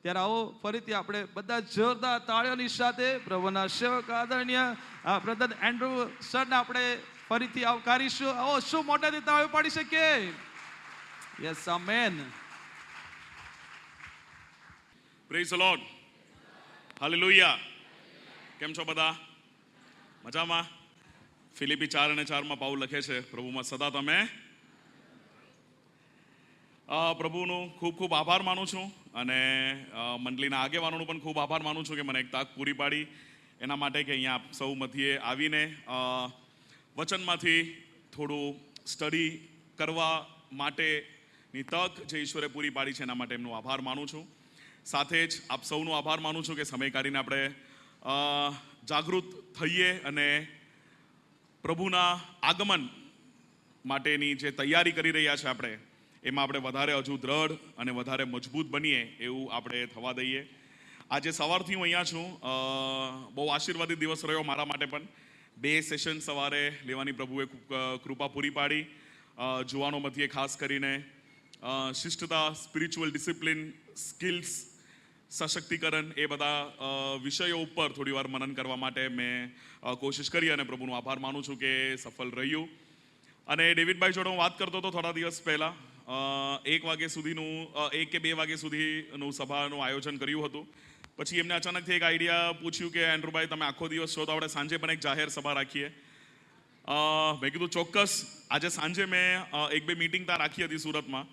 ત્યારે આવો ફરીથી આપણે બધા જોરદાર તાળીઓની સાથે પ્રભુના સેવક આદરણીય બ્રધર એન્ડ્રુ સરને આપણે ફરીથી આવકારીશું. આવો શું મોટેથી તાળીઓ પાડી શકીએ? Yes, amen. Praise the lord. Hallelujah. કેમ છો બધા? મજામાં? ફિલિપી 4:4 પાઉલ લખે છે, પ્રભુમાં સદા તમે. પ્રભુનું ખૂબ ખૂબ આભાર માનું છું અને મંડળીના આગેવાનોનું પણ ખૂબ આભાર માનું છું કે મને એક તક પૂરી પાડી એના માટે કે અહીંયા સૌ મધ્યે આવીને વચનમાંથી થોડું સ્ટડી કરવા માટેની તક જે ઈશ્વરે પૂરી પાડી છે એના માટે એમનો આભાર માનું છું. સાથે જ આપ સૌનો આભાર માનું છું કે સમય કાઢીને આપણે જાગૃત થઈએ અને પ્રભુના આગમન માટેની જે તૈયારી કરી રહ્યા છે આપણે એમાં આપણે વધારે હજુ દ્રઢ અને વધારે મજબૂત બનીએ એવું આપણે થવા દઈએ. આજે સવારથી હું અહીંયા છું. બહુ આશીર્વાદિત દિવસ રહ્યો મારા માટે પણ. 2 સેશન સવારે લેવાની પ્રભુએ કૃપા પૂરી પાડી. જુવાનો મધ્યે ખાસ કરીને શિષ્ટતા, સ્પિરિચ્યુઅલ ડિસિપ્લિન, સ્કિલ્સ, સશક્તિકરણ એ બધા વિષયો ઉપર થોડી વાર મનન કરવા માટે મેં કોશિશ કરી અને પ્રભુનો આભાર માનું છું કે સફળ રહ્યું. અને ડેવિડભાઈ જોડે હું વાત કરતો હતો થોડા દિવસ પહેલાં. 1 વાગ્યા સુધીનું 1 કે 2 વાગ્યા સુધીનું સભાનું આયોજન કર્યું હતું. પછી એમને અચાનકથી એક આઈડિયા પૂછ્યું કે એન્ડ્રુભાઈ તમે આખો દિવસ છો તો આપણે સાંજે પણ એક જાહેર સભા રાખીએ. મેં કીધું ચોક્કસ. આજે સાંજે મેં 1-2 મીટિંગ ત્યાં રાખી હતી સુરતમાં,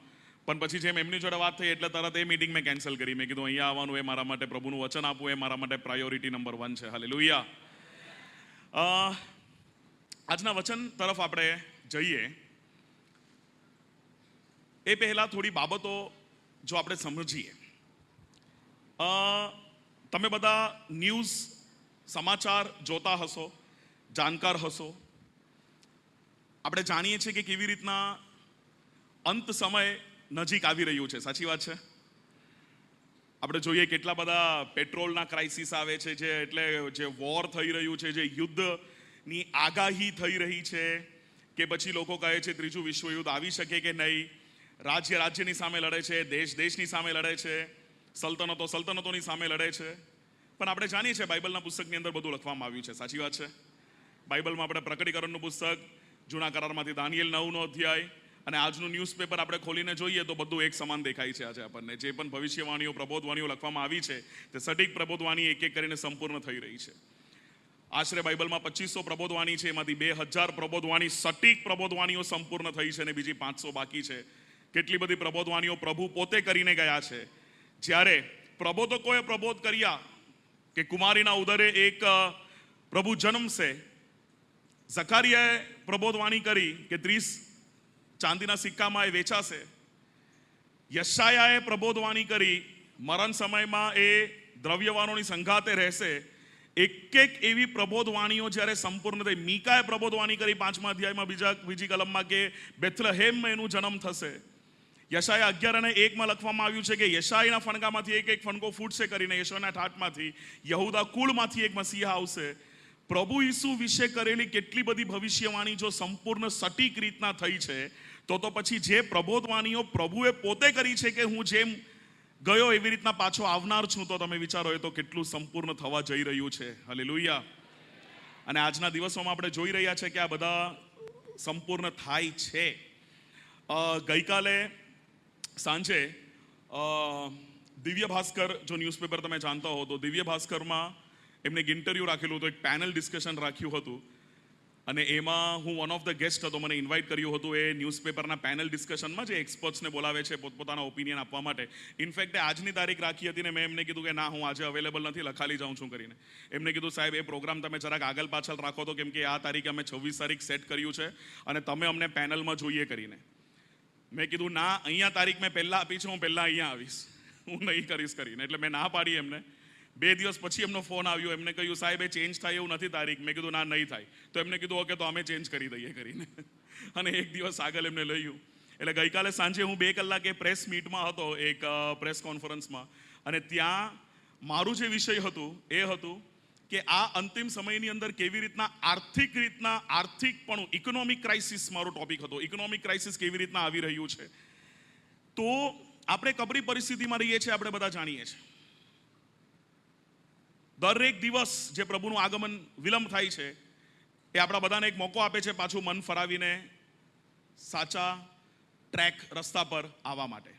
પણ પછી જેમ એમની જોડે વાત થઈ એટલે તરત એ મીટિંગ મેં કેન્સલ કરી. મેં કીધું અહીંયા આવવાનું એ મારા માટે, પ્રભુનું વચન આપવું એ મારા માટે પ્રાયોરિટી નંબર 1 છે. હાલેલુયા. આજના વચન તરફ આપણે જઈએ એ પહેલા થોડી બાબતો જો આપણે સમજીએ. તમે બધા ન્યૂઝ સમાચાર જોતા હશો, જાણકાર હશો. આપણે જાણીએ છીએ કે કેવી રીતના અંત સમય નજીક આવી રહ્યું છે. સાચી વાત છે? આપણે જોઈએ કેટલા બધા પેટ્રોલના ક્રાઇસિસ આવે છે, એટલે જે વોર થઈ રહ્યું છે, જે યુદ્ધની આગાહી થઈ રહી છે, કે પછી લોકો કહે છે ત્રીજું વિશ્વયુદ્ધ આવી શકે કે નહીં. રાજ્ય રાજ્યની સામે લડે છે, દેશ દેશની સામે લડે છે, સલ્તનતો સલ્તનતોની સામે લડે છે. પણ આપણે જાણીએ છીએ બાઇબલના પુસ્તકની અંદર બધું લખવામાં આવ્યું છે. સાચી વાત છે? બાઇબલમાં આપણે પ્રકટીકરણનું પુસ્તક, જૂના કરારમાંથી દાનિયેલ 9નો અધ્યાય અને આજનું ન્યૂઝપેપર આપણે ખોલીને જોઈએ તો બધું એક સમાન દેખાય છે. આજે આપણને જે પણ ભવિષ્યવાણીઓ, પ્રબોધવાણીઓ લખવામાં આવી છે તે સટીક પ્રબોધવાણી એક એક કરીને સંપૂર્ણ થઈ રહી છે. આશરે બાઇબલમાં 2500 પ્રબોધવાણી છે, એમાંથી 2000 પ્રબોધવાણી સટીક પ્રબોધવાણીઓ સંપૂર્ણ થઈ છે અને બીજી 500 બાકી છે. કેટલી બધી પ્રબોધવાણીઓ પ્રભુ પોતે કરીને ગયા છે. જ્યારે પ્રબોધકોએ પ્રબોધ કર્યા કે કુમારીના ઉદરે એક પ્રભુ જન્મશે, ઝકારિયાએ પ્રબોધવાણી કરી કે 30 ચાંદીના સિક્કામાં એ વેચાશે, યશાયાએ પ્રબોધવાણી કરી મરણ સમયમાં એ દ્રવ્યવાનોની સંઘાતે રહેશે. એક એક એવી પ્રબોધવાણીઓ જ્યારે સંપૂર્ણ થઈ. મીકાએ પ્રબોધવાણી કરી 5મા અધ્યાયમાં બીજી કલમમાં કે બેથલહેમમાં એનું જન્મ થશે. યશાયા 11:1 લખવામાં આવ્યું છે કે યશાયના ફણગામાંથી એક ફણગો ફૂટશે કરીને, યશોના ઠાઠમાંથી, યહૂદા કુળમાંથી એક મસીહા આવશે. પ્રભુ ઈસુ વિશે કરેલી કેટલી બધી ભવિષ્યવાણી જો સંપૂર્ણ સટીક રીતના થઈ છે તો પછી જે પ્રબોધવાણીઓ પ્રભુએ પોતે કરી છે કે હું જેમ ગયો એવી રીતના પાછો આવનાર છું, તો તમે વિચારો એ તો કેટલું સંપૂર્ણ થવા જઈ રહ્યું છે. હાલેલુયા. અને આજના દિવસોમાં આપણે જોઈ રહ્યા છે કે આ બધા સંપૂર્ણ થાય છે. ગઈકાલે સાંજે દિવ્ય ભાસ્કર, જો ન્યૂઝપેપર તમે જાણતા હો તો દિવ્ય ભાસ્કરમાં એમને એક ઇન્ટરવ્યૂ રાખેલું હતું, એક પેનલ ડિસ્કશન રાખ્યું હતું અને એમાં હું વન ઓફ ધ ગેસ્ટ હતો. મને ઇન્વાઇટ કર્યું હતું એ ન્યૂઝપેપરના પેનલ ડિસ્કશનમાં, જે એક્સપર્ટ્સને બોલાવે છે પોતપોતાના ઓપિનિયન આપવા માટે. ઇનફેક્ટ આજની તારીખ રાખી હતી ને મેં એમને કીધું કે ના, હું આજે અવેલેબલ નથી, લખાલી જાઉં છું કરીને. એમને કીધું સાહેબ એ પ્રોગ્રામ તમે જરાક આગળ પાછળ રાખો તો, કેમ કે આ તારીખે અમે 26 તારીખ સેટ કર્યું છે અને તમે અમને પેનલમાં જોઈએ કરીને. મેં કીધું ના, અહીંયા તારીખ મેં પહેલાં આપી છે, હું પહેલાં અહીંયા આવીશ, હું નહીં કરીશ કરીને. એટલે મેં ના પાડી એમને. 2 દિવસ પછી એમનો ફોન આવ્યો. એમને કહ્યું સાહેબ એ ચેન્જ થાય એવું નથી તારીખ. મેં કીધું ના, નહીં થાય. તો એમને કીધું ઓકે, તો અમે ચેન્જ કરી દઈએ કરીને. અને 1 દિવસ આગળ એમને લઈ. એટલે ગઈકાલે સાંજે હું 2 કલાક એ પ્રેસ મીટમાં હતો, એક પ્રેસ કોન્ફરન્સમાં. અને ત્યાં મારું જે વિષય હતું એ હતું કે આ અંતિમ સમયની અંદર કેવી રીતના આર્થિકપણું, ઇકોનોમિક ક્રાઇસિસ મારો ટોપિક હતો. ઇકોનોમિક ક્રાઇસિસ કેવી રીતના આવી રહ્યું છે. તો આપણે કપરી પરિસ્થિતિમાં રહીએ છીએ, આપણે બધા જાણીએ છીએ. દરેક દિવસ જે પ્રભુનું આગમન વિલંબ થાય છે એ આપણા બધાને એક મોકો આપે છે પાછું મન ફરાવીને સાચા ટ્રેક રસ્તા પર આવવા માટે.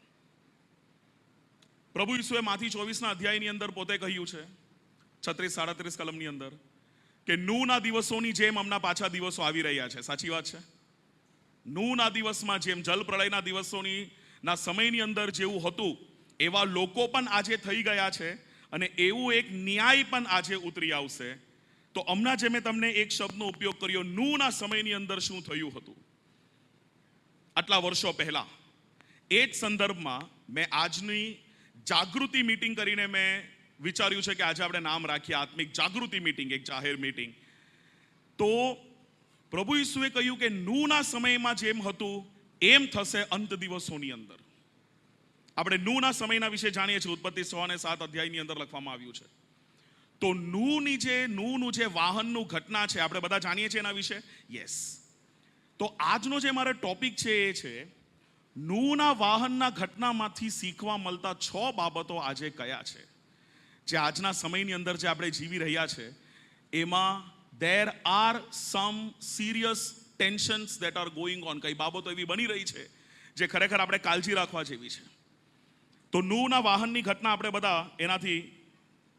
પ્રભુ ઈસુએ માથી 24ના અધ્યાયની અંદર પોતે કહ્યું છે 36-37 કલમની અંદર કે નૂહના દિવસોની જેમ હમણાં પાછા દિવસો આવી રહ્યા છે. સાચી વાત છે. નૂહના દિવસમાં જેમ જલ પ્રલયના દિવસોની ના સમયની અંદર જેવું હતું એવા લોકો પણ આજે થઈ ગયા છે અને એવું એક ન્યાય પણ આજે ઉતરી આવશે. તો હમણાં જે મેં તમને એક શબ્દનો ઉપયોગ કર્યો, નૂહના સમયની અંદર શું થયું હતું આટલા વર્ષો પહેલા, એ જ સંદર્ભમાં મેં આજની જાગૃતિ મીટિંગ કરીને મેં વિચાર્યું છે કે આજે આપણે નામ રાખીએ આત્મિક જાગૃતિ મીટિંગ, એક જાહેર મીટિંગ. તો પ્રભુ ઈસુએ કહ્યું કે નૂહના સમયમાં જેમ હતું એમ થશે અંત દિવસોની અંદર. આપણે નૂહના સમયના વિશે જાણીએ છીએ, ઉત્પત્તિ 6 અને 7 અધ્યાયની અંદર લખવામાં આવ્યું છે. તો નૂહનું જે વાહનનું ઘટના છે આપણે બધા જાણીએ છીએ એના વિશે. યસ. તો આજનો જે મારો ટોપિક છે એ છે નૂહના વાહનના ઘટનામાંથી શીખવા મળતા 6 બાબતો આજે કયા છે જે આજના સમયની અંદર જે આપણે જીવી રહ્યા છે એમાં there are some serious tensions that are going on. કઈ બાબતો એવી બની રહી છે જે ખરેખર આપણે કાળજી રાખવા જેવી છે. તો નૂહના વાહનની ઘટના આપણે બધા એનાથી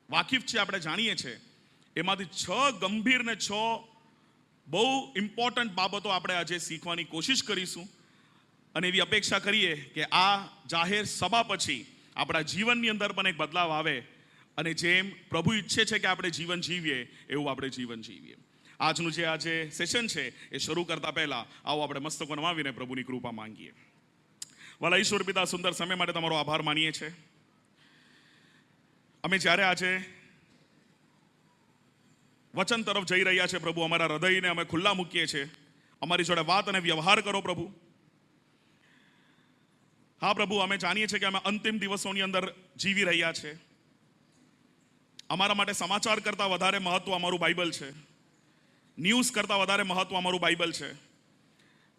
વાકેફ છે, આપણે જાણીએ છીએ. એમાંથી 6 ગંભીર ને 6 બહુ ઇમ્પોર્ટન્ટ બાબતો આપણે આજે શીખવાની કોશિશ કરીશું અને એવી અપેક્ષા કરીએ કે આ જાહેર સભા પછી આપણા જીવનની અંદર પણ એક બદલાવ આવે અને જેમ પ્રભુ ઈચ્છે છે કે આપણે જીવન જીવીએ એવું આપણે જીવન જીવીએ. આજનું જે આજે સેશન છે એ શરૂ કરતા પહેલા આવો આપણે મસ્તકો નમાવીને પ્રભુની કૃપા માંગીએ. વાલા ઈશ્વર પિતા, સુંદર સમય માટે તમારો આભાર માનીએ છીએ. અમે જ્યારે આજે વચન તરફ જઈ રહ્યા છે પ્રભુ, અમારા હૃદયને અમે ખુલ્લા મૂકીએ છીએ. અમારી જોડે વાત અને વ્યવહાર કરો પ્રભુ. હા પ્રભુ, અમે જાણીએ છીએ કે અમે અંતિમ દિવસોની અંદર જીવી રહ્યા છે. અમારા માટે સમાચાર કરતાં વધારે મહત્વ અમારું બાઇબલ છે. ન્યૂઝ કરતાં વધારે મહત્વ અમારું બાઇબલ છે.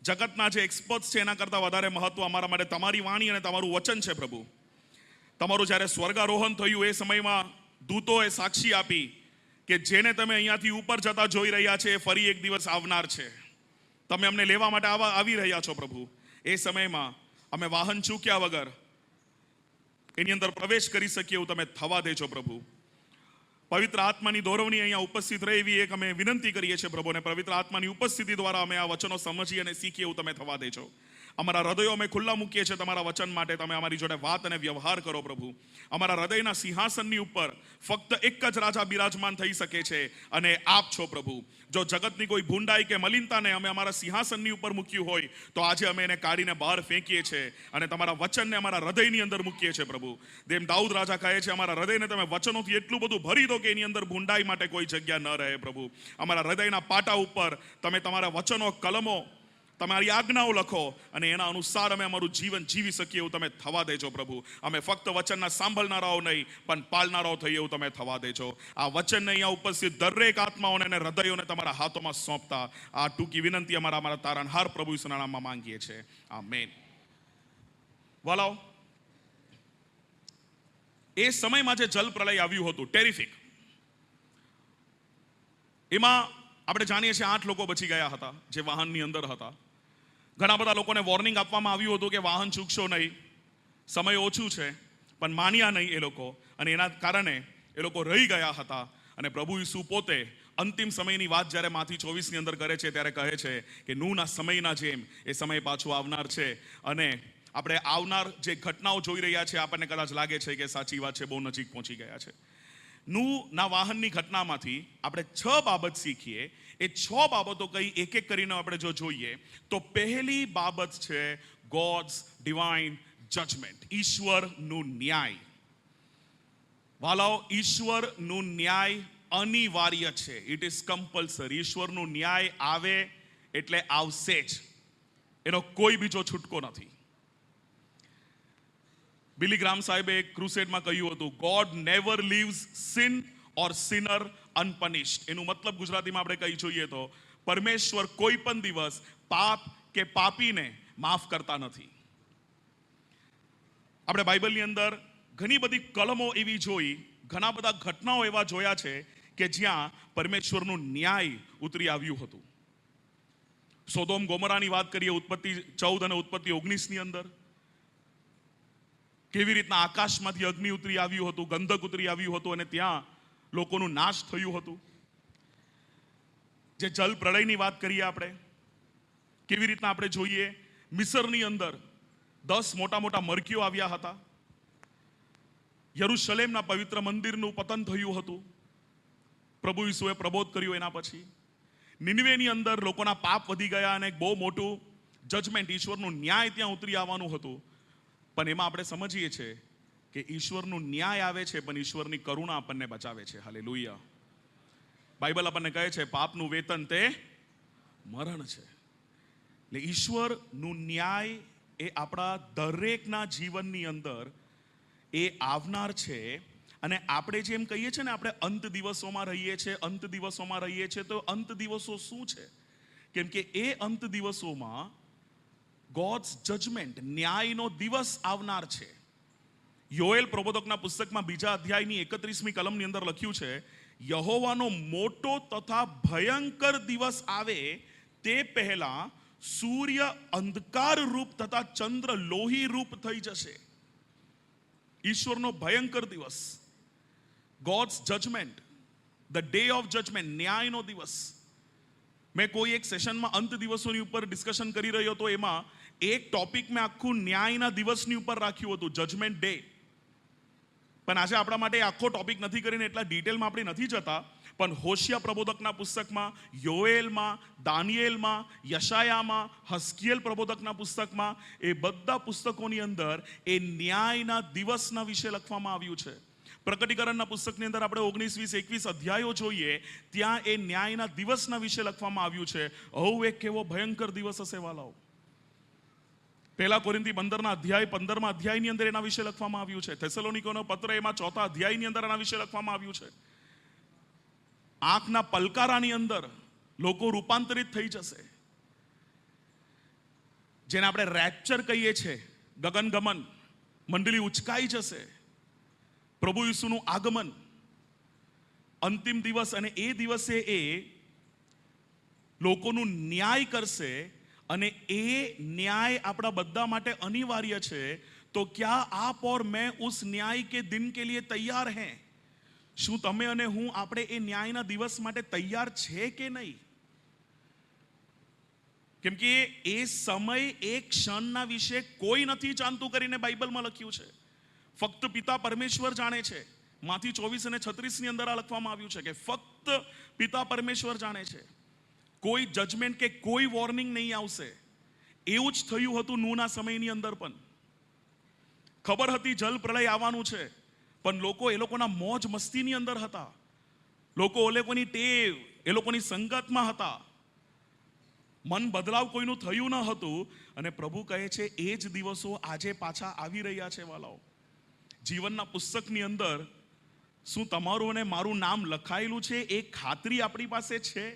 જગતના જે એક્સપર્ટ્સ છે એના કરતાં વધારે મહત્વ અમારા માટે તમારી વાણી અને તમારું વચન છે પ્રભુ. તમારું જ્યારે સ્વર્ગારોહણ થયું એ સમયમાં દૂતોએ સાક્ષી આપી કે જેને તમે અહીંયાથી ઉપર જતા જોઈ રહ્યા છે એ ફરી એક દિવસ આવનાર છે. તમે અમને લેવા માટે આવી રહ્યા છો પ્રભુ. એ સમયમાં અમે વાહન ચૂક્યા વગર એની અંદર પ્રવેશ કરી શકીએ એવું તમે થવા દેજો પ્રભુ. પવિત્ર આત્માની દોરવણી અહીંયા ઉપસ્થિત રહે એવી એક અમે વિનંતી કરીએ છીએ પ્રભુ, અને પવિત્ર આત્માની ઉપસ્થિતિ દ્વારા અમે આ વચનો સમજીએ અને શીખીએ એવું તમે થવા દેજો. અમારા હૃદયો અમે ખુલ્લા મૂકીએ છીએ તમારા વચન માટે. તમે અમારી જોડે વાત અને વ્યવહાર કરો પ્રભુ. અમારા હૃદયના સિંહાસનની ઉપર ફક્ત એક જ રાજા બિરાજમાન થઈ શકે છે અને આપ છો પ્રભુ. જો જગતની કોઈ ભૂંડાઈ કે મલિનતાને અમે અમારા સિંહાસનની ઉપર મૂક્યું હોય તો આજે અમે એને કાઢીને બહાર ફેંકીએ છીએ અને તમારા વચનને અમારા હૃદયની અંદર મૂકીએ છીએ પ્રભુ. જેમ દાઉદ રાજા કહે છે, અમારા હૃદયને તમે વચનોથી એટલું બધું ભરી દો કે એની અંદર ભૂંડાઈ માટે કોઈ જગ્યા ન રહે પ્રભુ. અમારા હૃદયના પાટા ઉપર તમે તમારા વચનો, કલમો, તમારી આજ્ઞાઓ લખો અને એના અનુસાર અમે અમારું જીવન જીવી શકીએ એવું તમે થવા દેજો પ્રભુ. અમે ફક્ત વચનના સાંભળનારાઓ નહીં પણ પાળનારાઓ થઈએ એવું તમે થવા દેજો. આ વચનને અહીંયા ઉપસ્થિત દરેક આત્માઓને અને હૃદયોને તમારા હાથોમાં સોંપતા આ ટૂંકી વિનંતી અમારા તારણહાર પ્રભુ ઈસુના નામમાં માંગીએ છીએ. આમેન. વાલાઓ, એ સમયમાં જે જલ પ્રલય આવ્યું હતું, ટેરિફિક, એમાં આપણે જાણીએ છીએ 8 લોકો બચી ગયા હતા જે વાહનની અંદર હતા. ઘણા બધા લોકોને વોર્નિંગ આપવામાં આવ્યું હતું કે વાહન ચૂકશો નહીં, સમય ઓછું છે, પણ માન્યા નહીં એ લોકો અને એના કારણે એ લોકો રહી ગયા હતા. અને પ્રભુ ઈસુ પોતે અંતિમ સમયની વાત જ્યારે માથી 24ની અંદર કરે છે ત્યારે કહે છે કે નૂહના સમયના જેમ એ સમય પાછું આવનાર છે. અને આપણે આવનાર જે ઘટનાઓ જોઈ રહ્યા છે આપણને કદાચ લાગે છે કે સાચી વાત છે, બહુ નજીક પહોંચી ગયા છે. નૂહના વાહનની ઘટનામાંથી આપણે 6 બાબત શીખીએ. એ 6 બાબતો કઈ એક એક કરીને આપણે જો જોઈએ તો પહેલી બાબત છે ગોડ્સ ડિવાઇન જજમેન્ટ, ઈશ્વરનું ન્યાય. વાલાઓ, ઈશ્વરનું ન્યાય અનિવાર્ય છે. It is compulsory. ઈશ્વરનું ન્યાય આવે એટલે આવશે જ, એનો કોઈ બીજો છૂટકો નથી. બિલી ગ્રામ સાહેબે એક ક્રુસેડમાં કહ્યું હતું, ગોડ નેવર લીવ્સ સિન ઓર સિનર અનપનિશ્ડ. એનું મતલબ ગુજરાતીમાં આપણે કહી જોઈએ તો પરમેશ્વર કોઈ પણ દિવસ પાપ કે પાપીને માફ કરતા નથી. આપણે બાઇબલની અંદર ઘણી બધી કલમો એવી જોઈ ઘણા બધા ઘટનાઓ એવા જોયા છે કે જ્યાં પરમેશ્વરનું ન્યાય ઉતરી આવ્યું હતું. સોદોમ ગોમરાની વાત કરીએ ઉત્પત્તિ 14 અને ઉત્પત્તિ 19 ની અંદર, કેવી રીતના આકાશમાંથી અગ્નિ ઉતરી આવ્યું હતું, ગંધક ઉતરી આવ્યું હતું અને ત્યાં લોકોનું નાશ થયું હતું. જે જલ પ્રળયની વાત કરીએ આપણે, કેવી રીતના આપણે જોઈએ મિસરની અંદર 10 મોટા મોટા મરકીઓ આવ્યા હતા. યરુશલેમના પવિત્ર મંદિરનું પતન થયું હતું. પ્રભુ ઈસુએ પ્રબોધ કર્યો એના પછી. નિનવેની અંદર લોકોના પાપ વધી ગયા અને એક બહુ મોટું જજમેન્ટ, ઈશ્વરનું ન્યાય ત્યાં ઉતરી આવવાનું હતું. પણ એમાં આપણે સમજીએ છીએ કે ઈશ્વરનું ન્યાય આવે છે પણ ઈશ્વરની કરુણા આપણને બચાવે છે. હાલેલુયા. બાઇબલ આપણને કહે છે પાપનું વેતન તે મરણ છે. એટલે ઈશ્વરનું ન્યાય એ આપણા દરેકના જીવનની અંદર એ આવનાર છે. અને આપણે જેમ કહીએ છીએ ને, આપણે અંત દિવસોમાં રહીએ છીએ, અંત દિવસોમાં રહીએ છીએ. તો અંત દિવસો શું છે? કેમ કે એ અંત દિવસોમાં ગોડ્સ જજમેન્ટ, ન્યાયનો દિવસ આવનાર છે. યોએલ પ્રબોધકના પુસ્તકમાં 2 અધ્યાયની 31મી કલમની અંદર લખ્યું છે, યહોવાનો મોટો તથા ભયંકર દિવસ આવે તે પહેલા સૂર્ય અંધકાર રૂપ તથા ચંદ્ર લોહી રૂપ થઈ જશે. ઈશ્વરનો ભયંકર દિવસ, God's judgement, the day of judgement, ન્યાયનો દિવસ. મેં કોઈ એક સેશનમાં અંત દિવસોની ઉપર ડિસ્કશન કરી રહ્યો હતો, એમાં એક ટોપિક મેં આખું ન્યાયના દિવસની ઉપર રાખ્યું હતું, જજમેન્ટ ડે. પણ આજે આપણા માટે આખો ટોપિક નથી કરીને એટલા ડિટેલમાં આપણે નથી જતા. પણ હોશિયા પ્રબોધકના પુસ્તકમાં, યોએલમાં, દાનિયેલમાં, યશાયામાં, હસ્કીએલ પ્રબોધકના પુસ્તકમાં, એ બધા પુસ્તકોની અંદર એ ન્યાયના દિવસના વિશે લખવામાં આવ્યું છે. પ્રકટીકરણના પુસ્તકની અંદર આપણે 19, 20, 21 અધ્યાયો જોઈએ, ત્યાં એ ન્યાયના દિવસના વિશે લખવામાં આવ્યું છે. એક કેવો ભયંકર દિવસ હશે વાલાઓ. 1 કોરિન્થી 15 અધ્યાયની અંદર એના વિશે લખવામાં આવ્યું છે. થેસલોનિકોનો પત્ર એમાં 4 અધ્યાયની અંદર એના વિશે લખવામાં આવ્યું છે. આંખના પલકારાની અંદર લોકો રૂપાંતરિત થઈ જશે, જેને આપણે રેપ્ચર કહીએ છીએ, ગગનગમન, મંડળી ઉચકાઈ જશે, પ્રભુ ઈસુનું આગમન, અંતિમ દિવસ. અને એ દિવસે એ લોકોનું ન્યાય કરશે અને એ ન્યાય આપણા બધા માટે અનિવાર્ય છે. તો ક્યા આપ और मैं उस न्याय के दिन के लिए तैयार हैं? શું તમે અને હું આપણે એ ન્યાયના દિવસ માટે તૈયાર છે કે નહીં? કેમ કે એ સમય, એ ક્ષણના વિશે કોઈ નથી જાણતું કરીને બાઇબલમાં લખ્યું છે. ફક્ત પિતા પરમેશ્વર જાણે છે. માથી 24 અને 36 ની અંદર આ લખવામાં આવ્યું છે કે ફક્ત પિતા પરમેશ્વર જાણે છે. કોઈ જજમેન્ટ કે કોઈ વોર્નિંગ નહીં આવશે. એવું જ થયું હતું નૂહના સમયની અંદર પણ. ખબર હતી જલ પ્રલય આવવાનું છે, પણ લોકો એ લોકોના મોજ મસ્તીની અંદર હતા. લોકો એ લોકોની ટેવ, એ લોકોની સંગતમાં હતા. મન બદલાવ કોઈનું થયું ન હતું. અને પ્રભુ કહે છે એ જ દિવસો આજે પાછા આવી રહ્યા છે વાલાઓ. જીવનના પુસ્તકની અંદર શું તમારું અને મારું નામ લખાયેલું છે એ ખાતરી આપણી પાસે છે?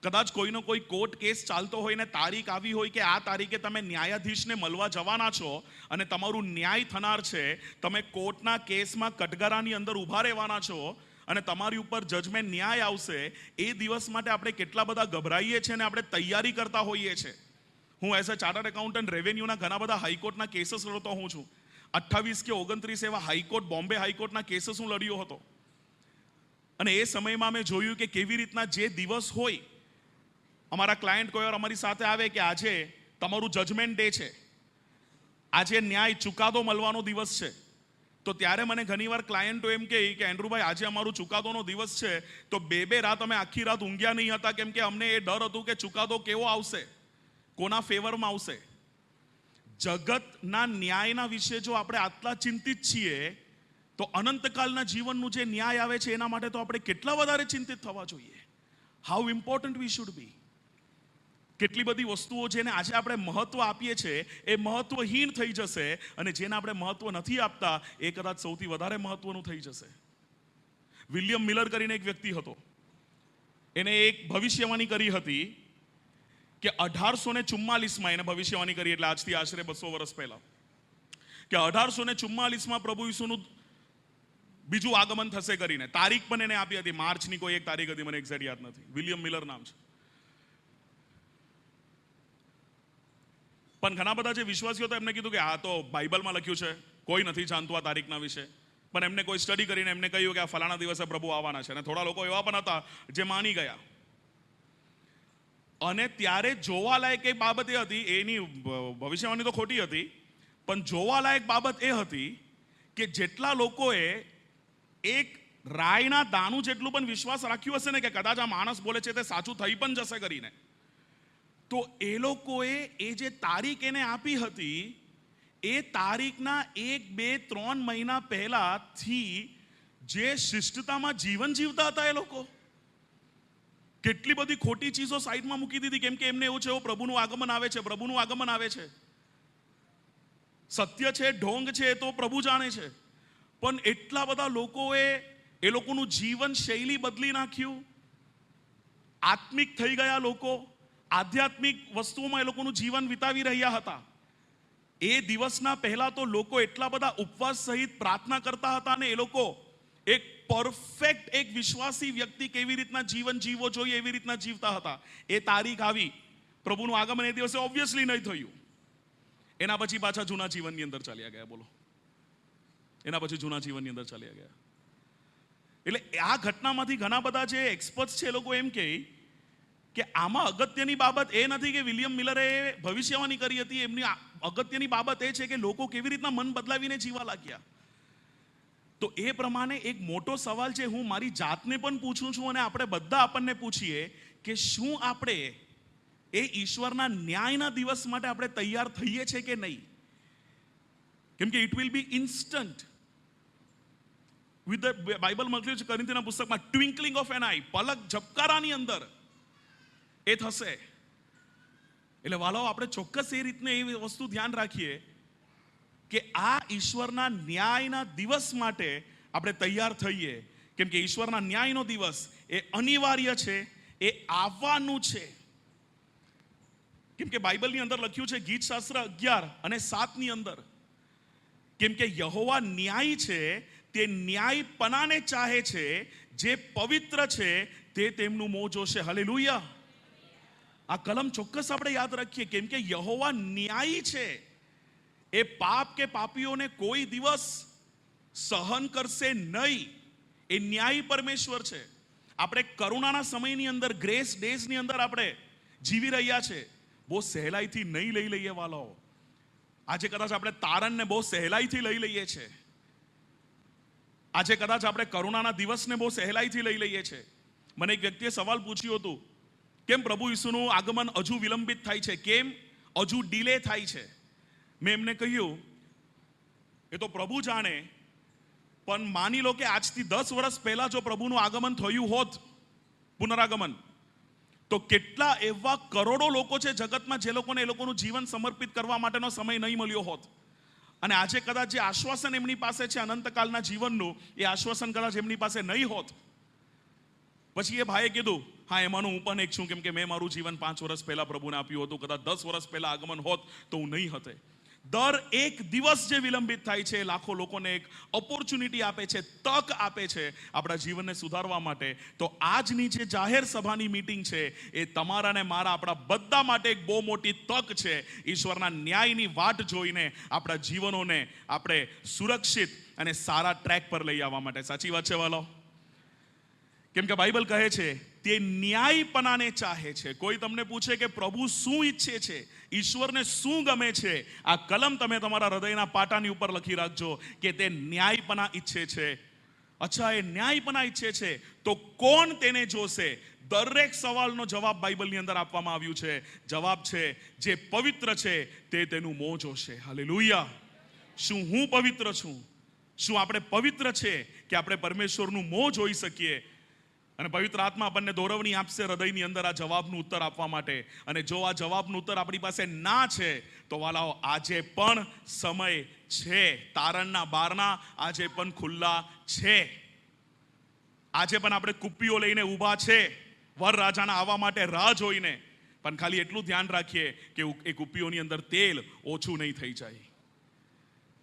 કદાચ કોઈનો કોઈ કોર્ટ કેસ ચાલતો હોય ને તારીખ આવી હોય કે આ તારીખે તમે ન્યાયાધીશને મળવા જવાના છો અને તમારું ન્યાય થનાર છે, તમે કોર્ટના કેસમાં કટઘરાની અંદર ઊભા રહેવાના છો અને તમારી ઉપર જજમેન્ટ ન્યાય આવશે, એ દિવસ માટે આપણે કેટલા બધા ગભરાઈએ છીએ અને આપણે તૈયારી કરતા હોઈએ છીએ. હું એઝ અ ચાર્ટર્ડ એકાઉન્ટન્ટ રેવન્યુના ઘણા બધા હાઈકોર્ટના કેસીસ લડતો હું છું. 28 કે 29 એવા હાઈકોર્ટ, બોમ્બે હાઈકોર્ટના કેસીસ હું લડ્યો હતો. અને એ સમયમાં મેં જોયું કે કેવી રીતના જે દિવસ હોય, અમારા ક્લાયન્ટ કોઈ વાર અમારી સાથે આવે કે આજે તમારું જજમેન્ટ ડે છે, આજે ન્યાય ચુકાદો મળવાનો દિવસ છે. તો ત્યારે મને ઘણીવાર ક્લાયન્ટો એમ કહે કે એન્ડ્રુભાઈ આજે અમારું ચુકાદોનો દિવસ છે, તો 2 રાત અમે આખી રાત ઊંઘ્યા નહીં હતા, કેમ કે અમને એ ડર હતું કે ચુકાદો કેવો આવશે, કોના ફેવરમાં આવશે. જગતના ન્યાયના વિશે જો આપણે આટલા ચિંતિત છીએ, તો અનંતકાલના જીવનનું જે ન્યાય આવે છે એના માટે તો આપણે કેટલા વધારે ચિંતિત થવા જોઈએ. How important we should be. કેટલી બધી વસ્તુઓ જેને આજે આપણે મહત્વ આપીએ છીએ એ મહત્વહીન થઈ જશે, અને જેને આપણે મહત્વ નથી આપતા એ કદાચ સૌથી વધારે મહત્વનું થઈ જશે. વિલિયમ મિલર કરીને એક વ્યક્તિ હતો, એને એક ભવિષ્યવાણી કરી હતી કે 1844માં એને ભવિષ્યવાણી કરી, એટલે આજથી આશરે 200 વર્ષ પહેલા, કે 1844માં પ્રભુ ઈસુનું બીજું આગમન થશે કરીને. તારીખ પણ એને આપી હતી, માર્ચની કોઈ એક તારીખ હતી, મને એક્ઝેક્ટ યાદ નથી. વિલિયમ મિલર નામ છે. પણ ઘણા બધા જે વિશ્વાસીઓ હતા એમને કીધું કે આ તો બાઇબલમાં લખ્યું છે, કોઈ નથી જાણતું આ તારીખના વિશે. પણ એમને કોઈ સ્ટડી કરીને એમને કહ્યું કે આ ફલાણા દિવસે પ્રભુ આવવાના છે. અને થોડા લોકો એવા પણ હતા જે માની ગયા. અને ત્યારે જોવાલાયક એક બાબત એ હતી, એની ભવિષ્યવાણી તો ખોટી હતી, પણ જોવાલાયક બાબત એ હતી કે જેટલા લોકોએ એક રાયના દાણું જેટલું પણ વિશ્વાસ રાખ્યું હશે ને કે કદાચ આ માણસ બોલે છે તે સાચું થઈ પણ જશે કરીને, તો એ લોકોએ એ જે તારીખ એને આપી હતી એ તારીખના 1, 2, 3 મહિના પહેલાથી જે શિષ્ટતામાં જીવન જીવતા હતા એ લોકો કેટલી બધી ખોટી ચીજો સાઈડમાં મૂકી દીધી. કેમ કે એમને એવું છે, પ્રભુનું આગમન આવે છે, પ્રભુનું આગમન આવે છે. સત્ય છે, ઢોંગ છે, એ તો પ્રભુ જાણે છે. પણ એટલા બધા લોકોએ એ લોકોનું જીવન શૈલી બદલી નાખ્યું. આત્મિક થઈ ગયા લોકો, આધ્યાત્મિક વસ્તુઓમાં એ લોકોનું જીવન વિતાવી રહ્યા હતા. એ દિવસના પહેલા તો લોકો એટલા બધા ઉપવાસ સહિત પ્રાર્થના કરતા હતા અને એ લોકો એક પરફેક્ટ એક વિશ્વાસી વ્યક્તિ કેવી રીતના જીવન જીવવો જોઈએ એવી રીતના જીવતા હતા. એ તારીખ આવી, પ્રભુનું આગમન એ દિવસે ઓબ્વિયસલી નહીં થયું. એના પછી પાછા જૂના જીવનની અંદર ચાલ્યા ગયા. બોલો, એના પછી જૂના જીવનની અંદર ચાલ્યા ગયા. એટલે આ ઘટનામાંથી ઘણા બધા જે એક્સપર્ટ્સ છે એ લોકો એમ કહે કે આમાં અગત્યની બાબત એ નથી કે વિલિયમ મિલરે ભવિષ્યવાણી કરી હતી. એમની અગત્યની બાબત એ છે કે લોકો કેવી રીતના મન બદલાવીને જીવવા લાગ્યા. તો એ પ્રમાણે એક મોટો સવાલ છે, હું મારી જાતને પણ પૂછું છું અને આપણે બધા આપણને પૂછીએ કે શું આપણે એ ઈશ્વરના ન્યાયના દિવસ માટે આપણે તૈયાર થઈએ છે કે નહીં? કેમ કે it will be instant. With the બાઇબલમાં લખ્યું છે કોરિન્થીના પુસ્તકમાં, ટ્વિંકલિંગ ઓફ એન આઈ, પલક ઝબકારાની અંદર એ થશે. એટલે વાલાઓ, આપણે ચોક્કસ એ રીતને એ વસ્તુ ધ્યાન રાખીએ કે આ ઈશ્વરના ન્યાયના દિવસ માટે આપણે તૈયાર થઈએ. કેમ કે ઈશ્વરના ન્યાયનો દિવસ એ અનિવાર્ય છે, એ આવવાનું છે. કેમ કે બાઇબલની અંદર લખ્યું છે ગીત શાસ્ત્ર 11:7 અંદર, કેમ કે યહોવા ન્યાય છે, તે ન્યાયપણાને ચાહે છે, જે પવિત્ર છે તે તેમનું મોં જોશે. હાલેલુયા. આ કલમ ચોક્કસ આપણે યાદ રાખીએ. કેમ કે યહોવા ન્યાયી છે, એ પાપ કે પાપીઓને કોઈ દિવસ સહન કરશે નહીં. એ ન્યાયી પરમેશ્વર છે. આપણે કરુણાના સમયની અંદર, ગ્રેસ ડેઝની અંદર આપણે જીવી રહ્યા છે. બહુ સહેલાઈથી નહીં લઈ લઈએ વાલાઓ. આજે કદાચ આપણે તારણને બહુ સહેલાઈથી લઈ લઈએ છે. આજે કદાચ આપણે કરુણાના દિવસને બહુ સહેલાઈથી લઈ લઈએ છે. મને એક વ્યક્તિએ સવાલ પૂછ્યું હતું, કેમ પ્રભુ ઈસુનું આગમન હજુ વિલંબિત થાય છે, કેમ હજુ ડિલે થાય છે? મેં એમને કહ્યું, એ તો પ્રભુ જાણે, પણ માની લો કે આજથી 10 વર્ષ પહેલા જો પ્રભુનું આગમન થયું હોત, પુનરાગમન, તો કેટલા એવા કરોડો લોકો છે જગતમાં જે લોકોને એ લોકોનું જીવન સમર્પિત કરવા માટેનો સમય નહીં મળ્યો હોત. અને આજે કદાચ જે આશ્વાસન એમની પાસે છે અનંતકાલના જીવનનું, એ આશ્વાસન કદાચ એમની પાસે નહીં હોત. પછી એ ભાઈએ કીધું, હા, એમાંનું હું પણ એક છું, કેમ કે મેં મારું જીવન 5 વર્ષ પહેલા પ્રભુને આપ્યું હતું. કદાચ 10 વર્ષ પહેલા આગમન હોત તો હું નહીં હતે. દર એક દિવસ જે વિલંબિત થાય છે, લાખો લોકોને એક ઓપોર્ચ્યુનિટી આપે છે, તક આપે છે આપણા જીવનને સુધારવા માટે. તો આજની જે જાહેર સભાની મીટિંગ છે એ તમારા ને મારા, આપણા બધા માટે એક બહુ મોટી તક છે ઈશ્વરના ન્યાયની વાટ જોઈને આપણા જીવનોને આપણે સુરક્ષિત અને સારા ટ્રેક પર લઈ આવવા માટે. સાચી વાત છે વાલો? કેમ કે બાઇબલ કહે છે તે ન્યાયપણાને ચાહે છે. કોઈ તમને પૂછે કે પ્રભુ શું ઈચ્છે છે, ઈશ્વરને શું ગમે છે, આ કલમ તમે તમારા હૃદયના પાટાની ઉપર લખી રાખજો કે તે ન્યાયપણા ઈચ્છે છે. અચ્છા, એ ન્યાયપણા ઈચ્છે છે તો કોણ તેને જોશે? દરેક સવાલનો જવાબ બાઇબલની અંદર આપવામાં આવ્યું છે. જવાબ છે, જે પવિત્ર છે તે તેનું મોં જોશે. હાલેલુયા. શું હું પવિત્ર છું? શું આપણે પવિત્ર છે કે આપણે પરમેશ્વરનું મોં જોઈ શકીએ? અને પવિત્ર આત્મા આપણને દોરવણી આપશે હૃદયની અંદર આ જવાબનું ઉત્તર આપવા માટે. અને જો આ જવાબનું ઉત્તર આપણી પાસે ના છે તો વાલાઓ, આજે પણ સમય છે. તારણના બારણા આજે પણ ખુલ્લા છે. આજે પણ આપણે કુપ્પીઓ લઈને ઊભા છે વરરાજાના આવવા માટે રાહ જોઈને. પણ ખાલી એટલું ધ્યાન રાખીએ કે એ કુપ્પીઓની અંદર તેલ ઓછું નહીં થઈ જાય.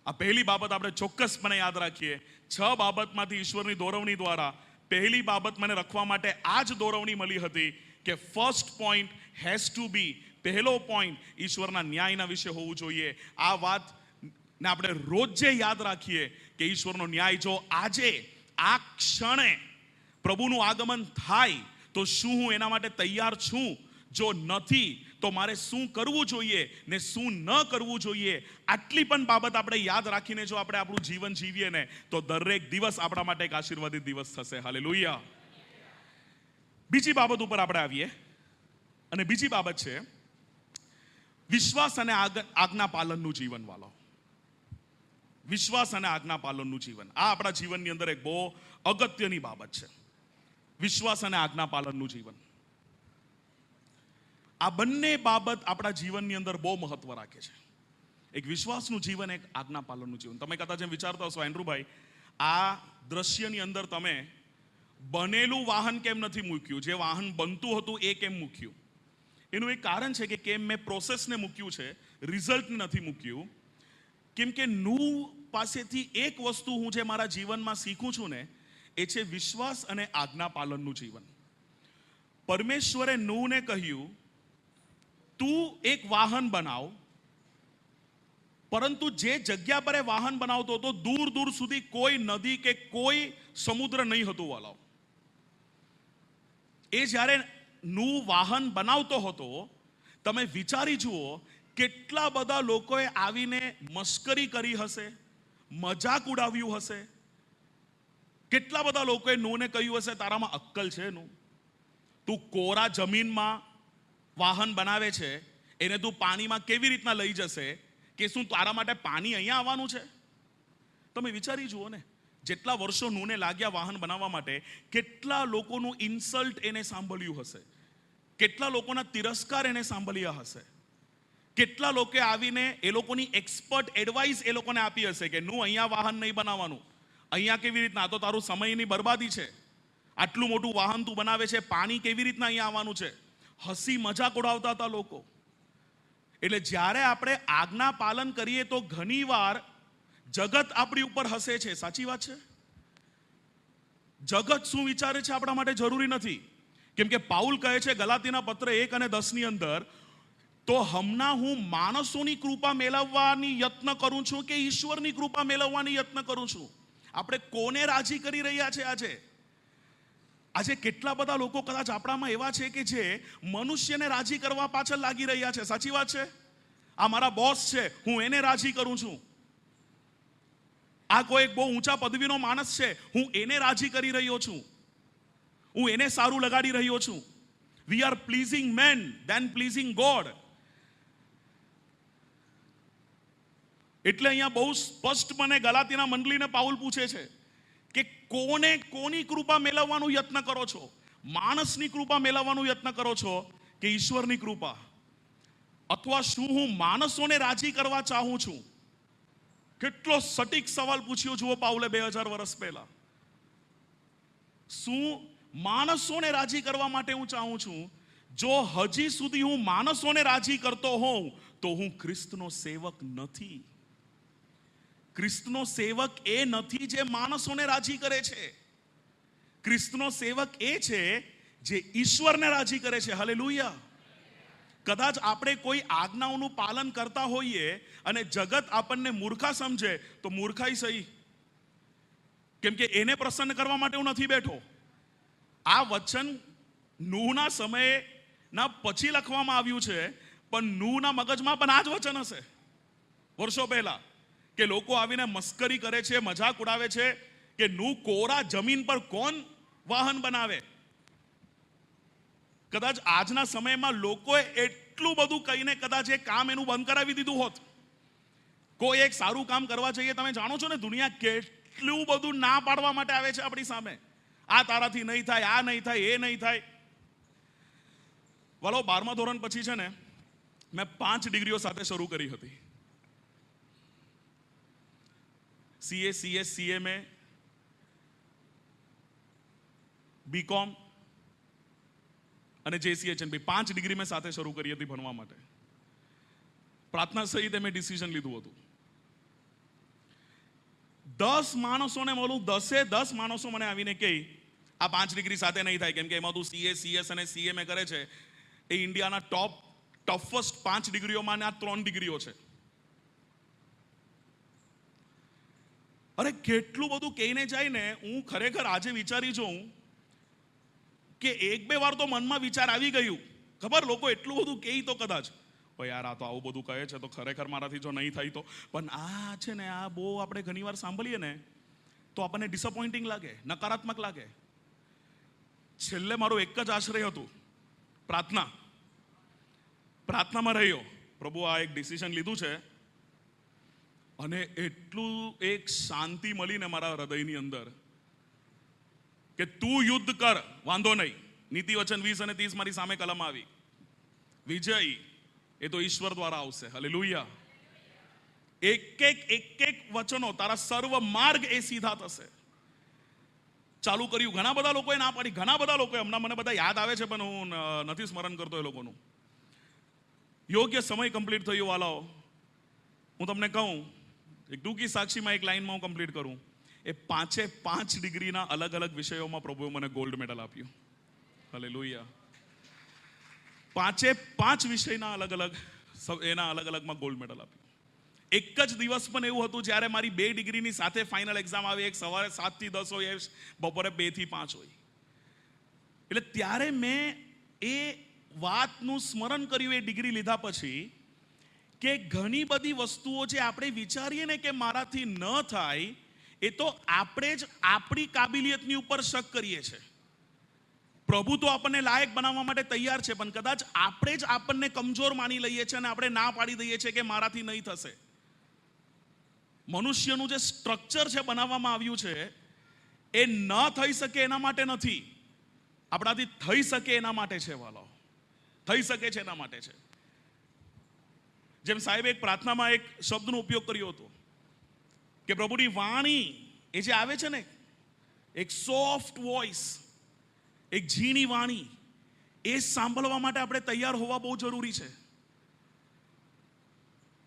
આ પહેલી બાબત આપણે ચોક્કસપણે યાદ રાખીએ. 6 બાબતમાંથી ઈશ્વરની દોરવણી દ્વારા પહેલી બાબત મને રખવા માટે આ જ દોરવણી મળી હતી કે ફર્સ્ટ પોઈન્ટ હેઝ ટુ બી, પહેલો પોઈન્ટ ઈશ્વરના ન્યાયના વિશે હોવું જોઈએ. આ વાત ને આપણે રોજે યાદ રાખીએ કે ઈશ્વરનો ન્યાય જો આજે આ ક્ષણે પ્રભુનું આગમન થાય તો શું હું એના માટે તૈયાર છું? જો નથી તો મારે શું કરવું જોઈએ ને શું ન કરવું જોઈએ? આટલી પણ બાબત આપણે યાદ રાખીને જો આપણે આપણું જીવન જીવીએ ને તો દરેક દિવસ આપણા માટે એક આશીર્વાદિત દિવસ થશે. હાલેલુયા. બીજી બાબત ઉપર આપણે આવીએ અને બીજી બાબત છે વિશ્વાસ અને આજ્ઞા પાલનનું જીવન. વાલો, વિશ્વાસ અને આજ્ઞા પાલનનું જીવન આ આપણા જીવનની અંદર એક બહુ અગત્યની બાબત છે. વિશ્વાસ અને આજ્ઞા પાલનનું જીવન, આ બંને બાબત આપણા જીવનની અંદર બહુ મહત્વ રાખે છે. એક વિશ્વાસનું જીવન, એક આજ્ઞા પાલનનું જીવન. તમે કદાચ એમ વિચારતા હશો, એન્ડ્રુભાઈ, આ દ્રશ્યની અંદર તમે બનેલું વાહન કેમ નથી મૂક્યું? જે વાહન બનતું હતું એ કેમ મૂક્યું? એનું એક કારણ છે કે કેમ મેં પ્રોસેસને મૂક્યું છે, રિઝલ્ટ નથી મૂક્યું. કેમ કે નું પાસેથી એક વસ્તુ હું જે મારા જીવનમાં શીખું છું ને એ છે વિશ્વાસ અને આજ્ઞા પાલનનું જીવન. પરમેશ્વરે નૂહને કહ્યું તું એક વાહન બનાવ, પરંતુ જે જગ્યા પર એ વાહન બનાવતો હતો દૂર દૂર સુધી કોઈ નદી કે કોઈ સમુદ્ર નહીં હતું. વાલાઓ, એ જ્યારે નૂહ વાહન બનાવતો હતો, તમે વિચારી જુઓ કેટલા બધા લોકોએ આવીને મસ્કરી કરી હશે, મજાક ઉડાવ્યું હશે. કેટલા બધા લોકોએ નૂહને કહ્યું હશે તારામાં અક્કલ છે નૂહ? તું કોરા જમીનમાં વાહન બનાવે છે, એને તું પાણીમાં કેવી રીતના લઈ જશે? કે શું તારા માટે પાણી અહીંયા આવવાનું છે? તમે વિચારી જુઓ ને, જેટલા વર્ષો નૂહને લાગ્યા વાહન બનાવવા માટે, કેટલા લોકોનું ઇન્સલ્ટ એને સાંભળ્યું હશે, કેટલા લોકોના તિરસ્કાર એને સાંભળ્યા હશે, કેટલા લોકો આવીને એ લોકોની એક્સપર્ટ એડવાઇસ એ લોકોને આપી હશે કે નૂહ અહીંયા વાહન નહીં બનાવવાનું, અહીંયા કેવી રીતના, તો તારું સમયની બરબાદી છે, આટલું મોટું વાહન તું બનાવે છે, પાણી કેવી રીતના અહીંયા આવવાનું છે? હસી મજાક ઉડાવતા હતા લોકો. એટલે જ્યારે આપણે આજ્ઞા પાલન કરીએ તો ઘણીવાર જગત આપણી ઉપર હસે છે. સાચી વાત છે? જગત શું વિચારે છે આપણા માટે જરૂરી નથી. કેમ કે પાઉલ કહે છે ગલાતીના પત્ર 1 અને 10 ની અંદર, તો હમણાં હું માણસોની કૃપા મેળવવાની યત્ન કરું છું કે ઈશ્વરની કૃપા મેળવવાની યત્ન કરું છું? આપણે કોને રાજી કરી રહ્યા છે? આજે કેટલા બધા લોકો કદાચ આપણામાં એવા છે કે જે મનુષ્યને રાજી કરવા પાછળ લાગી રહ્યા છે. સાચી વાત છે? આ મારા બોસ છે, હું એને રાજી કરું છું. આ કોઈ એક બહુ ઊંચા પદવીનો માણસ છે, હું એને રાજી કરી રહ્યો છું, હું એને સારું લગાડી રહ્યો છું. We are pleasing men than pleasing God. એટલે અહીંયા બહુ સ્પષ્ટ મને ગલાતીના મંડળીને પાઉલ પૂછે છે કે કોની કૃપા મેળવવાનું યત્ન કરો છો? માણસની કૃપા મેળવવાનું યત્ન કરો છો કે ઈશ્વરની કૃપા? અથવા શું હું માણસોને રાજી કરવા ચાહું છું? કેટલો સટીક સવાલ પૂછ્યો જુઓ પાઉલે 2000 વર્ષ પહેલા. શું માણસોને રાજી કરવા માટે હું ચાહું છું? જો હજી સુધી હું માણસોને રાજી કરતો હોઉં તો હું ખ્રિસ્તનો સેવક નથી. ખ્રિસ્તનો સેવક એ નથી જે માણસોને રાજી કરે છે. ખ્રિસ્તનો સેવક એ છે જે ઈશ્વરને રાજી કરે છે. હાલેલુયા. કદાચ આપણે કોઈ આજ્ઞાઓનું પાલન કરતા હોઈએ અને જગત આપણને મૂર્ખા સમજે તો મૂર્ખાઈ સહી, કેમ કે એને પ્રસન્ન કરવા માટે હું નથી બેઠો. આ વચન નૂહના સમયના પછી લખવામાં આવ્યું છે, પણ નૂહના મગજમાં પણ આ જ વચન હશે વર્ષો પહેલા, કે લોકો આવીને મસ્કરી કરે છે, મજાક ઉડાવે છે કે નૂહ કોરા જમીન પર કોણ વાહન બનાવે. કદાચ આજના સમયમાં લોકોએ એટલું બધું કહીને કદાચ એ કામ એનું બંધ કરાવી દીધું હોત. કોઈ એક સારું કામ કરવા જઈએ, તમે જાણો છો ને દુનિયા કેટલું બધું ના પાડવા માટે આવે છે આપણી સામે. આ તારાથી નહીં થાય, આ નહીં થાય, એ નહીં થાય. વાલો, 12મા ધોરણ પછી છે ને મેં 5 ડિગ્રીઓ સાથે શરૂ કરી હતી. CA, CS, CMA, BCom અને JCHNB 5 ડિગ્રી મેં સાથે શરૂ કરી હતી ભણવા માટે. પ્રાર્થના સહિત મેં ડિસિઝન લીધું હતું. 10 માણસોને મળું, 10 માણસો મને આવીને કહે આ 5 ડિગ્રી સાથે નહીં થાય, કેમ કે એમાં તું CA, CS અને CMA કરે છે. એ ઇન્ડિયાના ટફેસ્ટ 5 ડિગ્રીઓમાં આ 3 ડિગ્રીઓ છે. અરે કેટલું બધું કહીને જાય ને, હું ખરેખર આજે વિચારી જોઉં કે 1-2 વાર તો મનમાં વિચાર આવી ગયું, ખબર લોકો એટલું બધું કહે તો કદાચ યાર આ તો આવું બધું કહે છે તો ખરેખર મારાથી જો નહીં થાય તો. પણ આ છે ને, આ બહુ આપણે ઘણીવાર સાંભળીએ ને તો આપણને ડિસઅપોઇન્ટિંગ લાગે, નકારાત્મક લાગે. છેલ્લે મારું એક જ આશ્રય હતું, પ્રાર્થનામાં રહ્યો. પ્રભુ આ એક ડિસિઝન લીધું છે, અને એટલું એક શાંતિ મળીને મારા હૃદયની અંદર કે તું યુદ્ધ કર, વાંધો નહીં. નીતિ વચન 20 અને 30 મારી સામે કલમ આવી. વિજય એ તો ઈશ્વર દ્વારા આવશે. હાલેલુયા. એક વચનો, તારા સર્વ માર્ગ એ સીધા થશે. ચાલુ કર્યું. ઘણા બધા લોકોએ ના પાડી, ઘણા બધા લોકોએ, હમણાં મને બધા યાદ આવે છે પણ હું નથી સ્મરણ કરતો એ લોકોનું. યોગ્ય સમય કમ્પ્લીટ થયો વાલાઓ. હું તમને કહું, એક ટૂંકી સાક્ષીમાં એક લાઈનમાં હું કમ્પ્લીટ કરું. એ 5 ડિગ્રીના અલગ અલગ વિષયોમાં પ્રભુએ મને ગોલ્ડ મેડલ આપ્યું. હાલેલુયા. 5 વિષયના અલગ અલગમાં ગોલ્ડ મેડલ આપ્યું. એક જ દિવસ પણ એવું હતું જ્યારે મારી 2 ડિગ્રીની સાથે ફાઇનલ એક્ઝામ આવી. એક સવારે 7 થી 10 હોય, બપોરે 2 થી 5 હોય. એટલે ત્યારે મેં એ વાતનું સ્મરણ કર્યું એ ડિગ્રી લીધા પછી કે ઘણી બધી વસ્તુઓ જે આપણે વિચારીએ ને કે મારાથી ન થાય, એ તો આપણે જ આપણી કાબિલિયતની ઉપર શક કરીએ છીએ. પ્રભુ તો આપણને લાયક બનાવવા માટે તૈયાર છે, પણ કદાચ આપણે જ આપણને કમજોર માની લઈએ છીએ અને આપણે ના પાડી દઈએ છીએ કે મારાથી નહીં થશે. મનુષ્યનું જે સ્ટ્રક્ચર છે બનાવવામાં આવ્યું છે, એ ન થઈ શકે એના માટે નથી, આપણાથી થઈ શકે એના માટે છે. વાલો, થઈ શકે છે એના માટે છે. જેમ સાહેબ એક પ્રાર્થનામાં એક શબ્દનો ઉપયોગ કર્યો હતો કે પ્રભુની વાણી એ જે આવે છે ને, એક સોફ્ટ વોઇસ, એક ઝીણી વાણી, એ સાંભળવા માટે આપણે તૈયાર હોવા બહુ જરૂરી છે.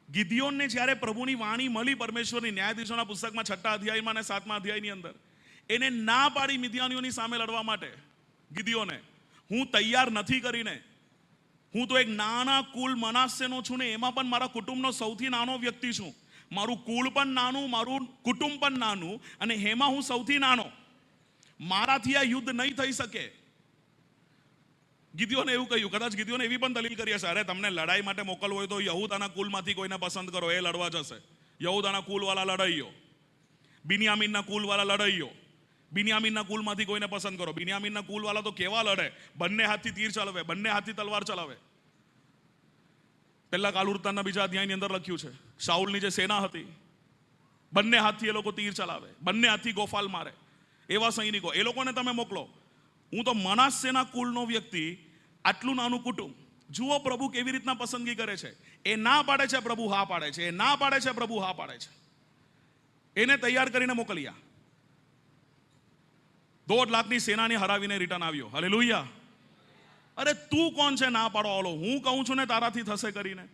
ગિદિયોનને જ્યારે પ્રભુની વાણી મળી પરમેશ્વરની, ન્યાયાધીશોના પુસ્તકમાં 6 અધ્યાયમાં અને 7મા અધ્યાયની અંદર, એને ના પાડી મિદ્યાનીઓની સામે લડવા માટે ગિદિયોને, હું તૈયાર નથી કરીને, હું તો એક નાના કુલ મનાસ્યનો છું ને, એમાં પણ મારા કુટુંબનો સૌથી નાનો વ્યક્તિ છું. મારું કુલ પણ નાનું, મારું કુટુંબ પણ નાનું, અને એમાં હું સૌથી નાનો. મારાથી આ યુદ્ધ નહીં થઈ શકે. ગિદિયોને એવું કહ્યું. કદાચ ગિદિયોને એવી પણ દલીલ કરી હશે, અરે તમને લડાઈ માટે મોકલવો હોય તો યહૂદાના કુલમાંથી કોઈને પસંદ કરો, એ લડવા જશે. યહૂદાના કુલવાળા લડાઈઓ, બિન્યામીનના કુલવાળા લડાઈઓ, બિન્યામીનના કુલમાંથી કોઈને પસંદ કરો. બિન્યામીનના કુલવાળા તો કેવા લડે, બંને હાથથી તીર ચલાવે, બંને હાથથી તલવાર ચલાવે. પહેલા કાલુરતાના 2 અધ્યાયની અંદર લખ્યું છે, શાઉલની જે સેના હતી, બંને હાથથી એ લોકો તીર ચલાવે, બંને હાથથી ગોફાલ મારે. એવા સૈનિકો, એ લોકોને તમે મોકલો. હું તો મનાસ્યના કુલનો વ્યક્તિ, આટલું નાનું કુટુંબ. જુઓ પ્રભુ કેવી રીતના પસંદગી કરે છે. એ ના પાડે છે, પ્રભુ હા પાડે છે. એ ના પાડે છે, પ્રભુ હા પાડે છે. એને તૈયાર કરીને મોકલ્યા. 1.5 લાખની સેનાને હરાવીને રિટર્ન આવ્યો. હાલેલુયા. અરે તું કોણ છે ના પાડો વાળો? હું કહું છું ને તારાથી થશે કરીને.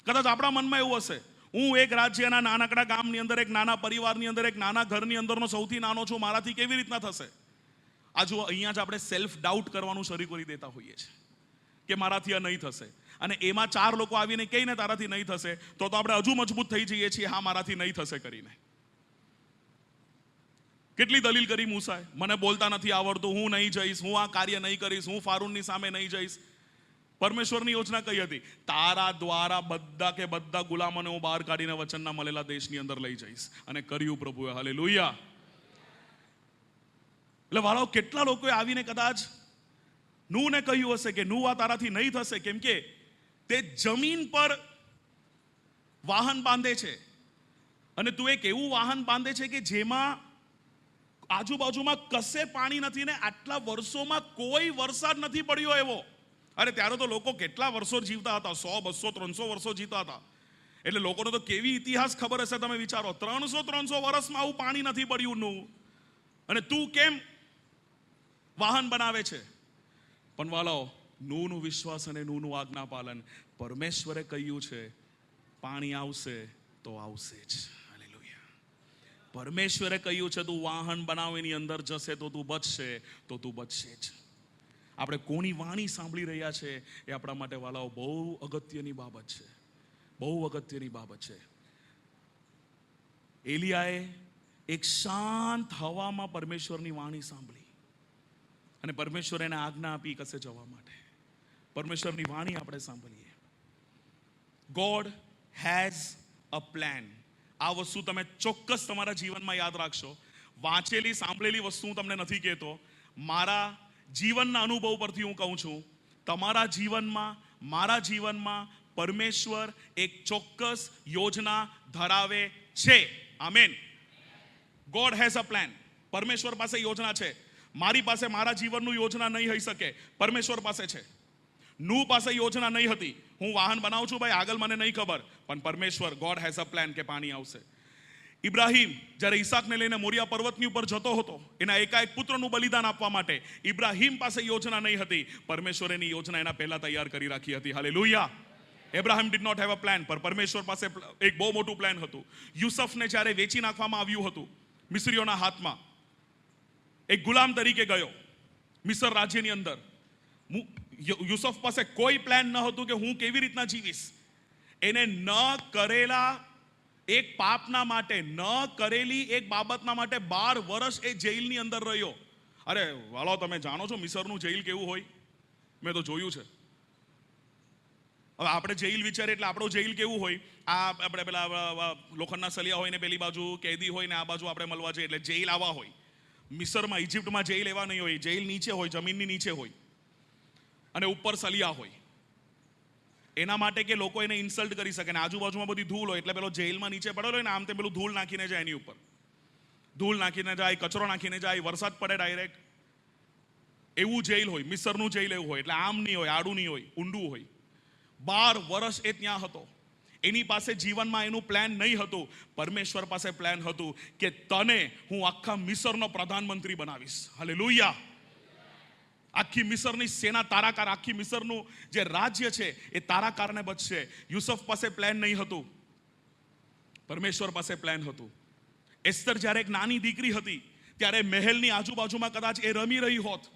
કદાચ આપણા મનમાં એવું હશે, હું એક રાજ્યના નાનકડા ગામની અંદર, એક નાના પરિવારની અંદર, એક નાના ઘરની અંદરનો સૌથી નાનો છું, મારાથી કેવી રીતના થશે? આ જુઓ, અહીંયા જ આપણે સેલ્ફ ડાઉટ કરવાનું શરૂ કરી દેતા હોઈએ છીએ કે મારાથી આ નહીં થશે. અને એમાં 4 લોકો આવીને કહીને તારાથી નહીં થશે, તો આપણે હજુ મજબૂત થઈ જઈએ છીએ, હા મારાથી નહીં થશે કરીને. કેટલી દલીલ કરી મૂસાએ, મને બોલતા નથી આવડતું, હું નહીં જઈશ, હું આ કાર્ય નહીં કરીશ, હું ફારૂનની સામે નહીં જઈશ. પરમેશ્વરની યોજના કઈ હતી? તારા દ્વારા બધા ગુલામોને હું બહાર કાઢીને વચનના મળેલા દેશની અંદર લઈ જઈશ. અને કર્યું પ્રભુએ. હાલેલુયા. એટલે વાળાઓ, કેટલા લોકોએ આવીને કદાચ નૂને કહ્યું હશે કે નૂ, આ તારાથી નહીં થશે, કેમ કે તે જમીન પર વાહન બાંધે છે, અને તું એક એવું વાહન બાંધે છે કે જેમાં આજુબાજુમાં કશે પાણી નથી ને આટલા વર્ષોમાં કોઈ વરસાદ નથી પડ્યો એવો. અરે ત્યારે તો લોકો કેટલા વર્ષો જીવતા હતા, 100, 200, 300 વર્ષો જીવતા હતા. એટલે લોકોનો તો કેવી ઇતિહાસ ખબર હશે, તમે વિચારો. 300 વર્ષમાં આવું પાણી નથી પડ્યું નું, અને તું કેમ વાહન બનાવે છે? પણ વાલાઓ, નૂનું વિશ્વાસ અને નૂનું આજ્ઞા પાલન. પરમેશ્વરે કહ્યું છે પાણી આવશે તો આવશે જ. હાલેલુયા. પરમેશ્વરે કહ્યું છે તું વાહન બનાવીની અંદર જશે તો તું બચશે, તો તું બચશે જ. આપણે કોની વાણી સાંભળી રહ્યા છે એ આપણા માટે વાલાઓ બહુ અગત્યની બાબત છે, બહુ અગત્યની બાબત છે. એલિયાએ એક શાંત હવામાં પરમેશ્વરની વાણી સાંભળી અને પરમેશ્વર એને આજ્ઞા આપી કશે જવા માટે. પરમેશ્વરની વાણી આપણે સાંભળીએ. God has a plan. આ વસ્તુ તમે ચોક્કસ તમારા જીવનમાં યાદ રાખશો. વાંચેલી સાંભળેલી વસ્તુ હું તમને નથી કહેતો, મારા જીવનના અનુભવ પરથી હું કહું છું. તમારા જીવનમાં, મારા જીવનમાં પરમેશ્વર એક ચોક્કસ યોજના ધરાવે છે. આમેન. God has a plan. પરમેશ્વર પાસે યોજના છે. મારી પાસે મારા જીવનનું યોજના નહીં હોઈ શકે, પરમેશ્વર પાસે છે. નૂહ પાસે યોજના નહીં હતી, હું વાહન બનાવું છું ભાઈ, આગળ મને નહીં ખબર, પણ પરમેશ્વર, ગોડ હેઝ અ પ્લાન કે પાણી આવશે. ઇબ્રાહિમ જ્યારે ઈસાકને લઈને મોરિયા પર્વતની ઉપર જતો હતો એના એકાએક પુત્રનું બલિદાન આપવા માટે, ઇબ્રાહિમ પાસે યોજના નહીં હતી, પરમેશ્વર એની યોજના એના પહેલા તૈયાર કરી રાખી હતી. હાલેલુયા. Abraham did not have a plan, પર પરમેશ્વર પાસે એક બહુ મોટું પ્લાન હતું. યુસફને જ્યારે વેચી નાખવામાં આવ્યું હતું મિસ્રીઓના હાથમાં, એક ગુલામ તરીકે ગયો મિસર રાજ્યની અંદર. યુસફ પાસે કોઈ પ્લાન ન હતું કે હું કેવી રીતના જીવીશ. એને ન કરેલા એક પાપના માટે, ન કરેલી એક બાબતના માટે 12 વર્ષ એ જેલની અંદર રહ્યો. અરે વાલો, તમે જાણો છો મિસરનું જેલ કેવું હોય? મેં તો જોયું છે. હવે આપણે જેલ વિચારીએ એટલે આપણો જેલ કેવું હોય? આ આપણે પેલા લોખંડના સલિયા હોય ને પેલી બાજુ કેદી હોય ને આ બાજુ આપણે મળવા જઈએ એટલે જેલ આવા હોય. મિસરમાં, ઇજિપ્તમાં જેલ એવા નહીં હોય. જેલ નીચે હોય, જમીનની નીચે હોય અને ઉપર સલિયા હોય. એના માટે કે લોકો એને ઇન્સલ્ટ કરી શકે ને આજુબાજુમાં બધી ધૂળ હોય એટલે પેલો જેલમાં નીચે પડેલો હોય ને આમ તે પેલું ધૂળ નાખીને જાય એની ઉપર, ધૂળ નાખીને જાય, કચરો નાખીને જાય, વરસાદ પડે ડાયરેક્ટ. એવું જેલ હોય. મિસરનું જેલ એવું હોય. એટલે આમ નહીં હોય, આડું નહીં હોય, ઊંડું હોય. 12 વર્ષ એ ત્યાં હતો. એની પાસે જીવનમાં એનું પ્લાન નહીં હતું. પરમેશ્વર પાસે પ્લાન હતું કે તને હું આખા મિસરનો પ્રધાનમંત્રી બનાવીશ. હાલેલુયા. આખી મિસરની સેના તારાકાર, આખી મિસરનું જે રાજ્ય છે એ તારાકારને બચશે. યુસફ પાસે પ્લાન નહીં હતું, પરમેશ્વર પાસે પ્લાન હતું. એસ્તર જ્યારે એક નાની દીકરી હતી ત્યારે મહેલની આજુબાજુમાં કદાચ એ રમી રહી હોત.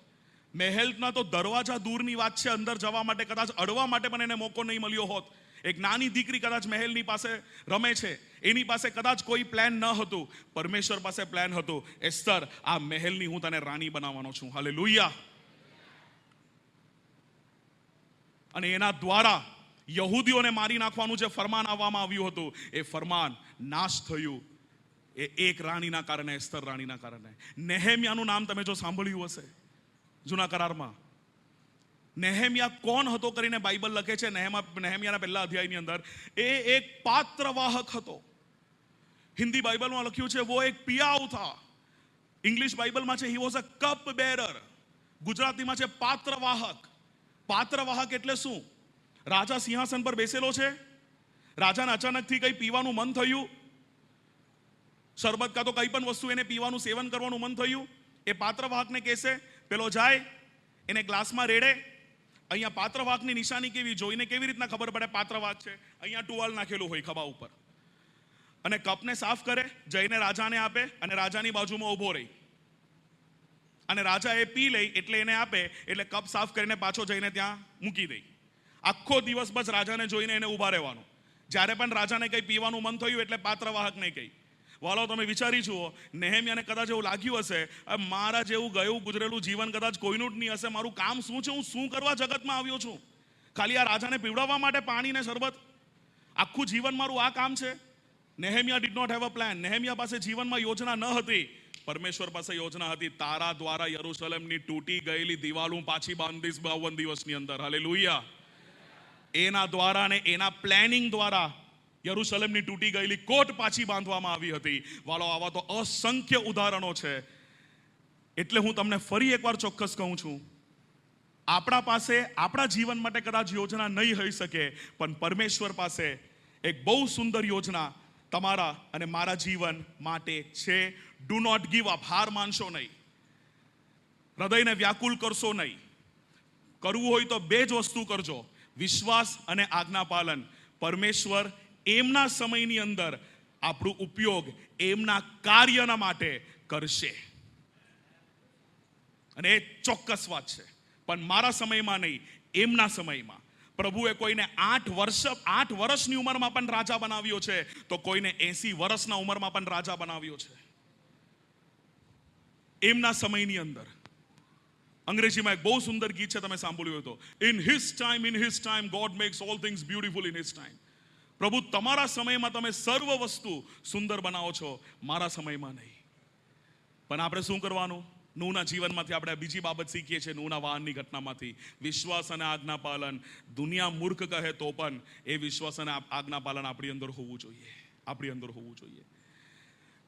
મહેલના તો દરવાજા દૂરની વાત છે, અંદર જવા માટે કદાચ અડવા માટે પણ એને મોકો નહીં મળ્યો હોત. એક નાની દીકરી કદાચ મહેલની પાસે રમે છે, એની પાસે કદાચ કોઈ પ્લાન ન હતું. પરમેશ્વર પાસે પ્લાન હતું. એસ્તર, આ મહેલની હું તને રાણી બનાવવાનો છું. હાલેલુયા. અને એના દ્વારા યહૂદીઓને મારી નાખવાનું જે ફરમાન આવવામાં આવ્યું હતું એ ફરમાન નાશ થયું. એ એક રાણીના કારણે, એસ્તર રાણીના કારણે. નેહેમિયાનું નામ તમે જો સાંભળ્યું હશે જૂના કરારમાં. નેહેમિયા કોણ હતો કરીને બાઇબલ લખે છે નેહેમિયાના પહેલા અધ્યાયની અંદર. એ એક પાત્રવાહક હતો. હિન્દી બાઇબલમાં લખ્યું છે વો એક પિયાઉ થા. ઇંગ્લિશ બાઇબલમાં છે he was a cup bearer. ગુજરાતીમાં છે પાત્રવાહક. પાત્રવાહક એટલે શું? રાજા સિંહાસન પર બેસેલો છે, રાજાને અચાનકથી કંઈ પીવાનું મન થયું, શરબત કાં તો કંઈ પણ વસ્તુ એને પીવાનું, સેવન કરવાનું મન થયું, એ પાત્રવાહકને કહેશે, પેલો જાય એને ગ્લાસમાં રેડે. અહીંયા પાત્રવાહકની નિશાની કેવી, જોઈને કેવી રીતના ખબર પડે પાત્રવાહક છે? અહીંયા ટુવાલ નાખેલું હોય ખભા ઉપર, અને કપને સાફ કરે, જઈને રાજાને આપે અને રાજાની બાજુમાં ઊભો રહી, અને રાજા એ પી લે એટલે એને આપે, એટલે કપ સાફ કરીને પાછો જઈને ત્યાં મૂકી દે. આખો દિવસ બસ રાજાને જોઈને એને ઊભા રહેવાનું. જ્યારે પણ રાજાને કંઈ પીવાનું મન થયું એટલે પાત્રવાહકને કહી. વાલો, તમે વિચારી જુઓ, નેહેમિયાને કદાચ એવું લાગ્યું હશે મારા જેવું ગયું ગુજરેલું જીવન કદાચ કોઈનું જ નહીં હશે. મારું કામ શું છે? હું શું કરવા જગતમાં આવ્યો છું? ખાલી આ રાજાને પીવડાવવા માટે પાણી ને શરબત? આખું જીવન મારું આ કામ છે? Nehemiah did not have a plan. Nehemiah પાસે જીવનમાં યોજના ન હતી. પરમેશ્વર પાસે યોજના હતી. તારા દ્વારા યરૂશલેમની તૂટી ગયેલી દિવાલો પાછી બાંધીશ 52 દિવસની અંદર. હાલેલુયા. એના દ્વારા ને એના પ્લાનિંગ દ્વારા યરૂશલેમની તૂટી ગયેલી કોટ પાછી બાંધવામાં આવી હતી. વાલો, આવા તો અસંખ્ય ઉદાહરણો છે. એટલે હું તમને ફરી એકવાર ચોક્કસ કહું છું, આપણા પાસે આપણા જીવન માટે કદાચ યોજના નહીં હોઈ શકે, પણ પરમેશ્વર પાસે એક બહુ સુંદર યોજના તમારા અને મારા જીવન માટે છે. Do not give up. હાર માનશો નહીં, હૃદયને વ્યાકુલ કરશો નહીં. કરવું હોય તો 2 જ વસ્તુ કરજો, વિશ્વાસ અને આજ્ઞા પાલન. પરમેશ્વર એમના સમયની અંદર આપણો ઉપયોગ એમના કાર્યના માટે કરશે. અને એ ચોક્કસ વાત છે. પણ મારા સમયમાં નહીં, એમના સમયમાં પ્રભુએ કોઈને 8 વર્ષની ઉંમરમાં પણ રાજા બનાવ્યો છે, તો કોઈને 80 વર્ષના ઉંમરમાં પણ રાજા બનાવ્યો છે. એમના સમયની અંદર. અંગ્રેજીમાં એક બહુ સુંદર ગીત છે, તમે સાંભળ્યું તો, in his time God makes all things beautiful in his time. પ્રભુ તમારા સમયમાં તમે સર્વ વસ્તુ સુંદર બનાવો છો, મારા સમયમાં નહીં. પણ આપણે શું કરવાનું? નૂના જીવનમાંથી આપણે બીજી બાબત શીખીએ છીએ, નૂના વાહનની ઘટનામાંથી. વિશ્વાસ અને આજ્ઞા પાલન. દુનિયા મૂર્ખ કહે તો પણ એ વિશ્વાસ અને આજ્ઞા પાલન આપણી અંદર હોવું જોઈએ. આપણી અંદર હોવું જોઈએ.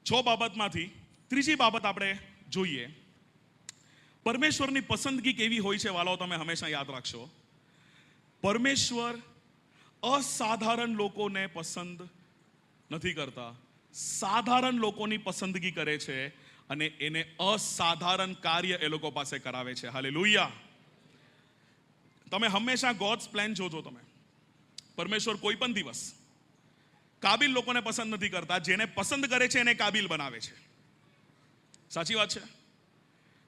6 બાબતમાંથી ત્રીજી બાબત આપણે જોઈએ. પરમેશ્વરની પસંદગી કેવી હોય છે વાલાઓ, તમે હંમેશા યાદ રાખશો. પરમેશ્વર અસાધારણ લોકોને પસંદ નથી કરતા, સાધારણ લોકોની પસંદગી કરે છે અને એને અસાધારણ કાર્ય એ લોકો પાસે કરાવે છે. હાલેલુયા. તમે હંમેશા ગોડ્સ પ્લાન જોજો. તમે પરમેશ્વર કોઈ પણ દિવસ કાબિલ લોકોને પસંદ નથી કરતા, જેને પસંદ કરે છે એને કાબિલ બનાવે છે. સાચી વાત છે.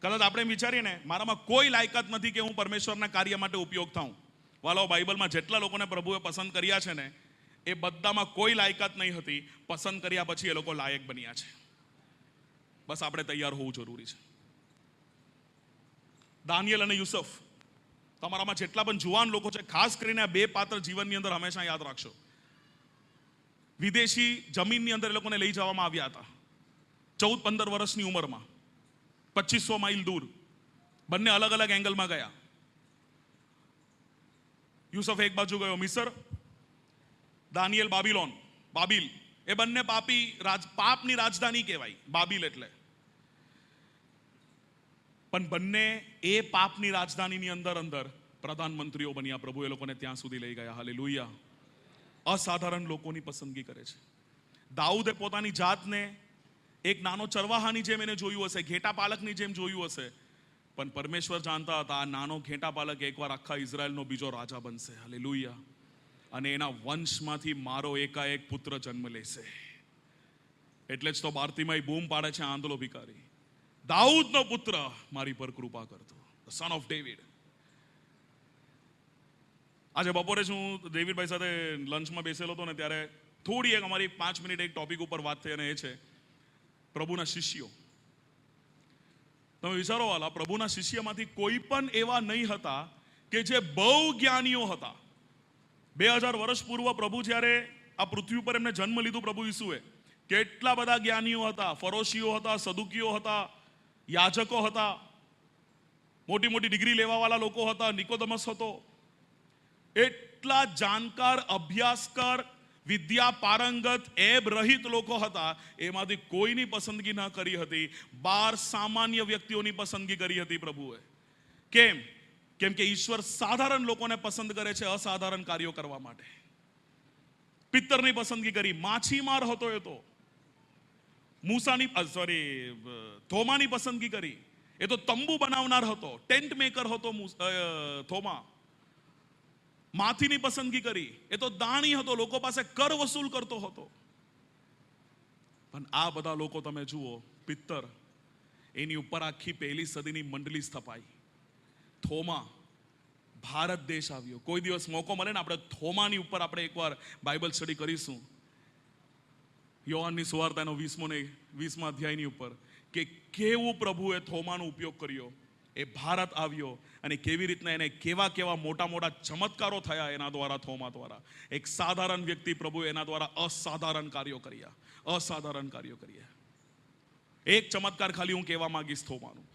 કદાચ આપણે વિચારીએ ને, મારામાં કોઈ લાયકાત નથી કે હું પરમેશ્વરના કાર્ય માટે ઉપયોગ થાઉં. વાલો, બાઇબલમાં જેટલા લોકોને પ્રભુએ પસંદ કર્યા છે ને, એ બધામાં કોઈ લાયકાત નહીં હતી. પસંદ કર્યા પછી એ લોકો લાયક બન્યા છે. બસ આપણે તૈયાર હોવું જરૂરી છે. દાનિયેલ અને યુસુફ, તમારામાં જેટલા પણ જુવાન લોકો છે, ખાસ કરીને આ 2 પાત્ર જીવનની અંદર હંમેશા યાદ રાખશો. વિદેશી જમીનની અંદર એ લોકોને લઈ જવામાં આવ્યા હતા 14-15 વર્ષની ઉંમરમાં, 2500 માઇલ દૂર. બંને અલગ અલગ એંગલમાં ગયા. યુસુફ એક બાજુ ગયો મિસર, દાનિયેલ બાબિલ. એ બંને પાપની રાજધાની કહેવાય, બાબિલ એટલે. પણ બંને એ પાપની રાજધાનીની અંદર પ્રધાનમંત્રીઓ બન્યા. પ્રભુ એ લોકોને ત્યાં સુધી લઈ ગયા. હાલેલુયા. અસાધારણ લોકોની પસંદગી કરે છે. દાઉદે પોતાની જાતને એક નાનો ચરવાહાની જેમ એને જોયું હશે, ઘેટા પાલકની જેમ જોયું હશે. પણ પરમેશ્વર જાણતા હતા આ નાનો ઘેટા પાલક એકવાર આખા ઇઝરાયલનો બીજો રાજા બનશે. હાલેલુયા. અને એના વંશમાંથી મારો એકાએક પુત્ર જન્મ લેશે. એટલે જ તો બારતીમાઈ બૂમ પાડે છે, આંધળો ભિખારી, દાઉદનો પુત્ર મારી પર કૃપા કરતો, ધ સન ઓફ ડેવિડ. આજે બપોરે હું ડેવિડભાઈ સાથે લંચમાં બેસેલો હતો ને, ત્યારે થોડી એક અમારી 5 મિનિટ એક ટોપિક ઉપર વાત થઈ, અને એ છે પ્રભુના શિષ્યો. તમે વિચારો વાલા, પ્રભુના શિષ્યમાંથી કોઈ પણ એવા નહીં હતા કે જે બહુ જ્ઞાનીઓ હતા. 2000 વર્ષ પૂર્વ પ્રભુ જ્યારે આ પૃથ્વી ઉપર એમને જન્મ લીધું, પ્રભુ ઈસુએ, કેટલા બધા જ્ઞાનીઓ હતા. ફરોશીઓ હતા, સદુકીઓ હતા, યાજકો હતા, મોટી મોટી ડિગ્રી લેવાવાળા લોકો હતા, નિકોદેમસ હતો. એટલા જાણકાર, અભ્યાસકાર, વિદ્યા પારંગત, એબ રહિત લોકો હતા. એમાંથી કોઈની પસંદગી ન કરી હતી. 12 સામાન્ય વ્યક્તિઓની પસંદગી કરી હતી પ્રભુએ. કેમ કે ઈશ્વર સાધારણ લોકોને પસંદ કરે છે અસાધારણ કાર્યો કરવા માટે. પિત્તરની પસંદગી કરી. માછીમાર હતો એ તો. થોમાની પસંદગી કરી. એ તો તંબુ બનાવનાર હતો, ટેન્ટ મેકર હતો થોમા. માથીની પસંદગી કરી. એ તો દાણી હતો, લોકો પાસે કર વસૂલ કરતો હતો. પણ આ બધા લોકો તમે જુઓ, પિત્તર, એની ઉપર આખી 1લી સદીની મંડળી સ્થપાઈ. થોમા, ભારત દેશ આવ્યો. કોઈ દિવસ મોકો મળે ને, આપણે થોમાની ઉપર આપણે એકવાર બાઇબલ સ્ટડી કરીશું. યોહાનની સુવાર્તાનો 20મા અધ્યાયની ઉપર, કે કેવું પ્રભુએ થોમાનો ઉપયોગ કર્યો. એ ભારત આવ્યો અને કેવી રીતના એને કેવા મોટા મોટા ચમત્કારો થયા એના દ્વારા, થોમા દ્વારા. એક સાધારણ વ્યક્તિ, પ્રભુ એના દ્વારા અસાધારણ કાર્યો કર્યા. એક ચમત્કાર ખાલી હું કહેવા માંગીશ થોમાનું.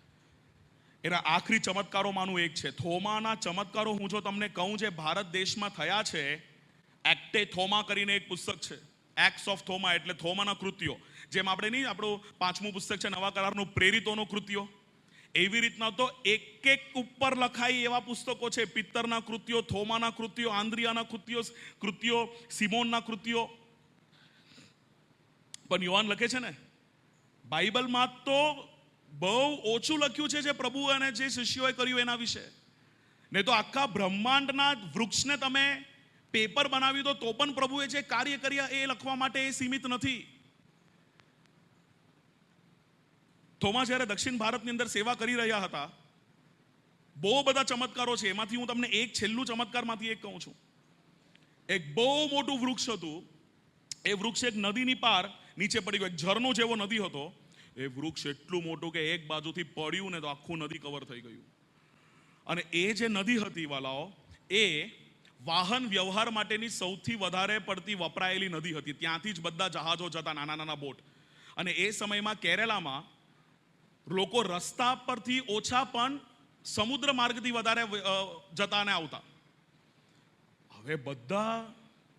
એના આખરી ચમત્કારોમાંનું એક છે. થોમાના ચમત્કારો હું જો તમને કહું, જે ભારત દેશમાં થયા છે, એક્ટે થોમા કરીને એક પુસ્તક છે. એક્ટ્સ ઓફ થોમા એટલે થોમાના કૃત્યો. જેમ આપણે નહીં, આપણું 5મું પુસ્તક છે નવા કરારનું, પ્રેરિતોનો કૃત્યો. એવી રીતના તો એક ઉપર લખાય એવા પુસ્તકો છે. પિત્તરના કૃત્યો, થોમાના કૃત્યો, આંદ્રિયાના કૃત્યો, સિમોનના કૃત્યો. પણ યોહાન લખે છે ને, બાઇબલમાં તો બહુ ઓછું લખ્યું છે જે પ્રભુ અને જે શિષ્યોએ કર્યું એના વિશે. ને તો આખા બ્રહ્માંડના વૃક્ષને તમે પેપર બનાવી દો તો પણ પ્રભુએ જે કાર્ય કર્યા એ લખવા માટે એ સીમિત નથી. થોમા જ્યારે દક્ષિણ ભારતની અંદર સેવા કરી રહ્યા હતા, બહુ બધા ચમત્કારો છે, એમાંથી હું તમને એક છેલ્લું ચમત્કારમાંથી એક કહું છું. એક બહુ મોટું વૃક્ષ હતું. એ વૃક્ષ એક નદીની પાર નીચે પડી ગયું. એક ઝરણો જેવો નદી હતો. એ વૃક્ષ એટલું મોટું કે એક બાજુથી પડ્યું ને તો આખું નદી કવર થઈ ગયું. અને એ જે નદી હતી વાલાઓ, એ વાહન વ્યવહાર માટેની સૌથી વધારે પડતી વપરાયેલી નદી હતી. ત્યાંથી જ બધા જહાજો જતા, નાના નાના બોટ. અને એ સમયમાં કેરેલામાં લોકો રસ્તા પરથી ઓછા પણ સમુદ્ર માર્ગથી વધારે જતા અને આવતા. હવે બધા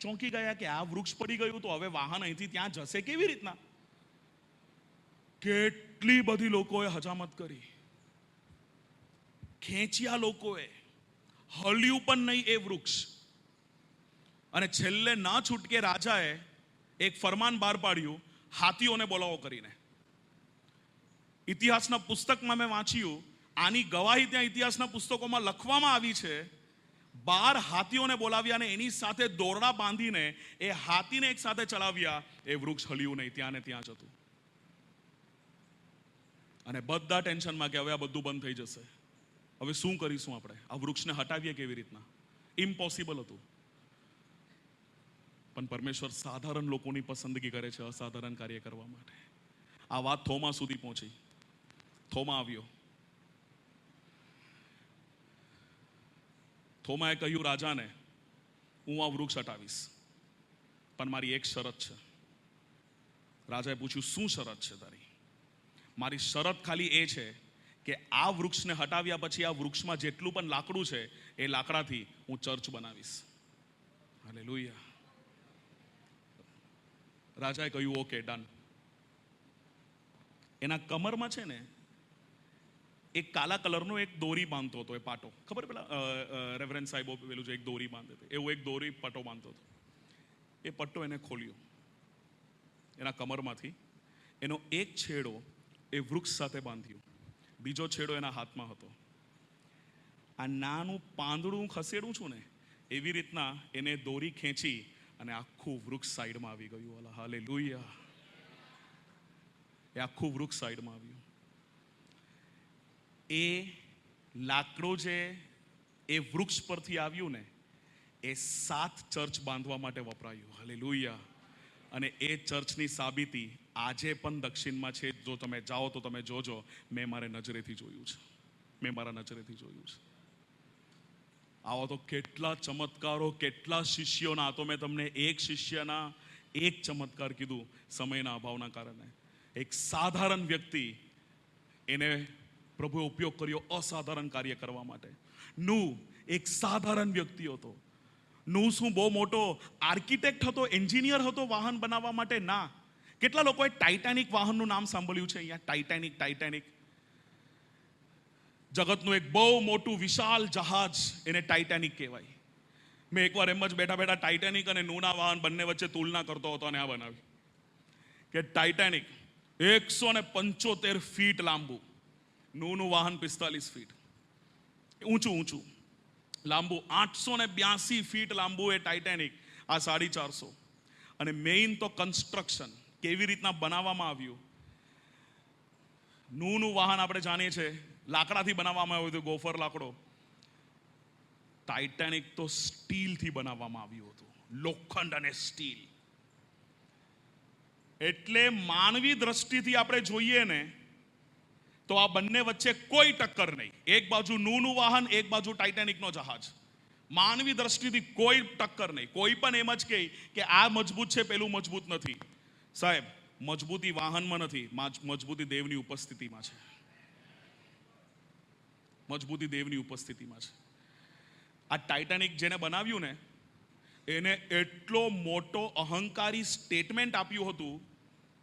ચોંકી ગયા કે આ વૃક્ષ પડી ગયું તો હવે વાહન અહીંથી ત્યાં જશે કેવી રીતના? કેટલી બધી લોકોએ હજામત કરી, ખેંચ્યા લોકોએ, હલ્યું પણ નહીં એ વૃક્ષ. અને છેલ્લે ના છૂટકે રાજાએ એક ફરમાન બહાર પાડ્યું, હાથીઓને બોલાવો કરીને. ઇતિહાસના પુસ્તકમાં મેં વાંચ્યું, આની ગવાહી ત્યાં ઇતિહાસના પુસ્તકોમાં લખવામાં આવી છે. 12 હાથીઓને બોલાવ્યા અને એની સાથે દોરડા બાંધીને એ હાથીને એક સાથે ચલાવ્યા. એ વૃક્ષ હલ્યું નહીં, ત્યાં ને ત્યાં જ હતું. અને બધા ટેન્શનમાં કે હવે આ બધું બંધ થઈ જશે, હવે શું કરીશું આપણે, આ વૃક્ષને હટાવીએ કેવી રીતના? ઇમ્પોસિબલ હતું. પણ પરમેશ્વર સાધારણ લોકોની પસંદગી કરે છે અસાધારણ કાર્ય કરવા માટે. આ વાત થોમા સુધી પહોંચી. થોમા આવ્યો. થોમાએ કહ્યું રાજાને, હું આ વૃક્ષ હટાવીશ, પણ મારી એક શરત છે. રાજાએ પૂછ્યું, શું શરત છે તારી? મારી શરત ખાલી એ છે કે આ વૃક્ષને હટાવ્યા પછી આ વૃક્ષમાં જેટલું પણ લાકડું છે એ લાકડાથી હું ચર્ચ બનાવીશ. હાલેલુયા. રાજાએ કહ્યું ઓકે ડન. એના કમરમાં છે ને એક કાલા કલરનો એક દોરી બાંધતો હતો, એ પાટો, ખબર પેલા રેવરન્ડ સાહેબો પેલું છે એક દોરી બાંધે છે, એવું એક દોરી પટ્ટો બાંધતો હતો. એ પટ્ટો એને ખોલ્યો એના કમરમાંથી. એનો એક છેડો એ વૃક્ષ સાથે બાંધ્યું, બીજો છેડો એના હાથમાં હતો. આ નાનું પાંદડું ખસેડું છું ને એવી રીતના એને દોરી ખેંચી અને આખું વૃક્ષ સાઈડમાં આવી ગયું. હાલેલુયા. એ આખું વૃક્ષ સાઈડમાં આવ્યું. એ લાકડું જે એ વૃક્ષ પરથી આવ્યું ને એ 7 ચર્ચ બાંધવા માટે વપરાયું. હાલેલુયા. અને એ ચર્ચની સાબિતી આજે પણ દક્ષિણમાં છે. જો તમે જાઓ તો તમે જોજો. મેં મારા નજરેથી જોયું છે. આવો તો કેટલા ચમત્કારો, કેટલા શિષ્યોના. તો મેં તમને એક શિષ્યના એક ચમત્કાર કીધું સમયના અભાવના કારણે. એક સાધારણ વ્યક્તિ, એને પ્રભુએ ઉપયોગ કર્યો અસાધારણ કાર્ય કરવા માટે. નું એક સાધારણ વ્યક્તિ હતો. નું શું બહુ મોટો આર્કિટેક્ટ હતો, એન્જિનિયર હતો વાહન બનાવવા માટે? ના. કેટલા લોકોએ ટાઇટેનિક વાહનનું નામ સાંભળ્યું છે અહીંયા? ટાઇટેનિક જગતનું એક બહુ મોટું વિશાળ જહાજ, એને ટાઇટેનિક કહેવાય. મેં એકવાર એમ જ બેઠા બેઠા ટાઇટેનિક અને નૂના વાહન બંને વચ્ચે તુલના કરતો હતો અને આ બનાવી કે ટાઇટેનિક 175 ફીટ લાંબુ, નૂનું વાહન 45 ફીટ ઊંચું લાંબુ, 882 ફીટ લાંબુ એ ટાઇટેનિક, આ 450. અને મેઇન તો કન્સ્ટ્રક્શન કેવી રીતના બનાવવામાં આવ્યું. નૂનું વાહન આપણે જાણીએ છીએ લાકડાથી બનાવવામાં આવ્યું હતું, ગોફર લાકડો. ટાઇટેનિક તો સ્ટીલથી બનાવવામાં આવ્યું હતું, લોખંડ અને સ્ટીલ. એટલે માનવી દ્રષ્ટિથી આપણે જોઈએ ને તો આ બંને વચ્ચે કોઈ ટક્કર નહીં. એક બાજુ નૂનું વાહન, એક બાજુ ટાઇટેનિકનો જહાજ. માનવી દ્રષ્ટિથી કોઈ ટક્કર નહીં. કોઈ પણ એમ જ કહે કે આ મજબૂત છે, પેલું મજબૂત નથી. સાહેબ, મજબૂતી વાહનમાં નથી, મજબૂતી દેવની ઉપસ્થિતિમાં છે. આ ટાઇટેનિક જેને બનાવ્યું ને એને એટલો મોટો અહંકારી સ્ટેટમેન્ટ આપ્યું હતું.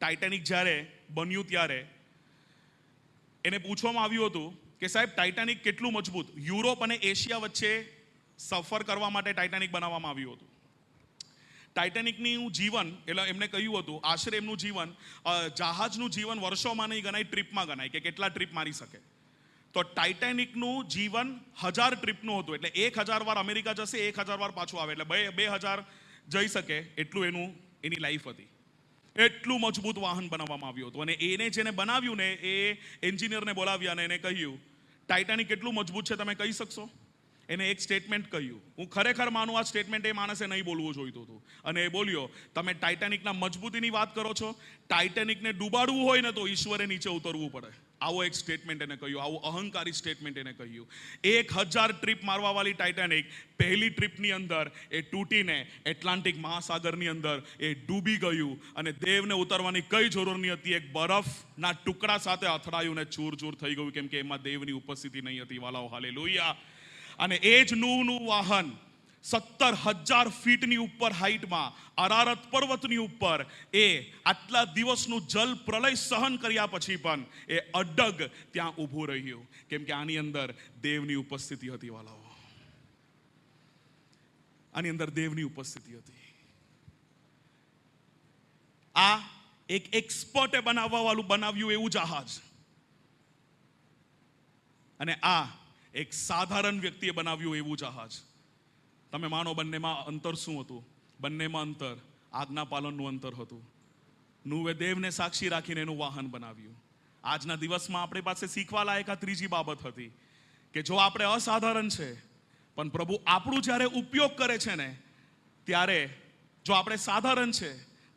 ટાઇટેનિક જ્યારે બન્યું ત્યારે એને પૂછવામાં આવ્યું હતું કે સાહેબ ટાઇટેનિક કેટલું મજબૂત? યુરોપ અને એશિયા વચ્ચે સફર કરવા માટે ટાઇટેનિક બનાવવામાં આવ્યું હતું. ટાઇટેનિકનું જીવન, એટલે એમને કહ્યું હતું આશરે એમનું જીવન, જહાજનું જીવન વર્ષોમાં નહીં ગણાય, ટ્રીપમાં ગણાય કે કેટલા ટ્રીપ મારી શકે. તો ટાઇટેનિકનું જીવન 1000 ટ્રીપનું હતું. એટલે 1000 વાર અમેરિકા જશે, 1000 વાર પાછું આવે, એટલે 2000 જઈ શકે એટલું એની લાઈફ હતી. એટલું મજબૂત વાહન બનાવવામાં આવ્યું હતું. અને એને જેને બનાવ્યું ને એ એન્જિનિયરને બોલાવ્યા અને એને કહ્યું, ટાઇટાનિક કેટલું મજબૂત છે તમે કહી શકશો? એને એક સ્ટેટમેન્ટ કહ્યું. હું ખરેખર માનું આ સ્ટેટમેન્ટ એ માણસે નહીં બોલવું જોઈતું હતું. અને એ બોલ્યો, તમે ટાઇટાનિકના મજબૂતીની વાત કરો છો, ટાઇટાનિકને ડૂબાડવું હોય ને તો ઈશ્વરે નીચે ઉતરવું પડે. આવો એક સ્ટેટમેન્ટ એને કહ્યું, આવું અહંકારી સ્ટેટમેન્ટ એને કહ્યું. 1000 ટ્રીપ મારવા વાળી ટાઇટાનિક પહેલી ટ્રીપની અંદર એ તૂટીને એટલાન્ટિક મહાસાગરની અંદર એ ડૂબી ગયું. અને દેવને ઉતરવાની કઈ જરૂર નહીં હતી. એક બરફના ટુકડા સાથે અથડાયું ને ચૂર ચૂર થઈ ગયું, કેમ કે એમાં દેવની ઉપસ્થિતિ નહીં હતી. વાલાઓ, હાલેલુયા. અને એ જ નૂહનું વાહન 17,000 ફીટની ઉપર હાઈટમાં અરારત પર્વતની ઉપર એ આટલા દિવસનું જલ પ્રલય સહન કર્યા પછી પણ એ અડગ ત્યાં ઊભું રહ્યું, કેમ કે આની અંદર દેવની ઉપસ્થિતિ હતી. વાલાઓ, આની અંદર દેવની ઉપસ્થિતિ હતી. આ એક એક્સપર્ટે બનાવ્યું એવું જહાજ, અને આ એક સાધારણ વ્યક્તિએ બનાવ્યું એવું જહાજ. તમે માનો બંનેમાં અંતર શું હતું? બંનેમાં અંતર આજ્ઞા પાલનનું અંતર હતું. નૂહે દેવને સાક્ષી રાખીને એનું વાહન બનાવ્યું. આજના દિવસમાં આપણી પાસે શીખવા લાયક આ ત્રીજી બાબત હતી કે જો આપણે અસાધારણ છે, પણ પ્રભુ આપણું જ્યારે ઉપયોગ કરે છે ને, ત્યારે જો આપણે સાધારણ છે,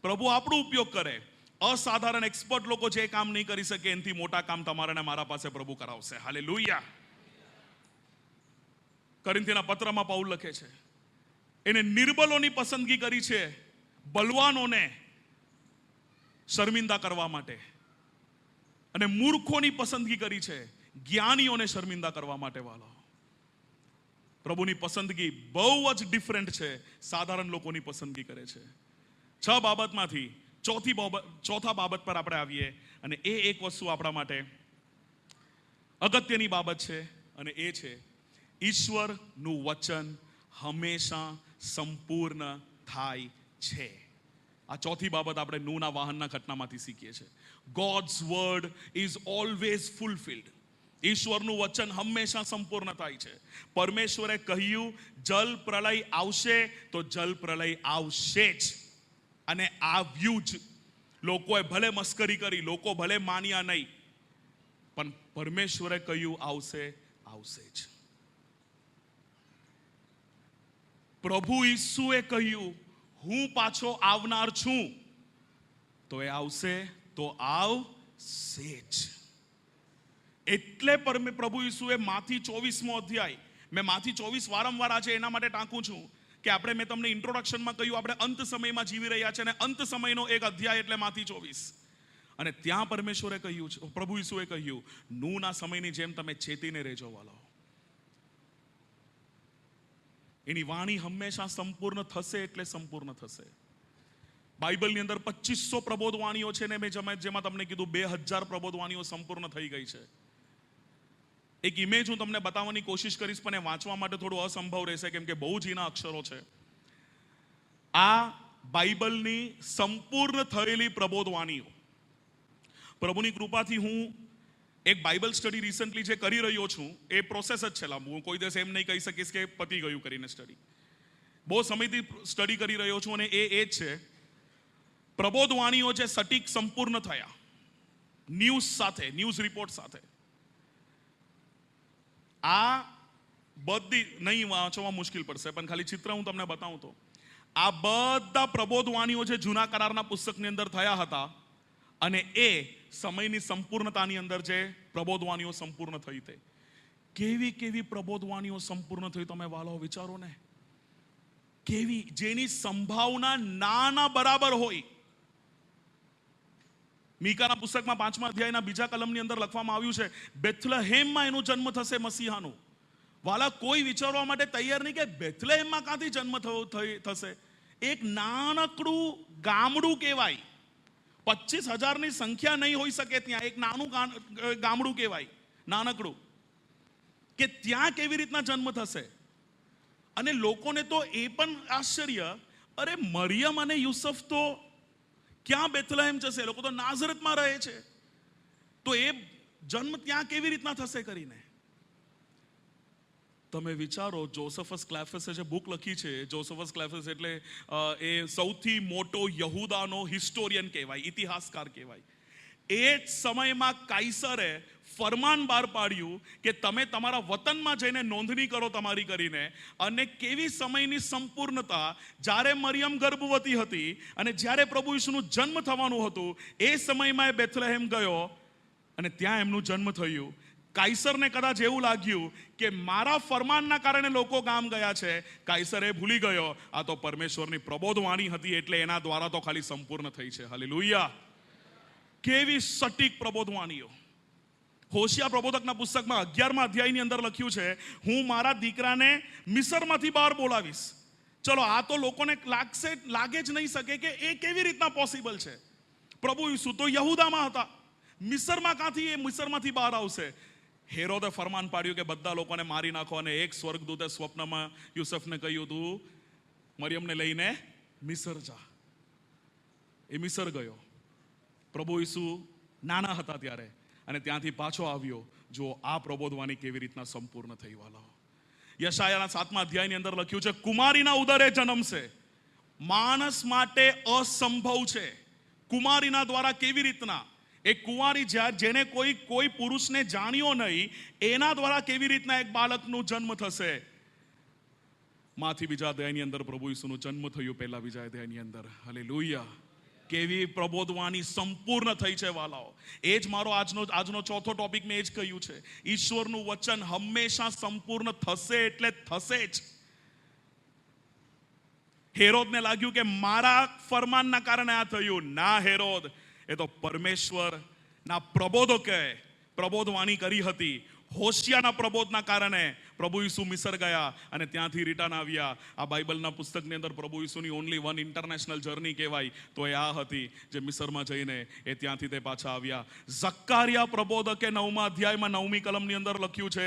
પ્રભુ આપણું ઉપયોગ કરે. અસાધારણ એક્સપર્ટ લોકો જે કામ નહીં કરી શકે એનાથી મોટા કામ તમારા ને મારા પાસે પ્રભુ કરાવશે. હાલેલુયા. કોરિન્થીના પત્રમાં પાઉલ લખે છે, એને નિર્બલોની પસંદગી કરી છે, બલવાનોને શર્મિંદા કરવા માટે, અને મૂર્ખોની પસંદગી કરી છે, જ્ઞાનીઓને શર્મિંદા કરવા માટે. વાલો, પ્રભુની પસંદગી બહુ જ ડિફરન્ટ છે, સાધારણ લોકોની પસંદગી કરે છે. 6 બાબતમાંથી ચોથા બાબત પર આપણે આવીએ, અને એ એક વસ્તુ આપણા માટે અગત્યની બાબત છે, અને એ છે ઈશ્વરનું વચન હંમેશા સંપૂર્ણ થાય છે. આ ચોથી બાબત આપણે નૂહના વાહનના ઘટનામાંથી શીખીએ છીએ. God's word is always fulfilled. ઈશ્વરનું વચન હંમેશા સંપૂર્ણ થાય છે. પરમેશ્વરે કહ્યું જલ પ્રલય આવશે તો જલ પ્રલય આવશે જ, અને આવ્યું જ. લોકોએ ભલે મસ્કરી કરી, લોકો ભલે માન્યા નહીં, પણ પરમેશ્વરે કહ્યું આવશે, આવશે જ. પ્રભુ ઈસુએ કહ્યું હું પાછો આવનાર છું, તો એ આવશે તો આવશે જ. એટલે પ્રભુ ઈસુએ માથી 24મો અધ્યાય, મેં માથી 24 વારંવાર આજે એના માટે ટાંકું છું કે આપણે, મેં તમને ઇન્ટ્રોડક્શનમાં કહ્યું, આપણે અંત સમયમાં જીવી રહ્યા છે, અને અંત સમયનો એક અધ્યાય એટલે માથી 24. અને ત્યાં પરમેશ્વરે કહ્યું છે, પ્રભુ ઈસુએ કહ્યું, નૂહના સમયની જેમ તમે ચેતીને રહેજો. વાલો, એની વાણી હંમેશા સંપૂર્ણ થશે એટલે સંપૂર્ણ થશે. બાઇબલની અંદર 2500 પ્રબોધવાણીઓ છે, ને મેં જેમાં તમને કીધું 2000 પ્રબોધવાણીઓ સંપૂર્ણ થઈ ગઈ છે. એક ઇમેજ હું તમને બતાવવાની કોશિશ કરીશ, પણ એ વાંચવા માટે થોડું અસંભવ રહેશે, કેમ કે બહુ ઝીણા અક્ષરો છે. આ બાઇબલની સંપૂર્ણ થયેલી પ્રબોધવાણીઓ. પ્રભુની કૃપાથી હું એક બાઇબલ સ્ટડી રિસન્ટલી જે કરી રહ્યો છું, એ પ્રોસેસ જ છે લાંબુ. હું કોઈ દિવસ એમ નહીં કહી શકીશ કે પતી ગયું કરીને સ્ટડી. બહુ સમયથી સ્ટડી કરી રહ્યો છું, અને એ જ છે પ્રબોધવાણીઓ જે સટીક સંપૂર્ણ થયા ન્યૂઝ સાથે, ન્યૂઝ રિપોર્ટ સાથે. આ બધી નહીં વાંચવા મુશ્કેલ પડશે, પણ ખાલી ચિત્ર હું તમને બતાવું તો આ બધા પ્રબોધવાણીઓ જે જૂના કરારના પુસ્તકની અંદર થયા હતા, અને એ સમયની સંપૂર્ણતાની અંદર જે પ્રબોધવાણીઓ સંપૂર્ણ થઈ તે કેવી કેવી પ્રબોધવાણીઓ સંપૂર્ણ થઈ, તમે વાલો વિચારો ને. કેવી, જેની સંભાવના નાના બરાબર હોય. મીકાના પુસ્તકમાં 5મા અધ્યાયના 2જા કલમની અંદર લખવામાં આવ્યું છે, બેથલેહેમમાં એનો જન્મ થશે મસીહાનો. વાલા, કોઈ વિચારવા માટે તૈયાર નહીં કે બેથલેહેમમાં ક્યાંથી જન્મ થશે. એક નાનકડું ગામડું કહેવાય, 25,000ની સંખ્યા નહીં હોઈ શકે ત્યાં, એક નાનું ગામડું કહેવાય, નાનકડું, કે ત્યાં કેવી રીતના જન્મ થશે. અને લોકોને તો એ પણ આશ્ચર્ય, અરે મરિયમ અને યુસુફ તો ક્યાં બેથલેહેમ જશે, લોકો તો નાઝરેતમાં રહે છે, તો એ જન્મ ત્યાં કેવી રીતના થશે કરીને. તમે વિચારો, જોસેફસ ક્લેફસે જે બુક લખી છે, જોસેફસ ક્લેફસ એટલે એ સૌથી મોટો યહૂદાનો હિસ્ટોરિયન કહેવાય, ઇતિહાસકાર કહેવાય. એ જ સમયમાં કાઈસરે ફરમાન બહાર પાડ્યું કે તમે તમારા વતનમાં જઈને નોંધણી કરો તમારી કરીને. અને કેવી સમયની સંપૂર્ણતા, જ્યારે મરિયમ ગર્ભવતી હતી અને જ્યારે પ્રભુ ઈસુનું જન્મ થવાનું હતું, એ સમયમાં એ બેથલેહેમ ગયો અને ત્યાં એમનું જન્મ થયું. કાઈસરને કદાચ એવું લાગ્યું કે મારા ફરમાનના કારણે લોકો ગામ ગયા છે. કાઈસર એ ભૂલી ગયો આ તો પરમેશ્વરની પ્રબોધવાણી હતી, એટલે એના દ્વારા તો ખાલી સંપૂર્ણ થઈ છે. હાલેલુયા. કેવી સટીક પ્રબોધવાણીઓ. હોશિયા પ્રબોધકના પુસ્તકમાં 11મા અધ્યાયની અંદર લખ્યું છે, હું મારા દીકરાને મિસરમાંથી બહાર બોલાવીશ. ચલો, આ તો લોકોને લાગે જ નહીં શકે કે એ કેવી રીતના પોસિબલ છે. પ્રભુ ઈસુ તો યહૂદામાં હતા, મિસરમાં ક્યાંથી એ મિસરમાંથી બહાર આવશે? હેરોદે ફરમાન પાડ્યું કે બધા લોકોને મારી નાખો. અને એક સ્વર્ગદૂતે સ્વપ્નમાં યુસુફને કહ્યું, તું મરિયમને લઈને મિસર જા. એ મિસર ગયો. પ્રભુ ઈસુ નાના હતા ત્યારે, અને ત્યાંથી પાછો આવ્યો. જો આ પ્રબોધવાની કેવી રીતના સંપૂર્ણ થઈ વાલાઓ. યશાયાના 7મા અધ્યાયની અંદર લખ્યું છે, કુમારીના ઉદરે જન્મશે. માણસ માટે અસંભવ છે. કુમારીના દ્વારા કેવી રીતના? એક કુંવારી જેને કોઈ પુરુષને જાણ્યો નહીં, એના દ્વારા કેવી રીતના એક બાળકનું જન્મ થશે? માંથી બીજા અધ્યાયની અંદર પ્રભુ ઈસુનું જન્મ થયું, પહેલા બીજા અધ્યાયની અંદર. હાલેલુયા. કેવી પ્રબોધવાની સંપૂર્ણ થઈ છે વાલાઓ. એ જ મારો આજનો ચોથો ટોપિક મેં એ જ કહ્યું છે, ઈશ્વરનું વચન હંમેશા સંપૂર્ણ થશે એટલે થશે જ. હેરોદને લાગ્યું કે મારા ફરમાનના કારણે આ થયું. ના હેરોદ, એ તો પરમેશ્વરના પ્રબોધકે પ્રબોધવાણી કરી હતી. હોશિયાના પ્રબોધના કારણે પ્રભુ ઈસુ મિસર ગયા અને ત્યાંથી રિટર્ન આવ્યા. આ બાઇબલના પુસ્તકની અંદર પ્રભુ ઈસુની ઓનલી વન ઇન્ટરનેશનલ જર્ની કહેવાય તો એ આ હતી, જે મિસરમાં જઈને એ ત્યાંથી તે પાછા આવ્યા. ઝક્કારિયા પ્રબોધકે 9મા અધ્યાયમાં 9મી કલમની અંદર લખ્યું છે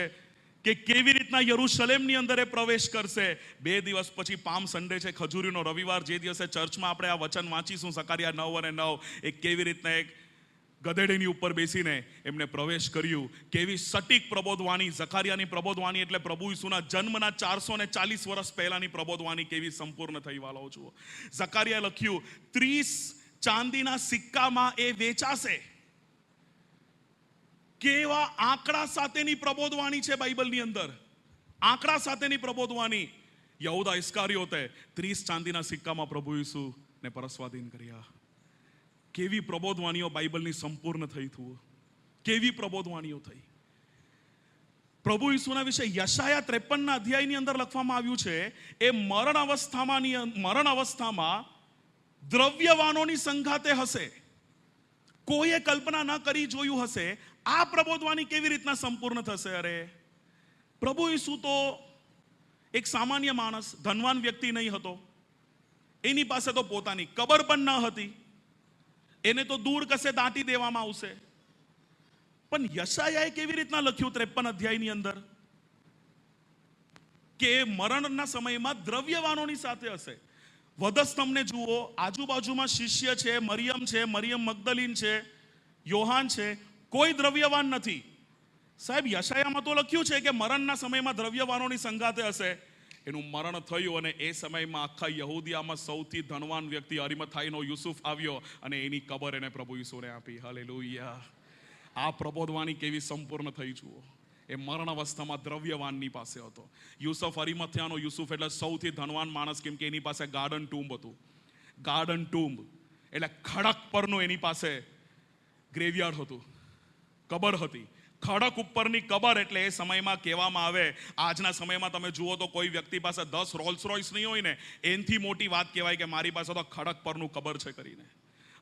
કે કેવી રીતના યરૂશલેમની અંદર એ પ્રવેશ કરશે. 2 દિવસ પછી પામ સન્ડે છે, ખજૂરીનો રવિવાર, જે દિવસે ચર્ચમાં આપણે આ વચન વાંચીશું, ઝકારિયા 9 અને 9, એ કેવી રીતના એક ગધેડીની ઉપર બેસીને એમને પ્રવેશ કર્યું. કેવી સટીક પ્રબોધવાણી. ઝકારિયાની પ્રબોધવાણી એટલે પ્રભુ ઈસુના જન્મના 440 વર્ષ પહેલાની પ્રબોધવાણી કેવી સંપૂર્ણ થઈ વાળો જુઓ. ઝકારિયાએ લખ્યું, 30 ચાંદીના સિક્કામાં એ વેચાશે. કેવા આંકડા સાથેની પ્રબોધવાણી છે બાઇબલની અંદર. આંકડા સાથેની પ્રબોધવાણી. યહૂદા ઇસ્કારિયોતે 30 ચાંદીના સિક્કામાં પ્રભુ ઈસુને પરસ્વાધીન કર્યા. કેવી પ્રબોધવાણીઓ બાઇબલની સંપૂર્ણ થઈ થયું. કેવી પ્રબોધવાણીઓ થઈ. પ્રભુ ઈસુના વિશે યશાયા 53ના અધ્યાયની અંદર લખવામાં આવ્યું છે, એ મરણ અવસ્થામાં દ્રવ્યવાનોની સંગાતે હશે. કોઈએ કલ્પના ન કરી જોયું હશે. આ પ્રબોધવાણી કેવી રીતના સંપૂર્ણ થશે? અરે, પ્રભુ ઈસુ તો એક સામાન્ય માણસ, ધનવાન વ્યક્તિ નહીં હતો. એની પાસે તો પોતાની કબર પણ ન હતી. એને તો દૂર કશે દાટી દેવામાં આવશે. પણ યશાયાએ કેવી રીતના લખ્યું 53 અધ્યાયની અંદર કે મરણના સમયમાં દ્રવ્યવાનોની સાથે હશે. વધસ્તંભને જુઓ, આજુબાજુમાં શિષ્ય છે, મરિયમ મગદલીન છે, યોહાન છે, કોઈ દ્રવ્યવાન નથી. સાહેબ, યશાયામાં તો લખ્યું છે કે મરણના સમયમાં દ્રવ્યવાનોની સંગાતે હશે. એનું મરણ થયું અને એ સમયમાં આખા યહૂદિયામાં સૌથી ધનવાન વ્યક્તિ અરિમથાઈનો યુસુફ આવ્યો અને એની કબર એને પ્રભુ ઈસુને આપી. હાલેલુયા. આ પ્રબોધવાણી કેવી સંપૂર્ણ થઈ જુઓ. એ મરણ અવસ્થામાં દ્રવ્યવાનની પાસે હતો. યુસુફ અરિમથાઈનો યુસુફ એટલે સૌથી ધનવાન માણસ, કેમ કે એની પાસે ગાર્ડન ટૂમ્બ હતું. ગાર્ડન ટૂમ્બ એટલે ખડક પરનું એની પાસે ગ્રેવયાર્ડ હતું, કબર હતી. ખડક ઉપરની કબર એટલે એ સમયમાં કહેવામાં આવે, આજના સમયમાં તમે જુઓ તો કોઈ વ્યક્તિ પાસે 10 રોલ્સ રોયસ નહીં હોય ને, એનથી મોટી વાત કહેવાય કે મારી પાસે તો ખડક પરનું કબર છે કરીને.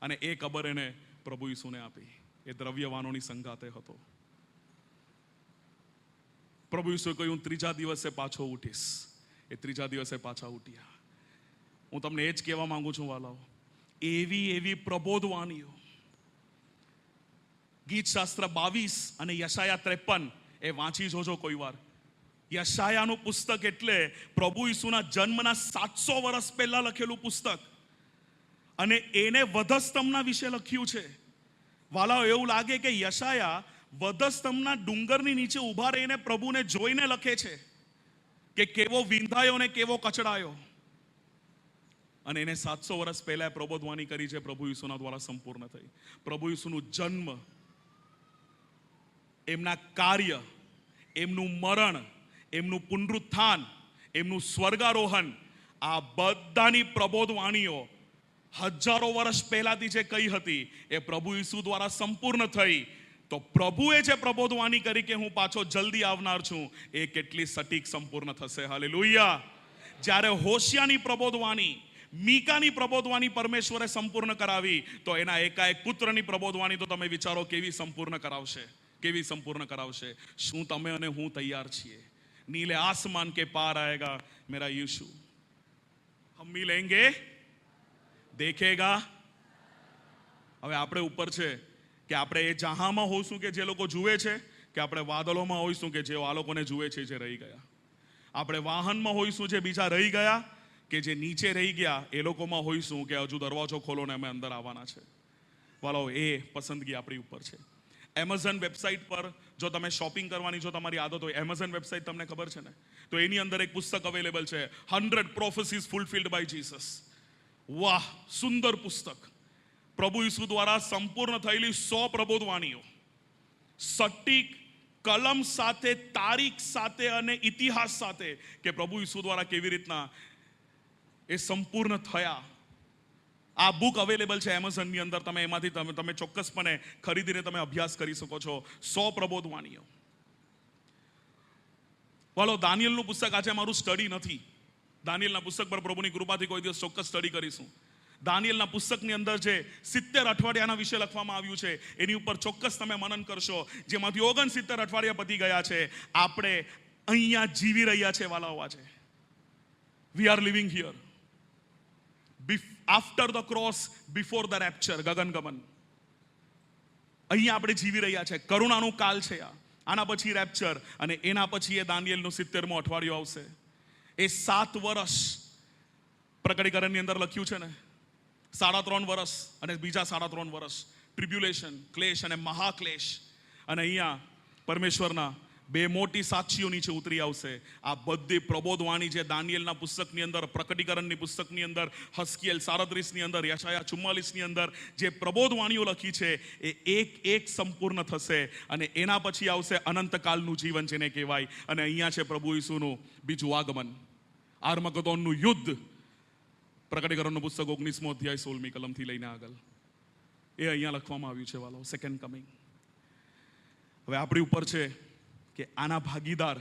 અને એ કબર એને પ્રભુ ઈસુને આપી. એ દ્રવ્યવાનોની સંગાતે હતો. પ્રભુ ઈસુએ કહ્યું, હું 3જા દિવસે પાછો ઉઠીશ. એ 3જા દિવસે પાછા ઉઠ્યા. હું તમને એ જ કહેવા માંગુ છું વાલાઓ, એવી પ્રબોધવાણીઓ. ગીત શાસ્ત્ર 22 અને યશાયા 53 એ વાંચી જોજો કોઈ વાર. યશાયાનું પુસ્તક એટલે પ્રભુ ઈસુના જન્મના 700 વર્ષ પહેલા લખેલું પુસ્તક, અને એને વધસ્તંભના વિશે લખ્યું છે. વાલાઓ, એવું લાગે કે યશાયા વધસ્તંભના ડુંગરની નીચે ઊભા રહીને પ્રભુને જોઈને લખે છે. કે કેવો વિંધાયો ને કેવો કચડાયો, અને એને 700 વર્ષ પહેલા પ્રબોધવાની કરી છે પ્રભુ ઈસુના દ્વારા સંપૂર્ણ થઈ. પ્રભુ ઈસુનું જન્મ, એમના કાર્ય, એમનું મરણ, એમનું પુનરુત્થાન, એમનું સ્વર્ગારોહણ, આ બધાની પ્રબોધવાણીઓ હજારો વર્ષ પહેલાથી જે કહી હતી એ પ્રભુ ઈસુ દ્વારા સંપૂર્ણ થઈ. તો પ્રભુએ જે પ્રબોધવાણી કરી કે હું પાછો જલ્દી આવનાર છું, એ કેટલી સટીક સંપૂર્ણ થશે. હાલેલુયા. જ્યારે હોશિયાની પ્રબોધવાણી, મીકાની પ્રબોધવાણી પરમેશ્વરે સંપૂર્ણ કરાવી, તો એના એકાએક પુત્રની પ્રબોધવાણી તો તમે વિચારો કેવી સંપૂર્ણ કરાવશે, કેવી સંપૂર્ણ કરાવશે. શું તમે અને હું તૈયાર છીએ? નીલે આસમાન કે પાર આયેગા મેરા યીશુ, હમ ભી લેંગે દેખેગા. હવે આપણે ઉપર છે કે આપણે એ જહામાં હોઈશું કે જે લોકો જુએ છે, કે આપણે વાદળોમાં હોઈશું કે જે આ લોકોને જુએ છે જે રહી ગયા. આપણે વાહનમાં હોઈશું જે બીજા રહી ગયા, કે જે નીચે રહી ગયા એ લોકોમાં હોઈશું કે હજુ દરવાજો ખોલો ને અમે અંદર આવવાના છે. વાલો, એ પસંદગી આપણી ઉપર છે. એમેઝોન વેબસાઇટ પર જો તમે શોપિંગ કરવાની જો તમારી આદત હોય, એમેઝોન વેબસાઇટ તમને ખબર છે ને, તો એની અંદર એક પુસ્તક અવેલેબલ છે, 100 Prophecies Fulfilled by Jesus. વાહ, સુંદર પુસ્તક. પ્રભુ ઈસુ દ્વારા સંપૂર્ણ થયેલી 100 પ્રબોધવાણીઓ, સટીક કલમ સાથે, તારીખ સાથે અને ઇતિહાસ સાથે, કે પ્રભુ ઈસુ દ્વારા કેવી રીતના એ સંપૂર્ણ થયા. આ બુક અવેલેબલ છે એમેઝોનની અંદર. તમે એમાંથી તમે ચોક્કસપણે ખરીદીને તમે અભ્યાસ કરી શકો છો. 100 પ્રબોધવાણીઓ. વાલો, દાનિયેલનું પુસ્તક આજે મારું સ્ટડી નથી. દાનિયેલના પુસ્તક પર પ્રભુની કૃપાથી કોઈ દિવસ ચોક્કસ સ્ટડી કરીશું. દાનિયેલના પુસ્તકની અંદર જે 70 અઠવાડિયાના વિશે લખવામાં આવ્યું છે, એની ઉપર ચોક્કસ તમે મનન કરશો. જેમાંથી 69 અઠવાડિયા પતી ગયા છે. આપણે અહીંયા જીવી રહ્યા છે વાલાઓ. આજે we are living here after the cross, before the rapture, ગગનગમન. અહીંયા આપણે જીવી રહ્યા છે. કરુણાનું કાલ છે આ. આના પછી રેપ્ચર, અને એના પછી એ દાનિયેલનું 70મું અઠવાડિયું આવશે. એ 7 વર્ષ પ્રકટીકરણની અંદર લખ્યું છે ને, 3.5 વર્ષ અને બીજા 3.5 વર્ષ ટ્રિબ્યુલેશન, ક્લેશ અને મહાક્લેશ. અને અહીંયા પરમેશ્વરના 2 મોટી સાક્ષીઓ નીચે ઉતરી આવશે. આ બધી પ્રબોધવાણી જે દાનિયેલના પુસ્તકની અંદર, પ્રકટીકરણની પુસ્તકની અંદર, હસ્કીએલ 37ની અંદર, યશાયા 44ની અંદર જે પ્રબોધવાણીઓ લખી છે, એ એક એક સંપૂર્ણ થશે. અને એના પછી આવશે અનંતકાલનું જીવન જેને કહેવાય. અને અહીંયા છે પ્રભુ ઈસુનું બીજું આગમન, આર્મગદોનનું યુદ્ધ. પ્રકટીકરણનું પુસ્તક 19મો અધ્યાય 16મી કલમથી લઈને આગળ એ અહીંયા લખવામાં આવ્યું છે વાલો, સેકન્ડ કમિંગ. હવે આપણી ઉપર છે કે આના ભાગીદાર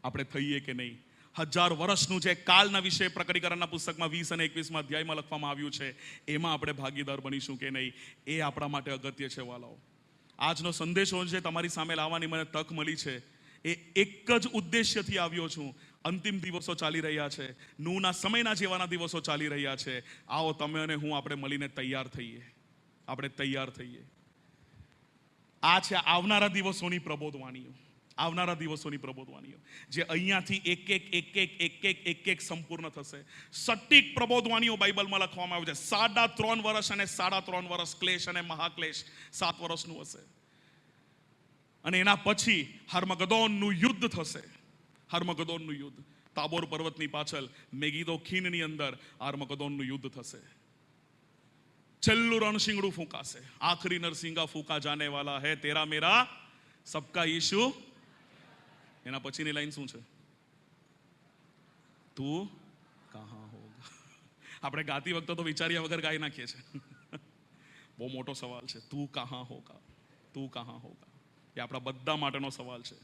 આપણે થઈએ કે નહીં. 1000 વર્ષનું જે કાલના વિશે પ્રકટીકરણના પુસ્તકમાં 20 અને 21મા અધ્યાયમાં લખવામાં આવ્યું છે, એમાં આપણે ભાગીદાર બનીશું કે નહીં, એ આપણા માટે અગત્ય છે વાલાઓ. આજનો સંદેશો જે તમારી સામે લાવવાની મને તક મળી છે, એ એક જ ઉદ્દેશ્યથી આવ્યો છું. અંતિમ દિવસો ચાલી રહ્યા છે, નૂના સમયના જેવાના દિવસો ચાલી રહ્યા છે. આવો તમે અને હું આપણે મળીને તૈયાર થઈએ. આપણે તૈયાર થઈએ. આ છે આવનારા દિવસોની પ્રબોધવાણીઓ. આવનારા દિવસોની પ્રબોધવાણીઓ જે અહીંયાથી એક એક સંપૂર્ણ થશે. સટીક પ્રબોધવાણીઓ બાઇબલમાં લખવામાં આવે છે. 3.5 વર્ષ અને 3.5 વર્ષ ક્લેશ અને મહાક્લેશ 7 વર્ષનું હશે. અને એના પછી હર્મગદોનનું યુદ્ધ થશે. હર્મગદોનનું યુદ્ધ તાબોર પર્વતની પાછળ મેગીદો ખીણની અંદર હર્મગદોનનું યુદ્ધ થશે. છેલ્લું રણશીંગડું ફૂંકાશે. આખરી નરસિંગા ફૂંકા જાને વાલા હે તેરા મેરા સબકા યીશુ. એના પછીની લાઈન શું છે? તું કહા હોગા. આપણે ગાતી વખતે તો વિચાર્યા વગર ગાઈ નાખીએ છીએ. બહુ મોટો સવાલ છે. તું કહા હોગા, તું કહા હોગા. એ આપણા બધા માટેનો સવાલ છે.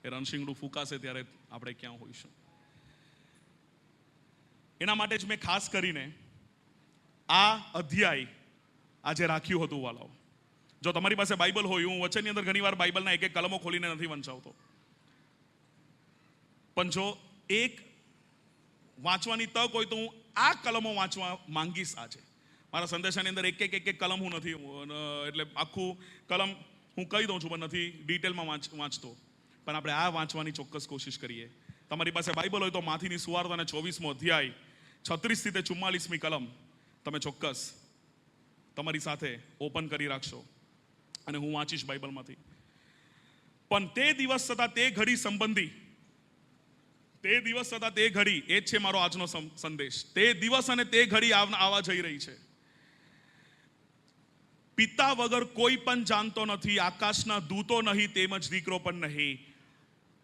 એ રણશીંગડું ફૂંકાશે ત્યારે આપણે ક્યાં હોઈશું? એના માટે જ મેં ખાસ કરીને આ અધ્યાય આજે રાખ્યું હતું વાલાઓ. જો તમારી પાસે બાઇબલ હોય, હું વચનની અંદર ઘણીવાર બાઇબલના એક કલમો ખોલીને નથી વંચાવતો, પણ જો એક વાંચવાની તક હોય તો હું આ કલમો વાંચવા માંગીશ. આજે મારા સંદેશાની અંદર એક કલમ હું નથી, એટલે આખું કલમ હું કહી દઉં છું, પણ નથી ડિટેલમાં વાંચતો. પણ આપણે આ વાંચવાની ચોક્કસ કોશિશ કરીએ. તમારી પાસે બાઇબલ હોય તો માથીની સુવાર્તા અને 24મો અધ્યાય 36 થી 44મી કલમ તમે ચોક્કસ તમારી સાથે ઓપન કરી રાખશો અને હું વાંચીશ બાઇબલમાંથી. પણ તે દિવસ તથા તે ઘડી સંબંધી તે દિવસ તથા તે ઘડી, એ જ છે મારો આજનો સંદેશ. તે દિવસ અને તે ઘડી આવવા જઈ રહી છે. પિતા વગર કોઈ પણ જાણતો નથી, આકાશના દૂતો નહીં, તેમજ દીકરો પણ નહીં.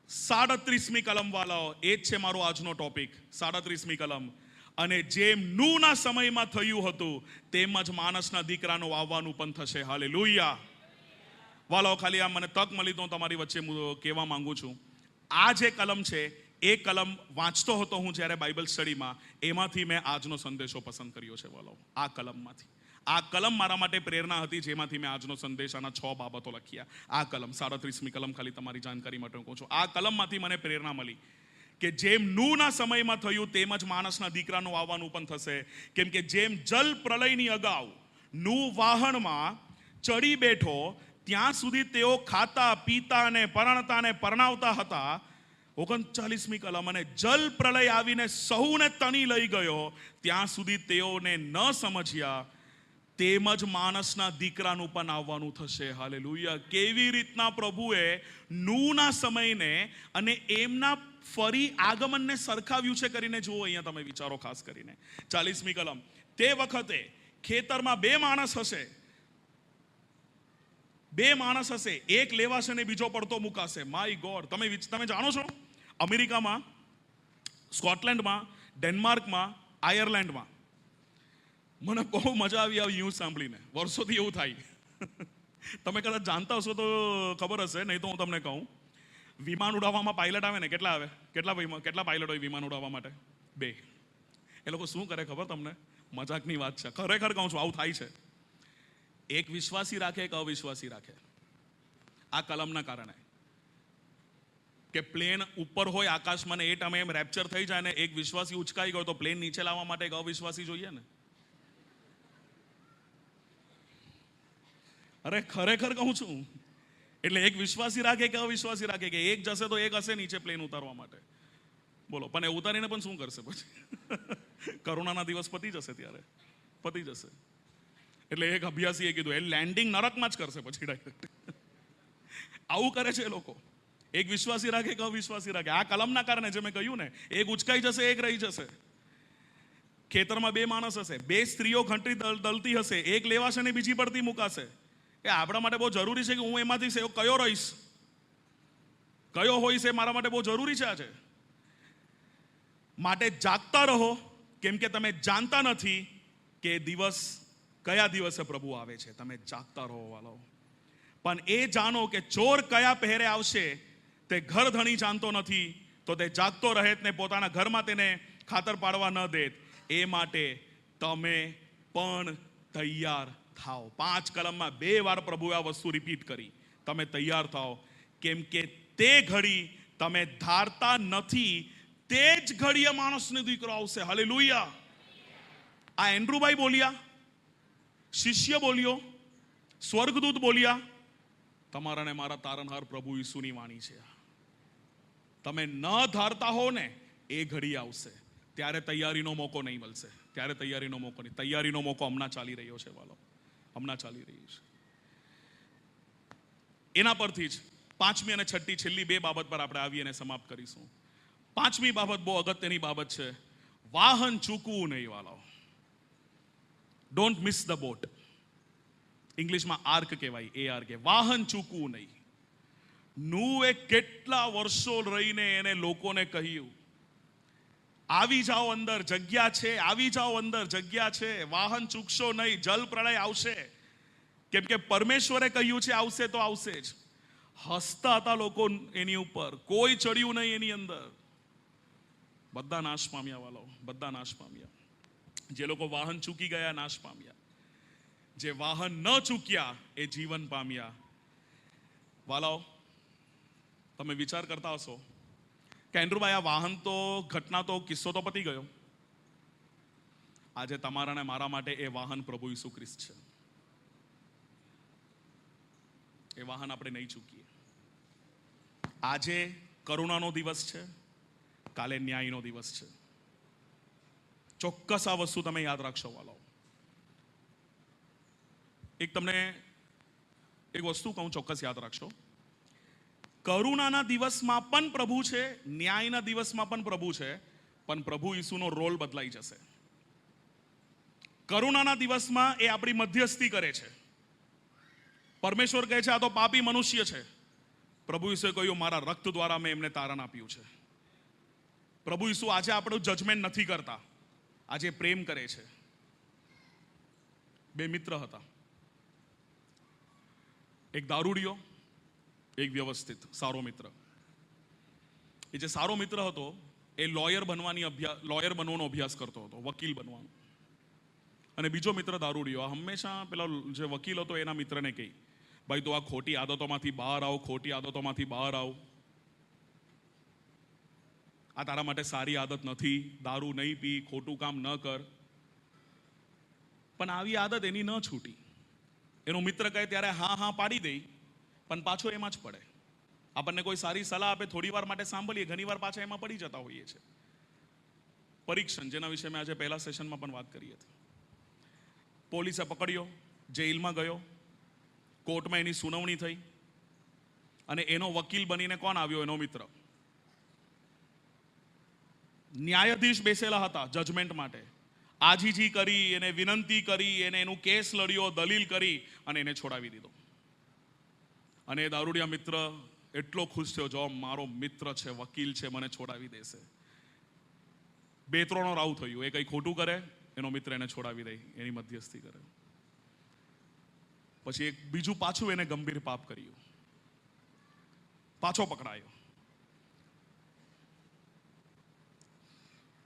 37મી કલમ વાળાઓ, એ જ છે મારો આજનો ટોપિક. 37મી કલમ. અને જેમ નૂહના સમયમાં થયું હતું, તેમજ માણસના દીકરાનું આવવાનું પણ થશે. હાલેલુયા. વાળાઓ, ખાલી આ મને તક મળી તો તમારી વચ્ચે હું કહેવા માંગુ છું, આ જે કલમ છે એ કલમ વાંચતો હતો હું જ્યારે બાઇબલ સ્ટડીમાં, એમાંથી મેં આજનો સંદેશો પસંદ કર્યો છે. વાળાઓ, આ કલમમાંથી. આ કલમ મારા માટે પ્રેરણા હતી, જેમાંથી મેં આજનો સંદેશ, આના 6 બાબતો લખ્યા. આ કલમ 37મી કલમ, ખાલી તમારી જાણકારી માટે હું કહું છું, આ કલમમાંથી મને પ્રેરણા મળી કે જેમ નૂહના સમયમાં થયું, તેમજ માણસના દીકરાનું આવવાનું પણ થશે. કેમ કે જેમ જલ પ્રલયની અગાઉ નૂહ વાહનમાં ચડી બેઠો, ત્યાં સુધી તેઓ ખાતા પીતા અને પરણતા અને પરણાવતા હતા. 39મી કલમ. અને જલ પ્રલય આવીને સહુને તણી લઈ ગયો, ત્યાં સુધી તેઓને ન સમજ્યા, તેમજ માણસના દીકરાનું પણ આવવાનું થશે. હાલેલુયા. કેવી રીતના પ્રભુએ નૂહના સમયને અને એમના ફરી આગમનને સરખાવ્યું છે કરીને જુઓ અહીંયા તમે વિચારો ખાસ કરીને. 40મી કલમ. તે વખતે ખેતરમાં બે માણસ હશે, એક લેવાશે ને બીજો પડતો મુકાશે. My God. તમે જાણો છો, અમેરિકામાં, સ્કોટલેન્ડમાં, ડેનમાર્કમાં, આયર્લેન્ડમાં મને બહુ મજા આવી આ ન્યૂઝ સાંભળીને. વર્ષોથી એવું થાય. તમે કદાચ જાણતા હશો તો ખબર હશે, નહીં તો હું તમને કહું. વિમાન ઉડાવવામાં પાયલટ આવે ને, કેટલા આવે? કેટલા પાયલટ હોય વિમાન ઉડાવવા માટે? 2. એ લોકો શું કરે ખબર તમને? મજાકની વાત છે, ખરેખર કહું છું, આવું થાય છે. એક વિશ્વાસી રાખે, એક અવિશ્વાસી રાખે. આ કલમના કારણે કે પ્લેન ઉપર હોય આકાશમાં ને એ ટાઈમે એમ રેપ્ચર થઈ જાય ને એક વિશ્વાસી ઉચકાઈ ગયો, તો પ્લેન નીચે લાવવા માટે એક અવિશ્વાસી જોઈએ ને. અરે ખરેખર કહું છું. એટલે એક વિશ્વાસી રાખે કે અવિશ્વાસી રાખે, કે એક જશે તો એક હશે નીચે પ્લેન ઉતારવા માટે. બોલો, પણ એ ઉતારીને પણ શું કરશે પછી? કરુણાના દિવસ પતી જશે, ત્યારે પતી જશે. એટલે એક અભ્યાસીએ કીધું, એ લેન્ડિંગ નરકમાં જ કરશે પછી ડાયરેક્ટ. આવું કરે છે એ લોકો. એક વિશ્વાસી રાખે કે અવિશ્વાસી રાખે. આ કલમના કારણે જે મેં કહ્યું ને, એક ઉચકાઈ જશે, એક રહી જશે. ખેતરમાં 2 માણસ હશે, 2 સ્ત્રીઓ ઘંટી દલતી હશે, એક લેવાશે ને બીજી પડતી મુકાશે. એ આપણા માટે બહુ જરૂરી છે કે હું એમાંથી કયો રહીશ, કયો હોઈશ, એ મારા માટે બહુ જરૂરી છે આજે. માટે જાગતા રહો, કેમ કે તમે જાણતા નથી કે દિવસ કયા દિવસે પ્રભુ આવે છે. તમે જાગતા રહો વાલો. પણ એ જાણો કે ચોર કયા પહેરે આવશે તે ઘર ધણી જાણતો નથી, તો તે જાગતો રહે ને પોતાના ઘરમાં તેને ખાતર પાડવા ન દે. એ માટે તમે પણ તૈયાર થાઓ. 5 કલમમાં 2 વાર પ્રભુએ આ વસ્તુ રિપીટ કરી. તમે તૈયાર થાઓ, કેમ કે તે ઘડી તમે ધારતા નથી, તે જ ઘડીએ માણસનો દીકરો આવશે. હાલેલુયા. આ એન્ડ્રુભાઈ બોલ્યા, શિષ્ય બોલ્યો, સ્વર્ગદૂત બોલ્યા, તમારા ને મારા તારણહાર પ્રભુ ઈસુની વાણી છે. તમે ન ધારતા હો ને, એ ઘડી આવશે, ત્યારે તૈયારીનો મોકો નહીં મળશે. ત્યારે તૈયારીનો મોકો નહીં. તૈયારીનો મોકો હમણાં ચાલી રહ્યો છે વાલો, હમણાં ચાલી રહ્યું છે. એના પરથી જ 5મી અને 6ઠી છેલ્લી 2 બાબત પર આપણે આવીને સમાપ્ત કરીશું. 5મી બાબત બહુ અગત્યની બાબત છે. વાહન ચૂકવું નહીં વાલો. Don't miss the boat. ઇંગ્લિશમાં આર્ક કહેવાય, ARK. વાહન ચૂકવું નહીં. નૂહે કેટલા વર્ષો રહીને એને લોકોને કહ્યું, આવી જાઓ અંદર, જગ્યા છે, આવી જાઓ અંદર, જગ્યા છે, વાહન ચૂકશો નહીં, જલ પ્રલય આવશે. કેમ કે પરમેશ્વરે કહ્યું છે આવશે તો આવશે જ. હસતા હતા લોકો એની ઉપર, કોઈ ચડ્યું નહીં એની અંદર. બધા નાશ પામ્યા વાલો, બધા નાશ પામ્યા. જે લોકો વાહન ચૂકી ગયા નાશ પામ્યા, જે વાહન ન ચૂક્યા એ જીવન પામ્યા. વાલાઓ, તમે વિચાર કરતા હશો કે એન્ડ્રુભાઈ, આ વાહન તો ઘટના તો કિસ્સો તો પતી ગયો. આજે તમારા ને મારા માટે એ વાહન પ્રભુ ઈસુ ખ્રિસ્ત છે. એ વાહન આપણે નહીં ચૂકીએ. આજે કરુણાનો દિવસ છે, કાલે ન્યાયનો દિવસ છે. ચોક્કસ આ વસ્તુ તમે યાદ રાખશો વાલો. તમને એક વસ્તુ કહું, ચોક્કસ યાદ રાખશો. કરુણાના દિવસમાં પણ પ્રભુ છે, ન્યાયના દિવસમાં પણ પ્રભુ છે, પણ પ્રભુ ઈસુનો રોલ બદલાઈ જશે. કરુણાના દિવસમાં એ આપણી મધ્યસ્થી કરે છે. પરમેશ્વર કહે છે આ તો પાપી મનુષ્ય છે. પ્રભુ ઈસુએ કહ્યું મારા રક્ત દ્વારા મેં એમને તારણ આપ્યું છે. પ્રભુ ઈસુ આજે આપણું જજમેન્ટ નથી કરતા, આજે પ્રેમ કરે છે. બે મિત્ર હતા, એક દારૂડિયો, એક વ્યવસ્થિત સારો મિત્ર. એ જે સારો મિત્ર હતો એ લોયર બનવાનો અભ્યાસ કરતો હતો, વકીલ બનવાનો. અને બીજો મિત્ર દારૂડિયો હંમેશા પેલા જે વકીલ હતો એના મિત્રને કહે ભાઈ તું આ ખોટી આદતોમાંથી બહાર આવ, ખોટી આદતોમાંથી બહાર આવ, આ તારા માટે સારી આદત નથી, દારૂ નહીં પી, ખોટું કામ ન કર. પણ આવી આદત એની ન છૂટી. એનો મિત્ર કહે ત્યારે હા હા પાડી દે, પણ પાછો એમાં જ પડે. આપણને કોઈ સારી સલાહ આપે, થોડી વાર માટે સાંભળીએ, ઘણી વાર પાછા એમાં પડી જતા હોઈએ છીએ. પરીક્ષણ, જેના વિશે મેં આજે પહેલા સેશનમાં પણ વાત કરી હતી. પોલીસે પકડ્યો, જેલમાં ગયો, કોર્ટમાં એની સુનાવણી થઈ, અને એનો વકીલ બનીને કોણ આવ્યો? એનો મિત્ર. ન્યાયાધીશ બેસેલા હતા જજમેન્ટ માટે. આજીજી કરી, એને વિનંતી કરી, એને એનું કેસ લડ્યો, દલીલ કરી અને એને છોડાવી દીધો. અને એ દારૂડિયા મિત્ર એટલો ખુશ થયો, જો મારો મિત્ર છે, વકીલ છે, મને છોડાવી દેશે. 2-3 રાવ થયું, એ કંઈ ખોટું કરે, એનો મિત્ર એને છોડાવી દે, એની મધ્યસ્થી કરે. પછી એક બીજું પાછું એને ગંભીર પાપ કર્યું, પાછો પકડાયો,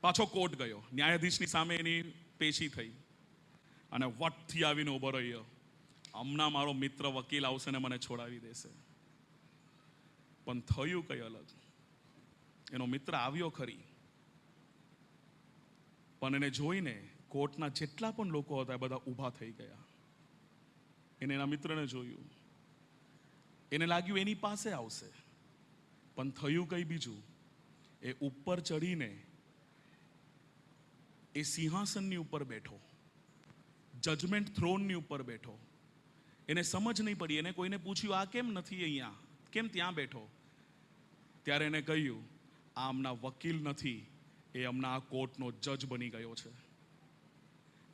પાછો કોર્ટ ગયો, ન્યાયાધીશની સામે એની પેશી થઈ, અને વટથી આવીને ઉભો રહ્યો, હમણાં મારો મિત્ર વકીલ આવશે ને મને છોડાવી દેશે. પણ થયું કઈ અલગ. એનો મિત્ર આવ્યો ખરી, પણ એને જોઈને કોર્ટના જેટલા પણ લોકો હતા એ બધા ઊભા થઈ ગયા. એને એના મિત્રને જોયું, એને લાગ્યું એની પાસે આવશે, પણ થયું કઈ બીજું. એ ઉપર ચડીને એ સિંહાસનની ઉપર બેઠો, જજમેન્ટ થ્રોનની ઉપર બેઠો. એને સમજ નહીં પડી. એને કોઈને પૂછ્યું આ કેમ નથી અહીંયા, કેમ ત્યાં બેઠો? ત્યારે એને કહ્યું આ હમણાં વકીલ નથી, એ હમણાં આ કોર્ટનો જજ બની ગયો છે.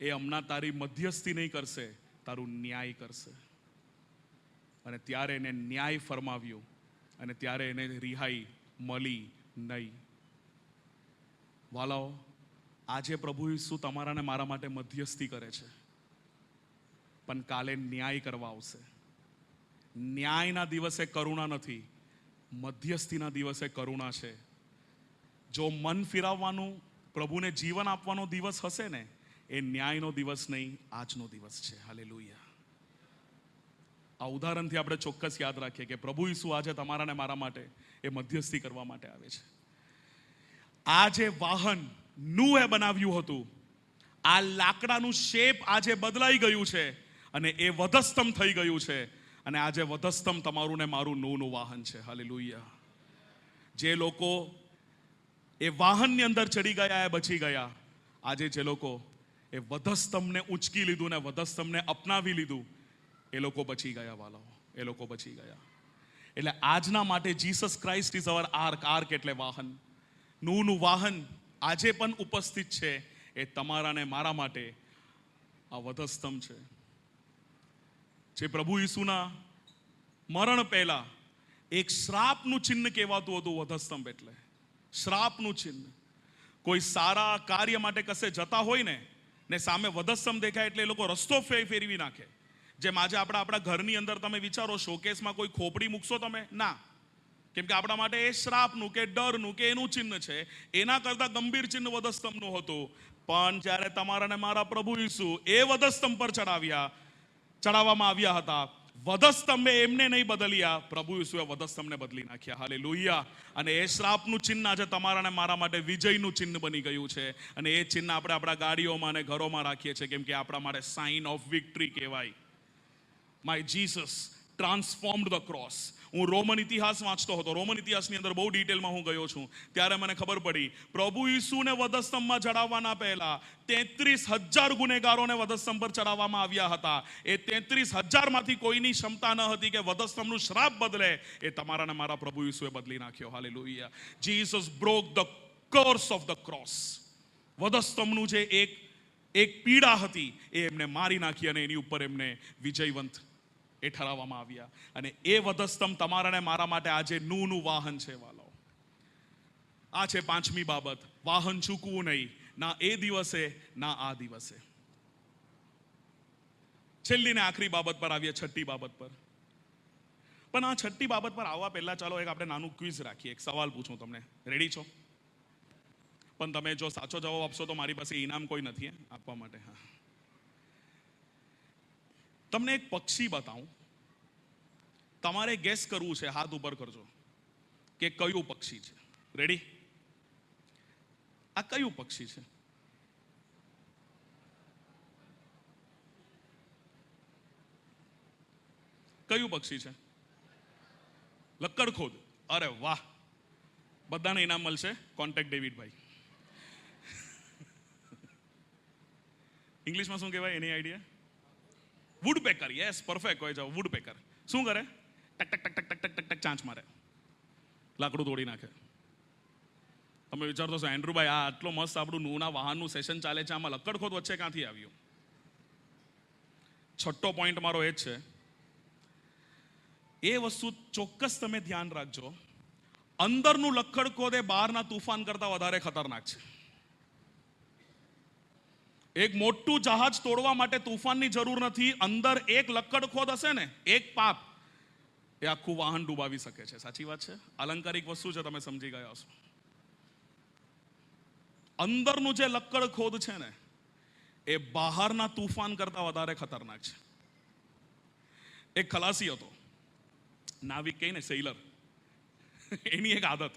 એ હમણાં તારી મધ્યસ્થી નહીં કરશે, તારું ન્યાય કરશે. અને ત્યારે એને ન્યાય ફરમાવ્યું, અને ત્યારે એને રિહાઈ મળી નહીં. વાલાઓ, આજે પ્રભુ ઈસુ તમારા ને મારા માટે મધ્યસ્થી કરે છે, પણ કાલે ન્યાય કરવા આવશે. ન્યાયના દિવસે કરુણા નથી, મધ્યસ્થીના દિવસે કરુણા છે. જો મન ફિરાવવાનું, પ્રભુને જીવન આપવાનો દિવસ હશે ને, એ ન્યાયનો દિવસ નહીં, આજનો દિવસ છે. હાલેલુયા. આ ઉદાહરણથી આપણે ચોક્કસ યાદ રાખીએ કે પ્રભુ ઈસુ આજે તમારા ને મારા માટે એ મધ્યસ્થી કરવા માટે આવે છે. આ જે વાહન નૂહે બનાવ્યું હતું, આ લાકડાનું શેપ આજે બદલાઈ ગયું છે અને એ વધસ્તંભ થઈ ગયું છે. અને આજે વધસ્તંભ તમારું ને મારું નૂહનું વાહન છે. હાલેલુયા. જે લોકો એ વાહનની અંદર ચડી ગયા એ બચી ગયા. આજે જે લોકો એ વધસ્તંભને ઉંચકી લીધું ને વધસ્તંભને અપનાવી લીધું, એ લોકો બચી ગયા. વાલાઓ, એ લોકો બચી ગયા. એટલે આજના માટે Jesus Christ is our arc. Arc એટલે વાહન. નૂહનું વાહન આજે પણ ઉપસ્થિત છે. એ તમારા ને મારા માટે આ વધસ્તંભ છે. જે પ્રભુ ઈસુના મરણ પહેલા એક શ્રાપનું ચિહ્ન કહેવાતું હતું. વધસ્તંભ એટલે શ્રાપનું ચિહ્ન. કોઈ સારા કાર્ય માટે કશે જતા હોય ને સામે વધસ્તંભ દેખાય એટલે એ લોકો રસ્તો ફેરવી નાખે. જેમ આજે આપણા ઘરની અંદર તમે વિચારો, શોકેસમાં કોઈ ખોપડી મૂકશો તમે? ના, કેમ કે આપણા માટે એ શ્રાપનું કે ડરનું કે એનું ચિહ્ન છે. એના કરતા ગંભીર ચિહ્ન વધસ્તંભનું હતું. પણ જ્યારે તમારા ને મારા પ્રભુ ઈસુ એ વધસ્તંભ પર ચડાવવામાં આવ્યા હતા, વધસ્તંભે એમને નહીં બદલ્યા, પ્રભુ ઈસુએ વધસ્તંભને બદલી નાખ્યા. હાલેલુયા. અને એ શ્રાપનું ચિહ્ન આજે તમારા ને મારા માટે વિજયનું ચિહ્ન બની ગયું છે. અને એ ચિહ્ન આપણે આપણા ગાડીઓમાં અને ઘરોમાં રાખીએ છીએ, કેમ કે આપણા માટે સાઇન ઓફ વિક્ટરી કહેવાય. My Jesus transformed the cross. હું રોમન ઇતિહાસ વાંચતો હતો. રોમન ઇતિહાસની અંદર બહુ ડિટેલમાં હું ગયો છું. ત્યારે મને ખબર પડી પ્રભુ ઈસુને વધસ્તંભમાં ચડાવવાના પહેલા 33,000 ગુનેગારોને વધસ્તંભ પર ચડાવવામાં આવ્યા હતા. એ 33,000 માંથી કોઈની ક્ષમતા ન હતી કે વધસ્તંભનું શ્રાપ બદલે. એ તમારા ને મારા પ્રભુ ઈસુએ બદલી નાખ્યો. હાલેલુયા. Jesus broke the curse of the cross. વધસ્તંભનું જે એક પીડા હતી એ એમને મારી નાખી અને એની ઉપર એમને વિજયવંત એ ઠરાવવામાં આવ્યા. અને એ વધસ્તંભ તમારા ને મારા માટે આજે નું વાહન છે વાલો. આ છે 5મી બાબત. વાહન ચૂકવું નહીં, ના એ દિવસે ના આ દિવસે. છેલ્લી ને આખરી બાબત પર આવીએ, 6ઠ્ઠી બાબત પર. પણ આ 6ઠ્ઠી બાબત પર આવવા પહેલા ચાલો એક આપણે નાનું ક્વિઝ રાખીએ. એક સવાલ પૂછું તમને. રેડી છો? પણ તમે જો સાચો જવાબ આપશો તો મારી પાસે ઇનામ કોઈ નથી આપવા માટે. હા, તમને એક પક્ષી બતાવું, તમારે ગેસ કરવું છે. હાથ ઉપર કરજો કે કયું પક્ષી છે. રેડી? આ કયું પક્ષી છે? કયું પક્ષી છે? લક્કડખોદ. અરે વાહ, બધાને ઇનામ મળશે. કોન્ટેક્ટ ડેવિડભાઈ. ઇંગ્લિશમાં શું કહેવાય? Any idea? Woodpecker. Yes, perfect. હોય જાવ. વુડપેકર શું કરે? ટક ટક ટક ટક ટક ટક ટક ચાંચ મારે, લાકડું તોડી નાખે. તમે વિચારતો છો એન્ડ્રુભાઈ આ આટલો મસ્ત આપણું નૂના વાહનનું સેશન ચાલે છે, આમાં લક્કડખોદ વચ્ચે ક્યાંથી આવ્યું? 6ઠ્ઠો પોઈન્ટ મારો એ જ છે. એ વસ્તુ ચોક્કસ તમે ધ્યાન રાખજો. અંદરનું લક્કડખોદ એ બહારના તુફાન કરતા વધારે ખતરનાક છે. એક મોટું જહાજ તોડવા માટે તુફાનની જરૂર નથી. અંદર એક લક્કડખોદ હશે ને, એક પાપ, એ આખું વાહન ડૂબાવી શકે છે. સાચી વાત છે? અલંકારિક વસ્તુ છે, તમે સમજી ગયા છો. અંદરનું જે લક્કડખોદ છે ને, એ બહારના તુફાન કરતા વધારે ખતરનાક છે. એક ખલાસી હતો, નાવિક કહીને, સેઇલર. એની એક આદત,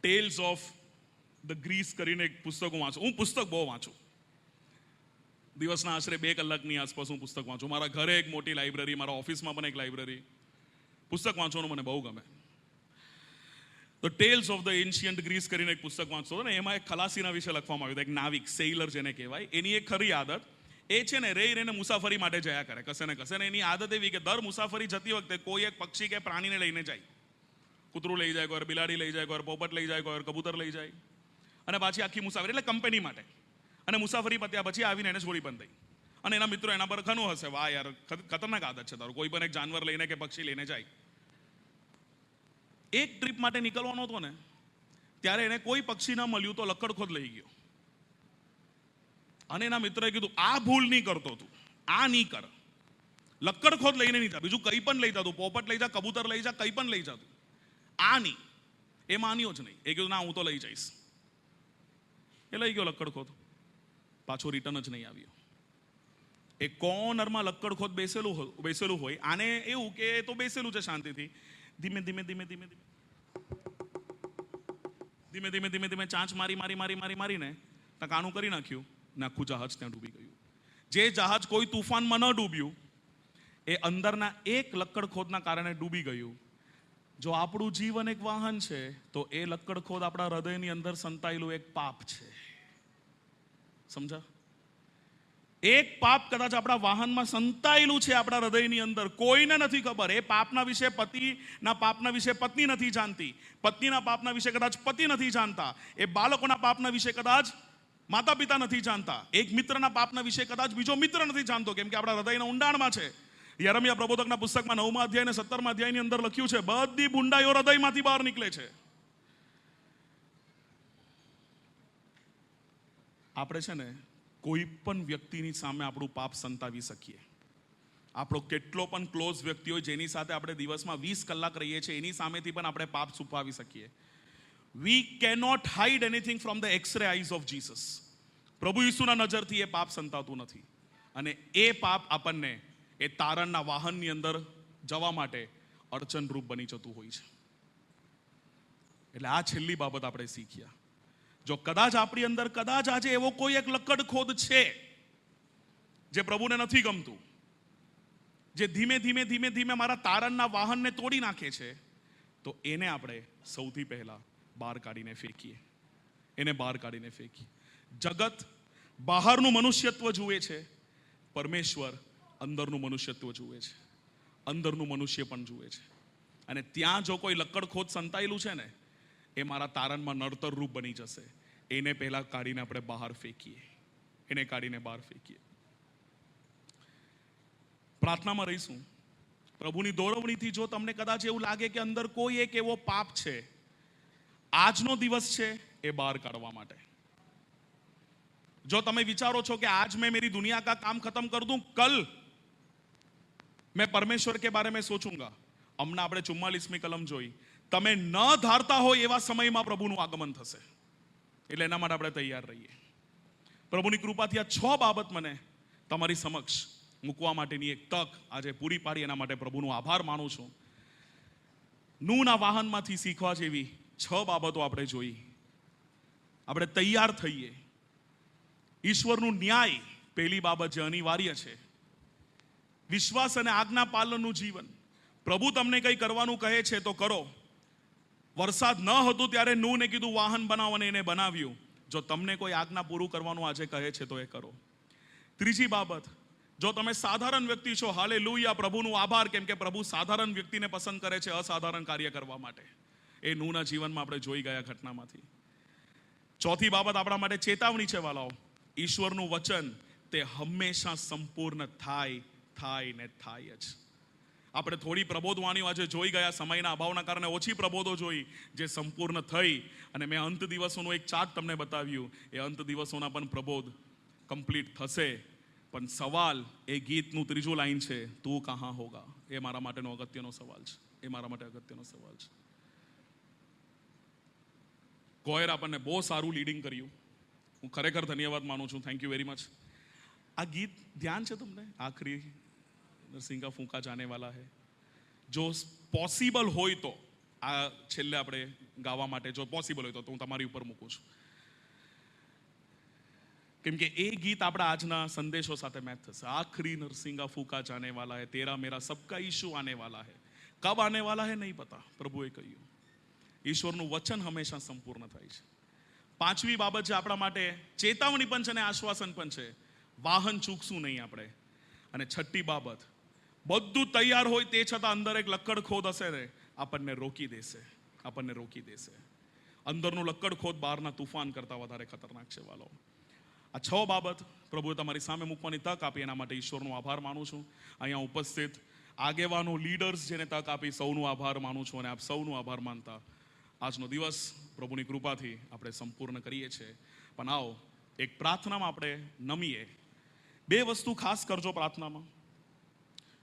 ટેલ્સ ઓફ ધ ગ્રીસ કરીને એક પુસ્તક વાંચું. હું પુસ્તક બહુ વાંચું. દિવસના આશરે 2 કલાકની આસપાસ હું પુસ્તક વાંચું. મારા ઘરે એક મોટી લાઇબ્રેરી, મારા ઓફિસમાં પણ એક લાઇબ્રેરી. પુસ્તક વાંચવાનું મને બહુ ગમે. તો tales of the ancient Greece કરીને એક પુસ્તક વાંચતો હતો ને, એમાં એક ખલાસીના વિશે લખવામાં આવ્યું હતું. એક નાવિક, સેઇલર જેને કહેવાય. એની એક ખરી આદત એ છે ને, રહીને મુસાફરી માટે જયા કરે કશે ને કશે. ને એની આદત એવી કે દર મુસાફરી જતી વખતે કોઈ એક પક્ષી કે પ્રાણીને લઈને જાય. કૂતરું લઈ જાય, કોઈ બિલાડી લઈ જાય, કોઈ પોપટ લઈ જાય, કોઈ કબૂતર લઈ જાય. અને પાછી આખી મુસાફરી, એટલે કંપની માટે. અને મુસાફરી પત્યા પછી આવીને એને છોડી પણ દઈ. અને એના મિત્રો એના પર ઘણું હશે, વાહ યાર ખતરનાક આદત છે તારું, કોઈ પણ એક જાનવર લઈને કે પક્ષી લઈને જાય. એક ટ્રીપ માટે નીકળવાનો હતો ને, ત્યારે એને કોઈ પક્ષી ના મળ્યું તો લક્કડખોદ લઈ ગયો. અને એના મિત્રએ કીધું આ ભૂલ નહીં કરતો તું, આ નહીં કર. લક્કડખોદ લઈને નહીં જા, બીજું કંઈ પણ લઈ જા તું, પોપટ લઈ જા, કબૂતર લઈ જા, કંઈ પણ લઈ જા તું, આ નહીં. એ માન્યો જ નહીં. એ કીધું ના, હું તો લઈ જઈશ. એ લઈ ગયો લક્કડખોદ, પાછો રિટર્ન જ નહીં આવ્યો. એ કોર્નરમાં લક્કડખોદ બેસેલું હોય. આને એવું કે તો બેસેલું છે શાંતિથી. ધીમે ધીમે ધીમે ધીમે ધીમે ધીમે ધીમે ધીમે ધીમે ચાંચ મારીને ટકાનું કરી નાખ્યું ને આખું જહાજ ત્યાં ડૂબી ગયું. જે જહાજ કોઈ તુફાનમાં ન ડૂબ્યું, એ અંદરના એક લક્કડખોદના કારણે ડૂબી ગયું. જો આપણું જીવન એક વાહન છે, તો એ લક્કડખોદ આપણા હૃદયની અંદર સંતાયેલું એક પાપ છે. સમજા? એક પાપ કદાચ આપણા વાહનમાં સંતાયેલું છે, આપણા હૃદયની અંદર. કોઈને નથી ખબર. એ પાપના વિશે પતિના પાપના વિશે પત્ની નથી જાણતી, પત્નીના પાપના વિશે કદાચ પતિ નથી જાણતા, એ બાળકોના પાપના વિશે કદાચ માતા પિતા નથી જાણતા, એક મિત્રના પાપના વિશે કદાચ બીજો મિત્ર નથી જાણતો, કેમ કે આપણા હૃદયના ઊંડાણમાં છે. યરમિયા પ્રબોધકના પુસ્તકમાં 9મા અધ્યાય અને 17મા અધ્યાયની અંદર લખ્યું છે, બધી બુંડાઈઓ હૃદયમાંથી બહાર નીકળે છે. આપણે છે ને કોઈ પણ વ્યક્તિની સામે આપણું પાપ સંતાવી શકીએ. આપણો કેટલો પણ ક્લોઝ વ્યક્તિ હોય, જેની સાથે આપણે દિવસમાં 20 કલાક રહીએ છીએ, એની સામેથી પણ આપણે પાપ છુપાવી શકીએ. We cannot hide anything from the X-ray eyes of Jesus. પ્રભુ ઈસુના નજરથી એ પાપ સંતાતું નથી. અને એ પાપ આપણને એ તારણના વાહનની અંદર જવા માટે અડચણરૂપ બની જતું હોય છે. એટલે આ છેલ્લી બાબત આપણે શીખ્યા. જો કદાચ આપણી અંદર કદાચ આજે એવો કોઈ એક લક્કડખોદ છે જે પ્રભુને નથી ગમતું, જે ધીમે ધીમે ધીમે ધીમે મારા તારણના વાહનને તોડી નાખે છે, તો એને આપણે સૌથી પહેલા બહાર કાઢીને ફેંકીએ. એને બહાર કાઢીને ફેંકીએ. જગત બહારનું મનુષ્યત્વ જુએ છે, પરમેશ્વર અંદરનું મનુષ્યત્વ જુએ છે. અંદરનું મનુષ્ય પણ જુએ છે. અને ત્યાં જો કોઈ લક્કડખોદ સંતાયેલું છે ને, એ મારા તારણમાં નડતર રૂપ બની જશે. એને પહેલા કાઢીને આપણે બહાર ફેંકીએ. એને કાઢીને બહાર ફેંકીએ. પ્રાર્થનામાં રહીશું. પ્રભુની દોરવણીથી જો તમને કદાચ એવું લાગે કે અંદર કોઈ એક એવો પાપ છે, આજનો દિવસ છે એ બહાર કાઢવા માટે. જો તમે વિચારો છો કે आज मैं मेरी दुनिया का काम खत्म कर दूं, कल मैं परमेश्वर के बारे में सोचूंगा. હમણાં આપણે 44મી કલમ જોઈ. તમે ન ધારતા હોય એવા સમયમાં પ્રભુનું આગમન થશે. એટલે એના માટે આપણે તૈયાર રહીએ. પ્રભુની કૃપાથી આ 6 બાબત મને તમારી સમક્ષ મૂકવા માટેની એક તક આજે પૂરી પાડી. એના માટે પ્રભુનો આભાર માનું છું. નૂના વાહનમાંથી શીખવા જેવી 6 બાબતો આપણે જોઈ. આપણે તૈયાર થઈએ. ઈશ્વરનું ન્યાય પહેલી બાબત જે અનિવાર્ય છે. વિશ્વાસ અને આજ્ઞા પાલનનું જીવન. પ્રભુ તમને કંઈ કરવાનું કહે છે તો કરો. વરસાદ ન હતું ત્યારે નૂને કીધું વાહન બનાવો અને એને બનાવ્યું. જો તમને કોઈ આજ્ઞા પૂરું કરવાનું આજે કહે છે તો એ કરો. ત્રીજી બાબત, જો તમે સાધારણ વ્યક્તિ છો, હાલેલુયા, પ્રભુનો આભાર, કેમ કે પ્રભુ સાધારણ વ્યક્તિને પસંદ કરે છે અસાધારણ કાર્ય કરવા માટે. એ નૂના જીવનમાં આપણે જોઈ ગયા ઘટનામાંથી. ચોથી બાબત આપણા માટે ચેતવણી છે વાલાઓ. ઈશ્વરનું વચન તે હંમેશા સંપૂર્ણ થાય ને થાય જ. આપણે થોડી પ્રબોધવાણીઓ આજે જોઈ ગયા, સમયના અભાવના કારણે ઓછી પ્રબોધો જોઈ જે સંપૂર્ણ થઈ. અને મેં અંત દિવસોનું એક ચાર્ટ તમને બતાવ્યું. એ અંત દિવસોના પણ પ્રબોધ કમ્પ્લીટ થશે. પણ સવાલ એ ગીતનું ત્રીજું લાઈન છે, તું કહા હોગા. એ મારા માટેનો અગત્યનો સવાલ છે. એ મારા માટે અગત્યનો સવાલ છે. કોયર આપણને બહુ સારું લીડિંગ કર્યું. હું ખરેખર ધન્યવાદ માનું છું. Thank you very much. આ ગીત ધ્યાન છે તમને? આખરી નરસિંગા ફૂંકા જાને વાલા હે. જો પોસિબલ હોય તો આ છેલ્લે આપણે ગાવા માટે, જો પોસિબલ હોય તો હું તમારી ઉપર મૂકું છું. કેમ કે એ ગીત આપણા આજના સંદેશો સાથે મેચ થશે. આખરી નરસિંગા ફૂંકા જાને વાલા હે, તેરા મેરા સબકા ઈશુ આને વાલા હે. કબ આને વાલા હે નહીં પતા, પ્રભુએ કહ્યું. ઈશ્વરનું વચન હંમેશા સંપૂર્ણ થાય છે. પાંચમી બાબત છે આપણા માટે ચેતવણી પણ છે અને આશ્વાસન પણ છે. વાહન ચૂકશું નહીં આપણે. અને છઠ્ઠી બાબત, બધું તૈયાર હોય તે છતાં અંદર એક લક્કડ ખોદ હશે ને, આપણને રોકી દેશે. આપણને રોકી દેશે. અંદરનું લક્કડ ખોદ બહારના તુફાન કરતા વધારે ખતરનાક છે વાલો. આ 6 બાબત પ્રભુએ તમારી સામે મૂકવાની તક આપી. એના માટે ઈશ્વરનો આભાર માનું છું. અહીંયા ઉપસ્થિત આગેવાનો, લીડર્સ જેને તક આપી, સૌનો આભાર માનું છું. અને આપ સૌનો આભાર માનતા આજનો દિવસ પ્રભુની કૃપાથી આપણે સંપૂર્ણ કરીએ છીએ. પણ આવો એક પ્રાર્થનામાં આપણે નમીએ. 2 વસ્તુ ખાસ કરજો પ્રાર્થનામાં.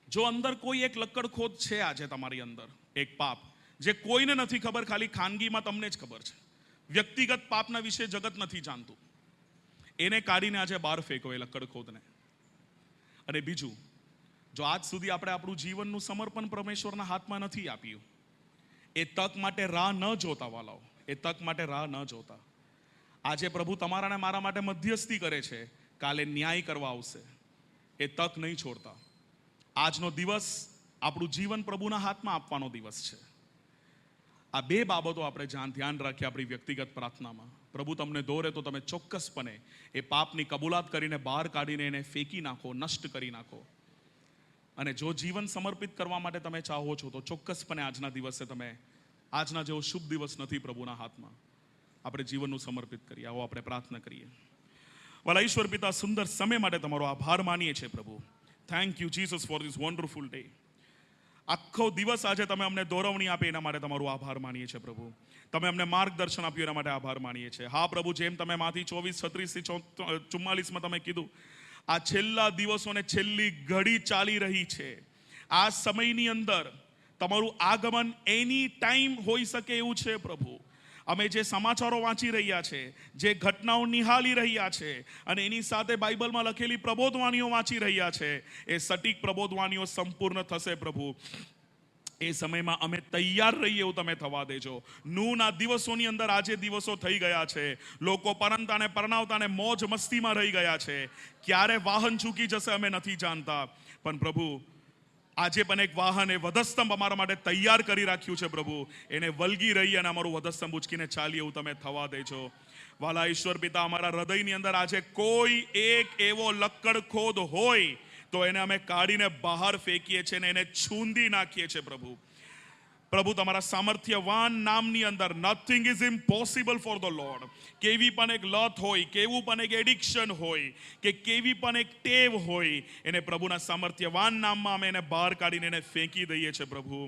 જો અંદર કોઈ એક લક્કડ ખોદ છે આજે તમારી અંદર, એક પાપ જે કોઈને નથી ખબર, ખાલી ખાનગીમાં તમને જ ખબર છે, વ્યક્તિગત પાપના વિશે જગત નથી જાણતું, એને કાઢીને આજે બહાર ફેંકો એ લક્કડ ખોદને. અને બીજું, જો આજ સુધી આપણે આપણું જીવનનું સમર્પણ પરમેશ્વરના હાથમાં નથી આપ્યું, એ તક માટે રાહ ન જોતા વાલાઓ. એ તક માટે રાહ ન જોતા. આજે પ્રભુ તમારા ને મારા માટે મધ્યસ્થી કરે છે. કાલે ન્યાય કરવા આવશે. એ તક નહીં છોડતા. આજનો દિવસ આપણું જીવન પ્રભુના હાથમાં આપવાનો દિવસ છે. આ 2 બાબતો આપણે ધ્યાન રાખીએ આપણી વ્યક્તિગત પ્રાર્થનામાં. પ્રભુ તમને દોરે તો તમે ચોક્કસપણે એ પાપની કબૂલાત કરીને બહાર કાઢીને એને ફેંકી નાખો, નષ્ટ કરી નાખો. અને જો જીવન સમર્પિત કરવા માટે તમે ચાહો છો તો ચોક્કસપણે આજના દિવસે તમે, આજના જેવો શુભ દિવસ નથી પ્રભુના હાથમાં, આપણે જીવનનું સમર્પિત કરીએ. આવો આપણે પ્રાર્થના કરીએ. વાલા ઈશ્વર પિતા, સુંદર સમય માટે તમારો આભાર માનીએ છીએ પ્રભુ. Thank you Jesus for this wonderful day. આખો દિવસ આજે તમે અમને દોરવણી આપી એના માટે તમારો આભાર માનીએ છીએ પ્રભુ. તમે અમને માર્ગદર્શન આપ્યું એના માટે આભાર માનીએ છીએ. હા પ્રભુ, જેમ તમે માથી 24:36-44 તમે કીધું, આ છેલ્લા દિવસોને છેલ્લી ઘડી ચાલી રહી છે. આ સમયની અંદર તમારું આગમન એની ટાઈમ હોઈ શકે એવું છે પ્રભુ. અમે જે સમાચારો વાંચી રહ્યા છે, જે ઘટનાઓ નિહાળી રહ્યા છે, અને એની સાથે બાઇબલમાં લખેલી પ્રબોધવાણીઓ વાંચી રહ્યા છે, એ સટીક પ્રબોધવાણીઓ સંપૂર્ણ થશે પ્રભુ. એ સમયમાં અમે તૈયાર રહીએ એવું તમે થવા દેજો. નૂના દિવસોની અંદર આજે દિવસો થઈ ગયા છે. લોકો પરંતા ને પરણાવતા ને મોજ મસ્તીમાં રહી ગયા છે. ક્યારે વાહન ચૂકી જશે અમે નથી જાણતા. પણ પ્રભુ, આજે પણ એક વાહન એ વધસ્તંભ અમારા માટે તૈયાર કરી રાખ્યું છે પ્રભુ, એને વલગી રહી અને અમારું વધસ્તંભ ઉચકીને ચાલીએ એવું તમે થવા દેજો. વાલા ઈશ્વર પિતા, અમારા હૃદયની અંદર આજે કોઈ એક એવો લક્કડ ખોદ હોય તો એને અમે કાઢીને બહાર ફેંકીએ છીએ અને એને છૂંદી નાખીએ છીએ પ્રભુ. પ્રભુ, તમારા સામર્થ્યવાન નામની અંદર nothing is impossible for the lord. કેવી પણ એક લત હોય, કેવું પણ એક એડિક્શન હોય, કે કેવી પણ એક ટેવ હોય, એને પ્રભુના સામર્થ્યવાન નામમાં અમે એને બહાર કાઢીને એને ફેંકી દઈએ છીએ પ્રભુ.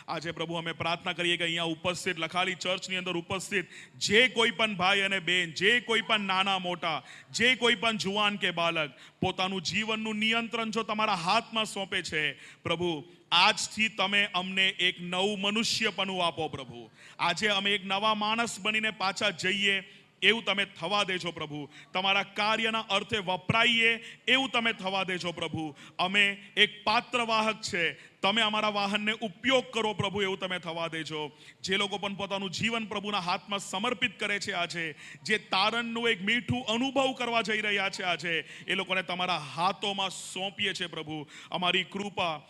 આજે પ્રભુ અમે પ્રાર્થના કરીએ કે અહીંયા ઉપસ્થિત લખાલી ચર્ચની અંદર ઉપસ્થિત જે કોઈ પણ ભાઈ અને બહેન, જે કોઈ પણ નાના મોટા, જે કોઈ પણ જુવાન કે બાળક પોતાનું જીવનનું નિયંત્રણ જો તમારા હાથમાં સોંપે છે પ્રભુ, આજથી તમે અમને એક નવું મનુષ્યપણું આપો પ્રભુ. આજે અમે એક નવા માણસ બનીને પાછા જઈએ એવું તમે થવા દેજો પ્રભુ. તમારા કાર્યના અર્થે વપરાઈએ એવું તમે થવા દેજો પ્રભુ. અમે એક પાત્રવાહક છે, તમે અમારા વાહનને ઉપયોગ કરો પ્રભુ એવું તમે થવા દેજો. જે લોકો પણ પોતાનું જીવન પ્રભુના હાથમાં સમર્પિત કરે છે આજે, જે તારણનું એક મીઠું અનુભવ કરવા જઈ રહ્યા છે આજે, એ લોકોને તમારા હાથોમાં સોંપીએ છીએ પ્રભુ. અમારી કૃપા,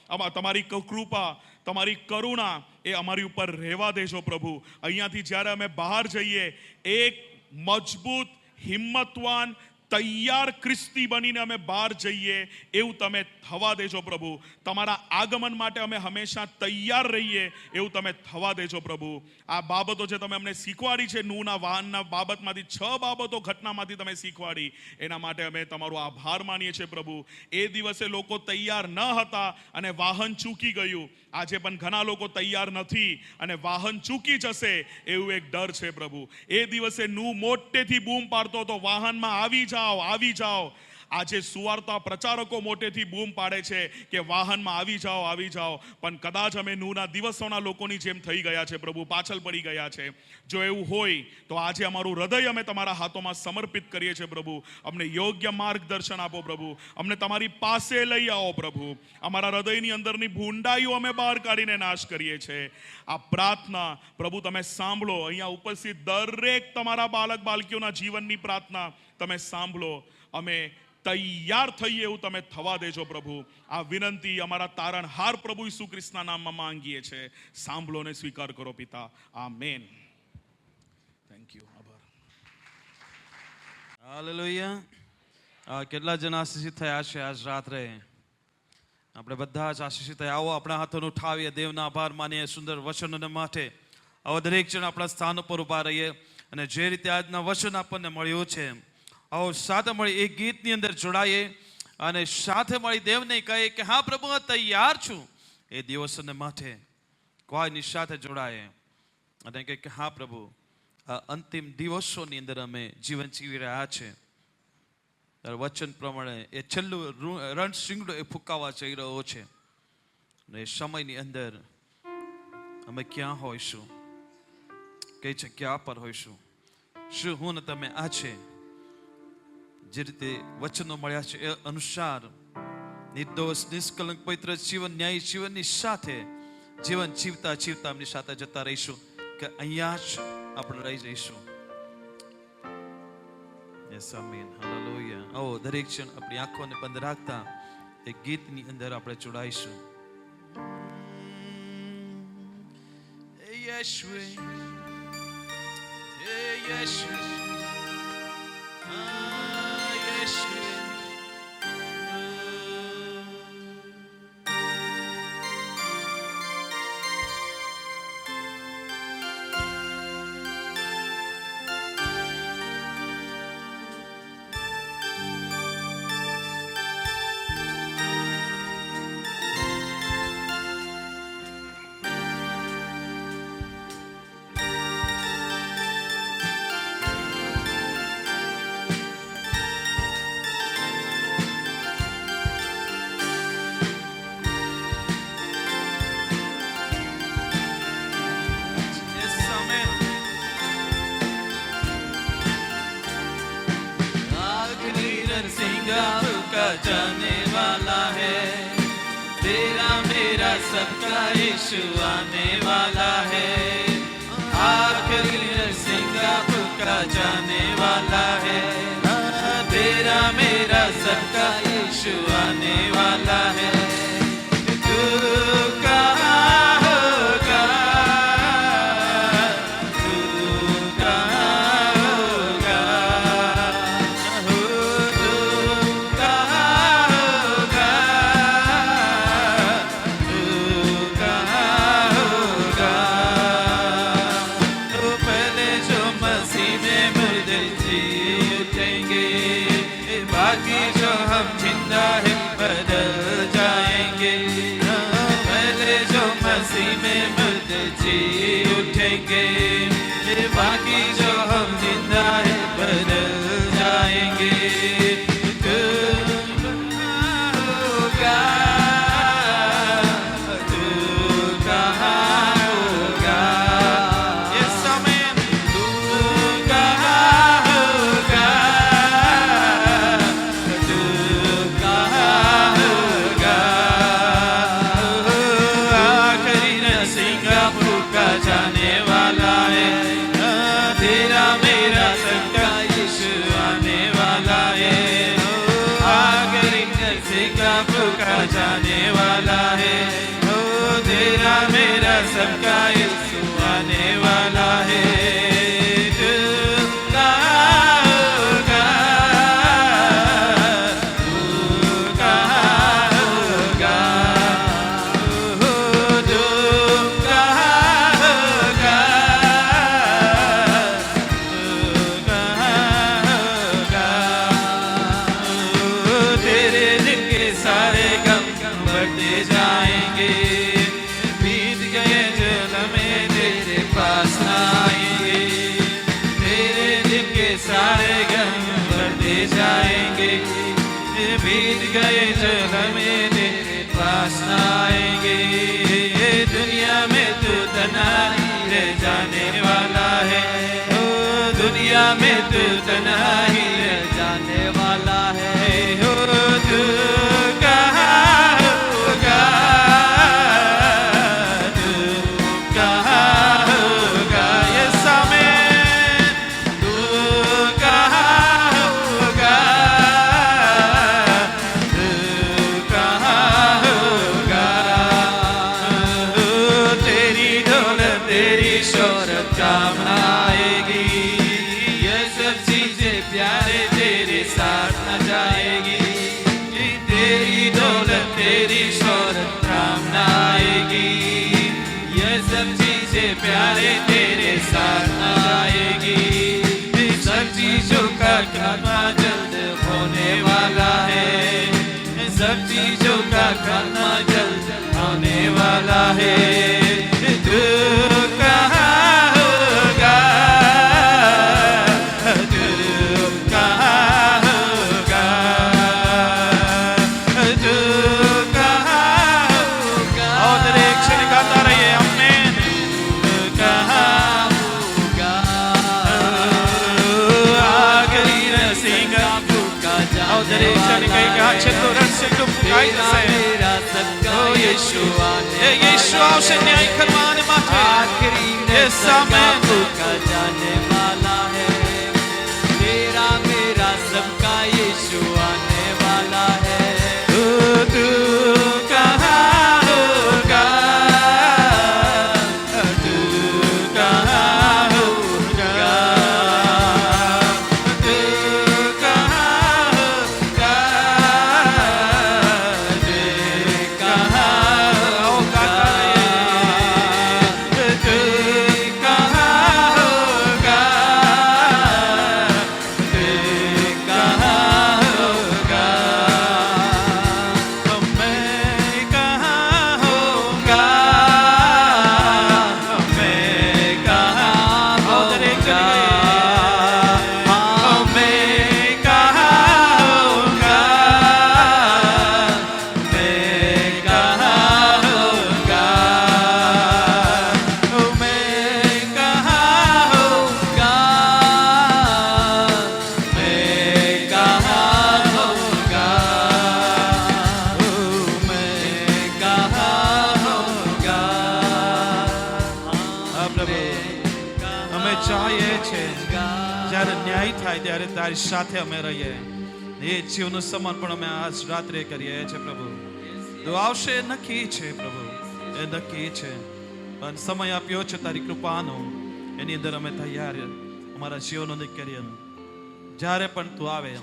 તમારી કરુણા એ અમારી ઉપર રહેવા દેજો પ્રભુ. અહીંયાથી જ્યારે અમે બહાર જઈએ એક મજબૂત, હિંમતવાન, તૈયાર ખ્રિસ્તી બનીને અમે બહાર જઈએ એવું તમે થવા દેજો પ્રભુ. તમારા આગમન માટે અમે હંમેશા તૈયાર રહીએ એવું તમે થવા દેજો પ્રભુ. આ બાબતો જે તમે અમને શીખવાડી છે, નૂહના વાહનના બાબતમાંથી 6 બાબતો ઘટનામાંથી તમે શીખવાડી, એના માટે અમે તમારો આભાર માનીએ છીએ પ્રભુ. એ દિવસે લોકો તૈયાર ન હતા અને વાહન ચૂકી ગયું. આજે પણ ઘણા લોકો તૈયાર નથી અને વાહન ચૂકી જશે એવું એક ડર છે પ્રભુ. એ દિવસે નૂહ મોટેથી બૂમ પાડતો હતો, વાહનમાં આવી જાઓ, આવી જાઓ. આજે સુવાર્તા પ્રચારકો મોટેથી બૂમ પાડે છે કે વાહનમાં આવી જાઓ, આવી જાઓ. પણ કદાચ અમે નૂહના દિવસોના લોકોની જેમ થઈ ગયા છે પ્રભુ, પાછળ પડી ગયા છે. જો એવું હોય તો આજે અમારું હૃદય અમે તમારા હાથોમાં સમર્પિત કરીએ છીએ પ્રભુ. અમને યોગ્ય માર્ગદર્શન આપો પ્રભુ. અમને તમારી પાસે લઈ આવો પ્રભુ. અમારા હૃદયની અંદરની ભૂંડાઈઓ અમે બહાર કાઢીને નાશ કરીએ છીએ. આ પ્રાર્થના પ્રભુ તમે સાંભળો. અહીંયા ઉપસ્થિત દરેક તમારા બાળક બાળકીઓના જીવનની પ્રાર્થના તમે સાંભળો. અમે તૈયાર થઈએ એવું તમે થવા દેજો પ્રભુ. આ વિનંતી અમારા તારણહાર પ્રભુ ઈસુ ખ્રિસ્તના નામમાં માંગીએ છે. સાંભળો ને સ્વીકાર કરો પિતા. આમેન. Thank you. આભાર. હાલેલુયા. કેટલા જણ આશીષિત થયા છે આજ રાત્રે? આપણે બધા જ આશીષિત થયા. આવો આપણા હાથોને ઉઠાવીએ, દેવના આભાર માનીએ સુંદર વચનોને માટે. આવો દરેક જણ આપણા સ્થાન ઉપર ઉભા રહીએ અને જે રીતે આજના વચન આપણને મળ્યું છે, આવો સાથે મળી એક ગીતની અંદર જોડાઈએ અને સાથે મળી દેવને કહીએ કે હા પ્રભુ, હું તૈયાર છું એ દિવસોને માટે. કોઈની સાથે જોડાય અને કહે કે હા પ્રભુ, આ અંતિમ દિવસોની અંદર અમે જીવન જીવી રહ્યા છે. વચન પ્રમાણે એ છેલ્લું રણ શિંગડો એ ફૂંકાવા જઈ રહ્યો છે અને એ સમયની અંદર અમે ક્યાં હોઈશું, કઈ જગ્યા પર હોઈશું? શું હું ને તમે આ છે જે રીતે વચનો મળ્યા છે એ અનુસાર નિર્દોષ, નિષ્કલંક, પવિત્ર જીવન, ન્યાયી જીવનની સાથે જીવન જીવતા જીવતા એમની સાથે જતા રહીશું કે અહીંયા જ આપણે રહી જઈશું. યસ, આમીન, હાલેલુયા. આવો દરેક જણ આપણી આંખોને બંધ રાખતા એ ગીતની અંદર આપણે જોડાઈશું. યશવે, યશવે, યશવે. जाने वाला है, तेरा मेरा सबका यीशु आने वाला है. आखिरी नरसिंगा फूका जाने वाला है, तेरा मेरा सबका यीशु आने वाला है. उसी में मृत जी उठेंगे, बाकी जो हम जिंदा है बदल जाएंगे। तू कहाँ होगा, तू कहाँ होगा, ये समय तू कहाँ होगा, तू कहाँ होगा। आखिरी नसीहा फूका जाने वाला है, तेरा मेरा सबका यीशु आने वाला है। आखिरी नसीहा फूका जाने वाला है, तेरा मेरा सबका यीशु आने वाला है। तू कहाँ होगा, तू कहाँ होगा, तू कहाँ होगा, तेरे दिल के सारे गम बढ़ते जाएंगे, बीत गए जलमे तेरे पास आएंगे। तेरे दिल के सारे गम बढ़ते जाएंगे, बीत गए जलमे तेरे पास आएंगे। दुनिया में तू तन्हाई रह जाने वाला है, ओ दुनिया में तू तन्हाई रह जाने वाला है। ओ तू कहाँ होगा, तू कहाँ होगा, ये समय तू कहाँ होगा, तू कहाँ होगा। तेरी दौलत तेरी शोहरत काम आएगी, ये सब चीजें प्यारे तेरे साथ न जाएगी। तेरी दौलत तेरी शोहरत काम न आएगी, ये सब चीजें प्यारे तेरे साथ न आएगी। सब चीजों का खात्मा जल्द होने वाला है, सब चीजों का खात्मा जल्द होने वाला है। तू कहाँ होगा, तू कहाँ होगा, तू कहाँ होगा। और एक क्षण गाता रहिए, आमीन। तू कहाँ होगा, आखिरी नसीहा फूका जाने वाला है, तेरा मेरा सबका यीशु आने वाला है। आखिरी नसीहा फूका जाने वाला है, तेरा मेरा सबका यीशु आने वाला है। तू कहाँ होगा, तू कहाँ होगा, तू कहाँ होगा, तू कहाँ होगा, तू कहाँ होगा, तू कहाँ होगा। मैं कहाँ होगा, मैं कहाँ होगा, मैं कहाँ होगा, मैं कहाँ होगा, मैं कहाँ होगा, मैं कहाँ होगा, मैं कहाँ होगा। હા પ્રભુ, અમે ચાહીએ છે જ્યારે ન્યાય થાય ત્યારે તારી સાથે અમે રહીએ, એ જીવનું સમર્પણ અમે આજ રાત્રે કરીએ છીએ પ્રભુ. તું આવશે એ નક્કી છે પ્રભુ, એ નક્કી છે. પણ સમય આપ્યો છે તારી કૃપાનો, એની અંદર અમે તૈયાર અમારા જીવનનો કરીએ. જ્યારે પણ તું આવે,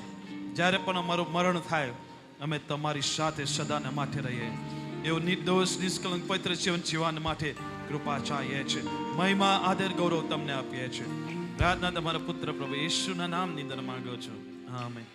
જ્યારે પણ અમારું મરણ થાય, અમે તમારી સાથે સદાને માટે રહીએ. એવું નિર્દોષ નિષ્કલંક પવિત્ર જીવન જીવવા માટે કૃપા ચાહીએ છે. મહિમા આદર ગૌરવ તમને આપીએ છે. પ્રાર્થના તમારા પુત્ર પ્રભુ યેશુના નામની અંદર માંગો છો, આમેન.